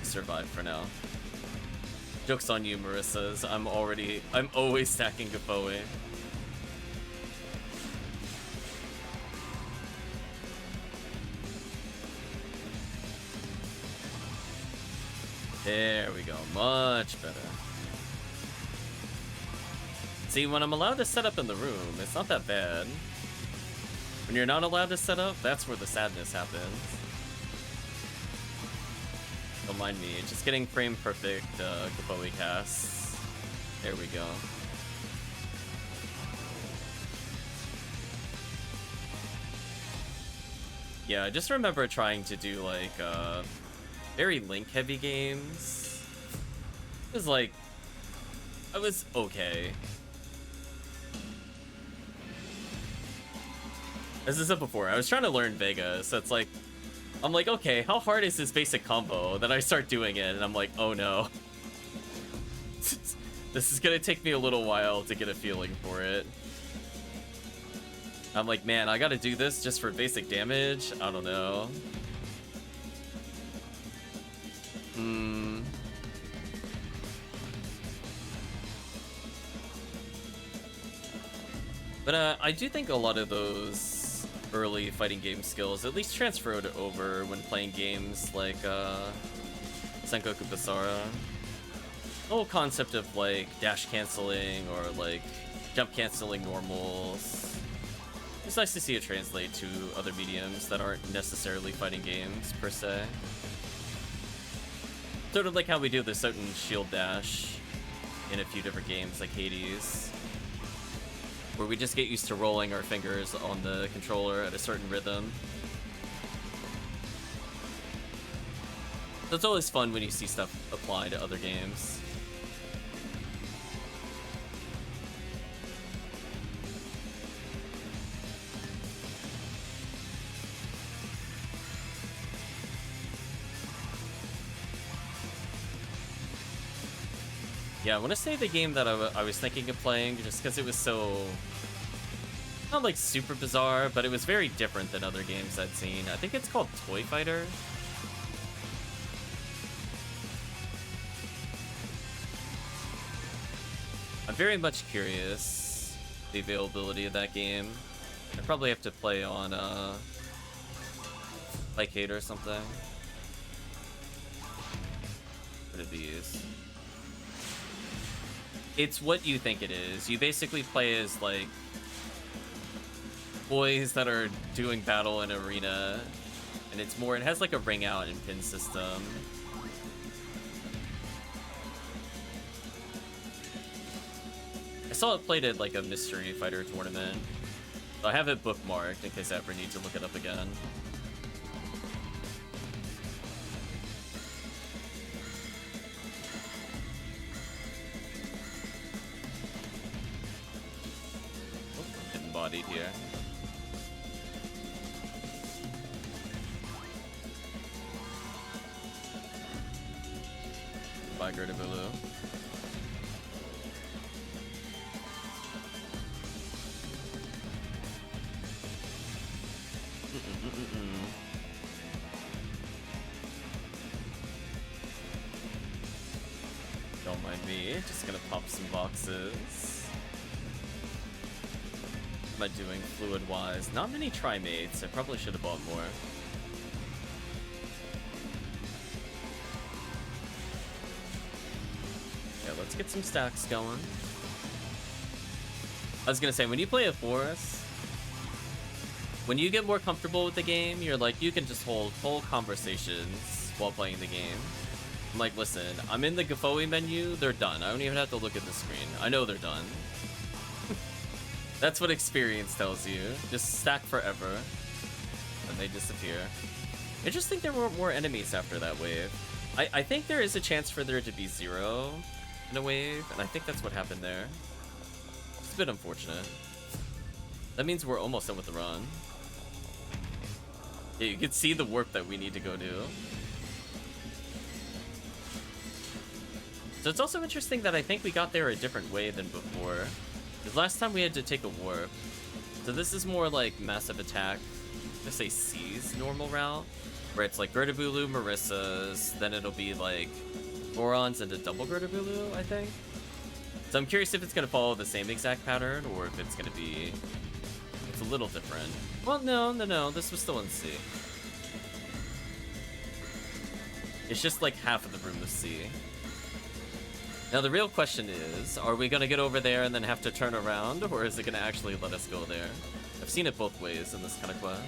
Survive for now. Joke's on you, Marissa's. I'm always stacking Gapoe. There we go, much better. See, when I'm allowed to set up in the room, it's not that bad. When you're not allowed to set up, that's where the sadness happens. Don't mind me, just getting frame perfect Gapoe casts. There we go. Yeah, I just remember trying to do like very link heavy games. It was like, I was okay. As I said before, I was trying to learn Vega, so it's like, I'm like, okay, how hard is this basic combo? Then I start doing it, and I'm like, oh no. This is gonna take me a little while to get a feeling for it. I'm like, man, I gotta do this just for basic damage? I don't know. But I do think a lot of those early fighting game skills at least transferred over when playing games like Sengoku Basara. The whole concept of like dash canceling or like jump canceling normals. It's nice to see it translate to other mediums that aren't necessarily fighting games per se. Sort of like how we do the certain shield dash in a few different games like Hades, where we just get used to rolling our fingers on the controller at a certain rhythm. So it's always fun when you see stuff apply to other games. Yeah, I want to say the game that I was thinking of playing, just because it was so, not like super bizarre, but it was very different than other games I'd seen. I think it's called Toy Fighter. I'm very much curious the availability of that game. I probably have to play on Playcade or something. What are these? It's what you think it is. You basically play as, like, boys that are doing battle in arena, and it's more, it has, like, a ring out and pin system. saw it played at like a mystery fighter tournament. So I have it bookmarked in case I ever need to look it up again. Oh, hidden bodied here. Bye, Gertabulu. Don't mind me, just gonna pop some boxes. What am I doing fluid-wise? Not many trimates, I probably should have bought more. Yeah, let's get some stacks going. I was gonna say, when you play a forest, when you get more comfortable with the game, you're like, you can just hold full conversations while playing the game. I'm like, listen, I'm in the Gafoe menu, they're done. I don't even have to look at the screen. I know they're done. That's what experience tells you. Just stack forever, and they disappear. Interesting there weren't more enemies after that wave. I think there is a chance for there to be 0 in a wave, and I think that's what happened there. It's a bit unfortunate. That means we're almost done with the run. Yeah, you can see the warp that we need to go do. So it's also interesting that I think we got there a different way than before. Because last time we had to take a warp. So this is more like Massive Attack, let's say C's normal route, where it's like Gertabulu, Marissa's, then it'll be like Goron's and a double Gertabulu, I think. So I'm curious if it's going to follow the same exact pattern, or if it's going to be... It's a little different. Well, no, this was still in C. It's just like half of the room was C. Now the real question is, are we gonna get over there and then have to turn around, or is it gonna actually let us go there? I've seen it both ways in this kind of quest.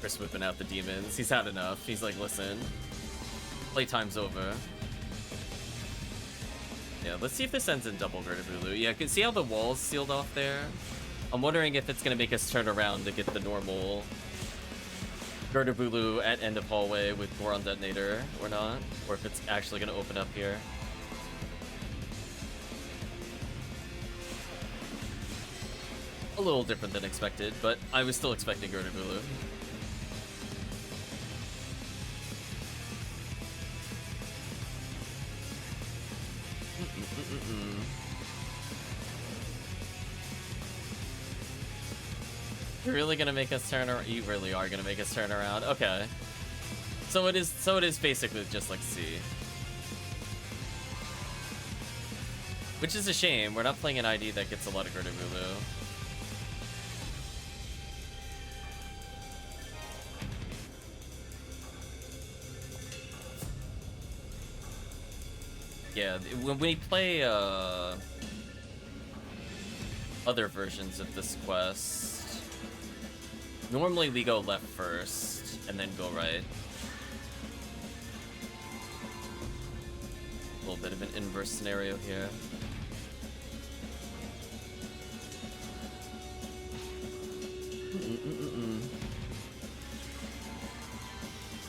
Chris whipping out the demons. He's had enough. He's like, listen, playtime's over. Yeah, let's see if this ends in double Gertabulu. Yeah, can see how the wall's sealed off there? I'm wondering if it's gonna make us turn around to get the normal Gertabulu at end of hallway with Goron detonator or not, or if it's actually going to open up here. A little different than expected, but I was still expecting Gertabulu. You're really gonna make us turn around? You really are gonna make us turn around? Okay. So it is basically just like C. Which is a shame. We're not playing an ID that gets a lot of Gertabulu. Yeah, when we play other versions of this quest, normally we go left first, and then go right. A little bit of an inverse scenario here.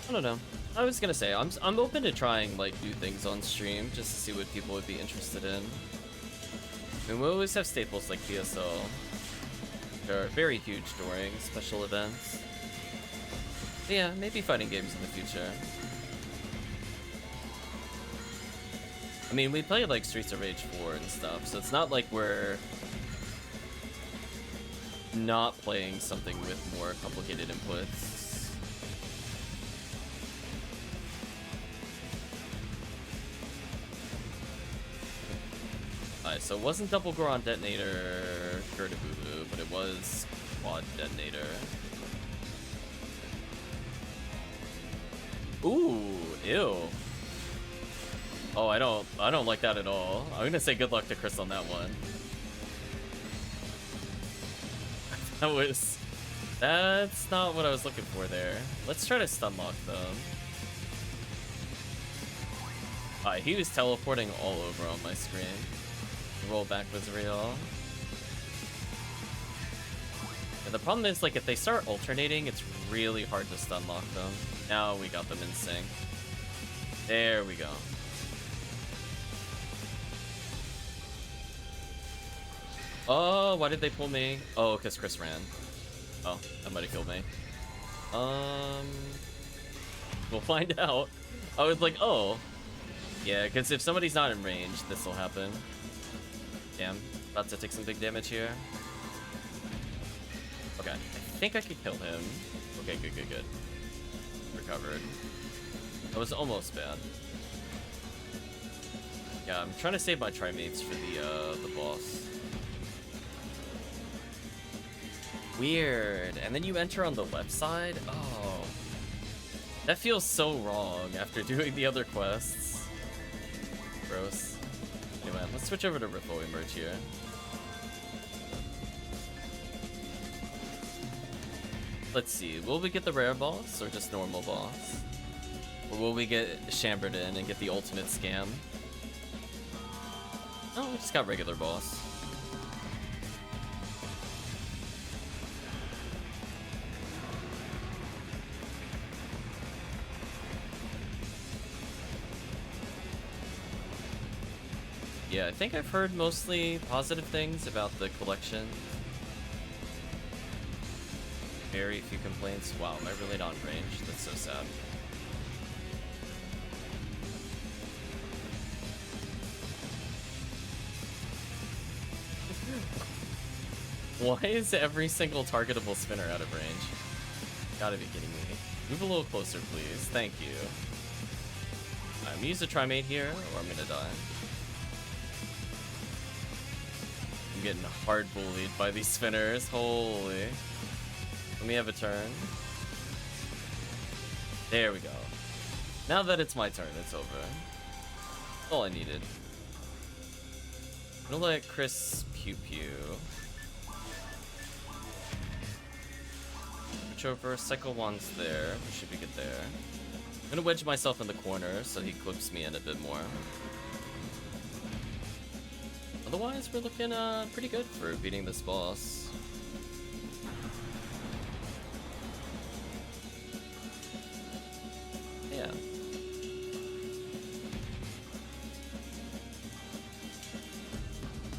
I don't know. I was gonna say, I'm open to trying, like, new things on stream, just to see what people would be interested in. I mean, we always have staples like PSO. They're very huge during special events. But yeah, maybe fighting games in the future. I mean, we play like Streets of Rage 4 and stuff, so it's not like we're not playing something with more complicated inputs. Alright, so it wasn't double Goron detonator Gertabulu, but it was quad detonator. Ooh, ew. Oh, I don't like that at all. I'm gonna say good luck to Chris on that one. That's not what I was looking for there. Let's try to stun lock them. He was teleporting all over on my screen. The rollback was real. And the problem is, like, if they start alternating, it's really hard to stun lock them. Now we got them in sync. There we go. Oh, why did they pull me? Oh, because Chris ran. Oh, that might have killed me. We'll find out. I was like, oh. Yeah, because if somebody's not in range, this will happen. Damn, about to take some big damage here. Okay, I think I could kill him. Okay, good. Recovered. That was almost bad. Yeah, I'm trying to save my trimates for the boss. Weird. And then you enter on the left side? Oh. That feels so wrong after doing the other quests. Gross. Anyway, let's switch over to Ripple Emerge here. Let's see, will we get the rare boss or just normal boss? Or will we get chambered in and get the ultimate scam? Oh, we just got regular boss. Yeah, I think I've heard mostly positive things about the collection. Very few complaints. Wow, am I really not in range? That's so sad. Why is every single targetable spinner out of range? Gotta be kidding me. Move a little closer, please. Thank you. I'm gonna use a trimate here, or I'm gonna die. I'm getting hard bullied by these spinners. Holy. Let me have a turn. There we go. Now that it's my turn, it's over. That's all I needed. I'm gonna let Chris pew pew. Switch over, cycle once there. We should be good there. I'm gonna wedge myself in the corner so he clips me in a bit more. Otherwise, we're looking pretty good for beating this boss. Yeah.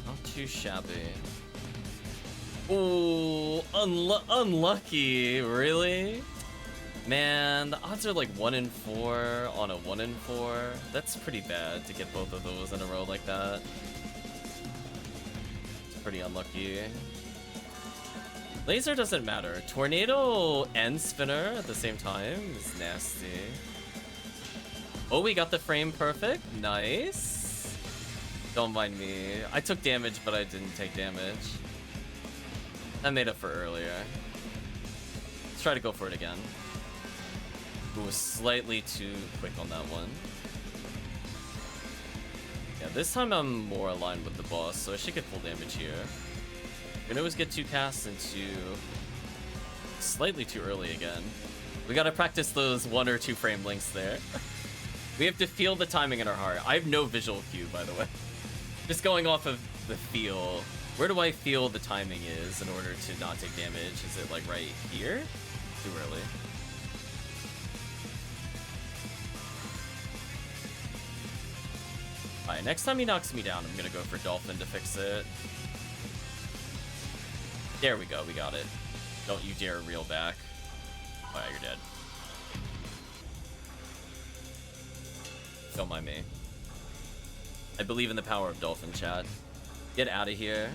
Not too shabby. Ooh, unlucky, really? Man, the odds are like 1 in 4 on a 1 in 4. That's pretty bad to get both of those in a row like that. It's pretty unlucky. Laser doesn't matter. Tornado and spinner at the same time is nasty. Oh, we got the frame perfect. Nice. Don't mind me. I took damage, but I didn't take damage. I made up for earlier. Let's try to go for it again. It was slightly too quick on that one. Yeah, this time I'm more aligned with the boss, so I should get full damage here. We can always get 2 casts into slightly too early again. We gotta practice those 1 or 2 frame lengths there. We have to feel the timing in our heart. I have no visual cue, by the way. Just going off of the feel. Where do I feel the timing is in order to not take damage? Is it like right here? Too early. Alright, next time he knocks me down, I'm gonna go for Dolphin to fix it. There we go, we got it. Don't you dare reel back. Oh yeah, you're dead. Don't mind me. I believe in the power of Dolphin, chat. Get out of here.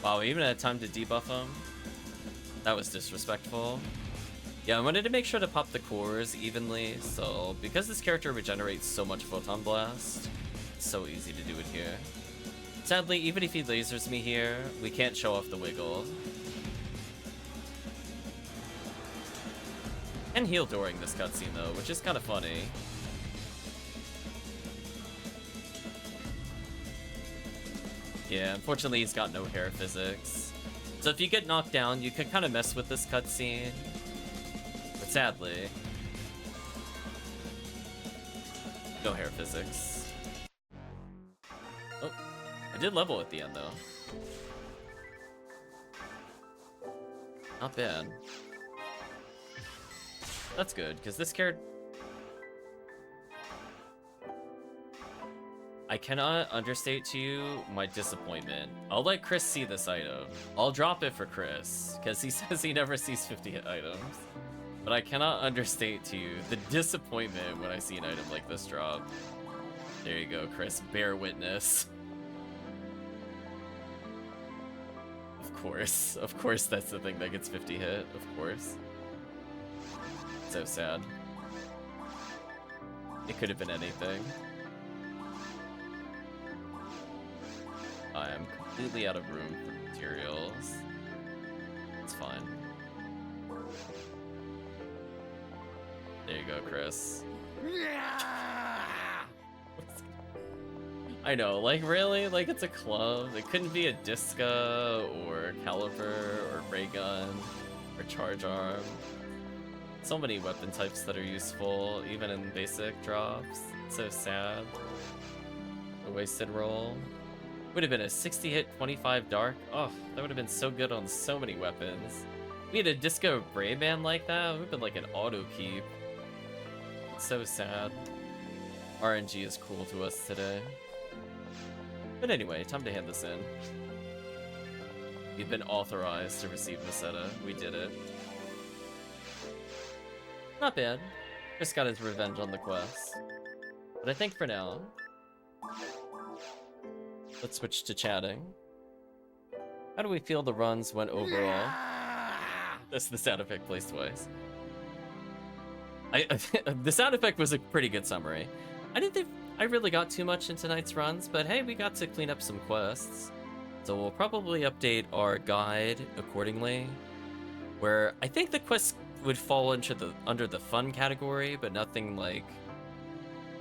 Wow, we even had time to debuff him. That was disrespectful. Yeah, I wanted to make sure to pop the cores evenly, so because this character regenerates so much Photon Blast, it's so easy to do it here. Sadly, even if he lasers me here, we can't show off the wiggle. And heal during this cutscene though, which is kind of funny. Yeah, unfortunately he's got no hair physics. So if you get knocked down, you can kind of mess with this cutscene. But sadly, No hair physics. Oh, I did level at the end though. Not bad. That's good, because this character... I cannot understate to you my disappointment. I'll let Chris see this item. I'll drop it for Chris, because he says he never sees 50 hit items. But I cannot understate to you the disappointment when I see an item like this drop. There you go, Chris. Bear witness. Of course that's the thing that gets 50 hit, of course. So sad. It could have been anything. I am completely out of room for materials. It's fine. There you go, Chris. I know, like really? Like it's a club? It couldn't be a Disca or Caliber or Ray Gun or Charge Arm. So many weapon types that are useful, even in basic drops. It's so sad. A wasted roll. Would have been a 60 hit 25 dark. Oh, that would have been so good on so many weapons. We had a Disco Brayman like that. It would have been like an auto keep. So sad. RNG is cruel to us today. But anyway, time to hand this in. We've been authorized to receive Meseta. We did it. Not bad. Chris got his revenge on the quest. But I think for now, let's switch to chatting. How do we feel the runs went overall? That's the sound effect placed twice. The sound effect was a pretty good summary. I didn't think I really got too much in tonight's runs, but hey, we got to clean up some quests. So we'll probably update our guide accordingly, where I think the quests would fall under the fun category, but nothing like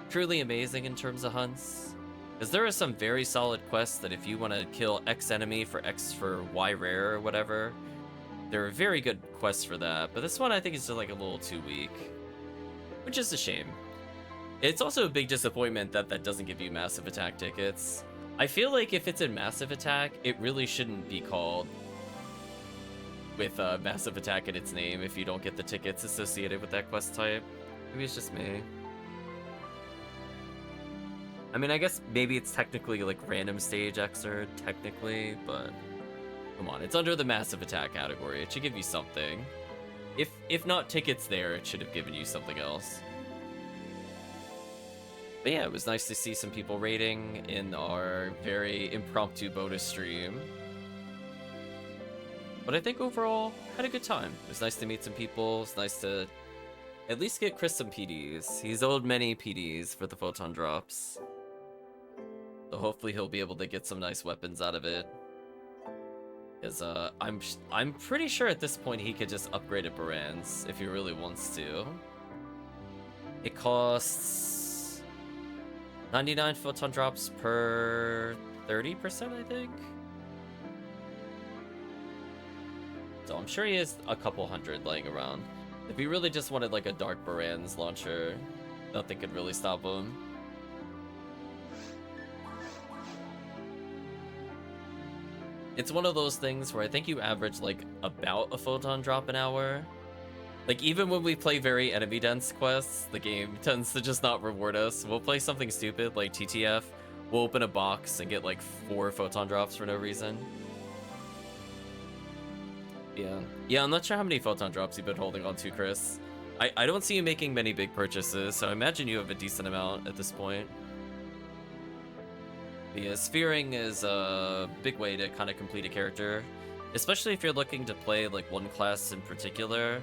truly amazing in terms of hunts. Because there are some very solid quests that if you want to kill X enemy for X for Y rare or whatever, there are very good quests for that. But this one I think is just like a little too weak, which is a shame. It's also a big disappointment that that doesn't give you massive attack tickets. I feel like if it's in massive attack, it really shouldn't be called with massive attack in its name if you don't get the tickets associated with that quest type. Maybe it's just me. I mean, I guess maybe it's technically like random stage Xer, technically, but come on, it's under the massive attack category. It should give you something. If not tickets there, it should have given you something else. But yeah, it was nice to see some people raiding in our very impromptu bonus stream. But I think overall, had a good time. It was nice to meet some people. It's nice to at least get Chris some PDs. He's owed many PDs for the photon drops. So hopefully he'll be able to get some nice weapons out of it. Because I'm pretty sure at this point he could just upgrade at Baran's if he really wants to. It costs 99 photon drops per 30%, I think. So I'm sure he has a couple hundred laying around. If he really just wanted like a Dark Baran's launcher, nothing could really stop him. It's one of those things where I think you average like about a photon drop an hour. Like even when we play very enemy dense quests, the game tends to just not reward us. We'll play something stupid like TTF, we'll open a box and get like 4 photon drops for no reason. Yeah, I'm not sure how many photon drops you've been holding on to, Chris. I don't see you making many big purchases, so I imagine you have a decent amount at this point. But yeah, sphering is a big way to kind of complete a character, especially if you're looking to play like one class in particular.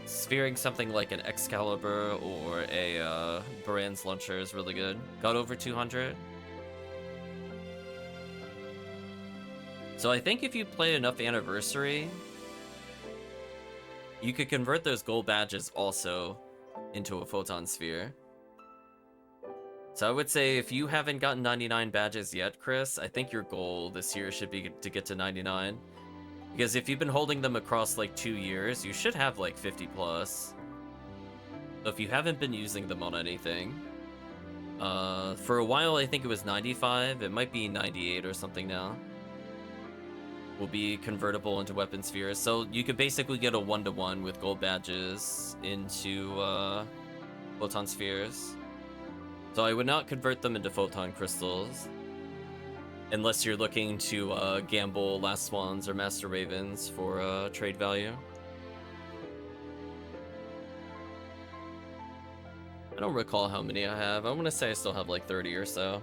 Sphering something like an Excalibur or a Baran's launcher is really good. Got over 200. So I think if you play enough Anniversary, you could convert those gold badges also into a photon sphere. So I would say if you haven't gotten 99 badges yet, Chris, I think your goal this year should be to get to 99. Because if you've been holding them across like 2 years, you should have like 50 plus. So if you haven't been using them on anything, For a while, I think it was 95. It might be 98 or something now. Will be convertible into weapon spheres. So you could basically get a 1-to-1 with gold badges into photon spheres. So I would not convert them into photon crystals. Unless you're looking to gamble Last Swans or Master Ravens for trade value. I don't recall how many I have. I want to say I still have like 30 or so.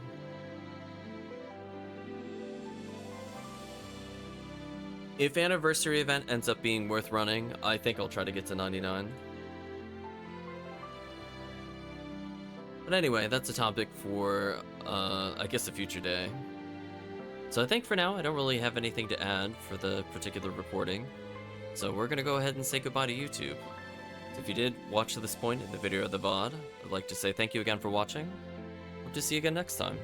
If Anniversary Event ends up being worth running, I think I'll try to get to 99. But anyway, that's a topic for, I guess, a future day. So I think for now, I don't really have anything to add for the particular recording. So we're going to go ahead and say goodbye to YouTube. So if you did watch to this point in the video or the VOD, I'd like to say thank you again for watching. Hope to see you again next time.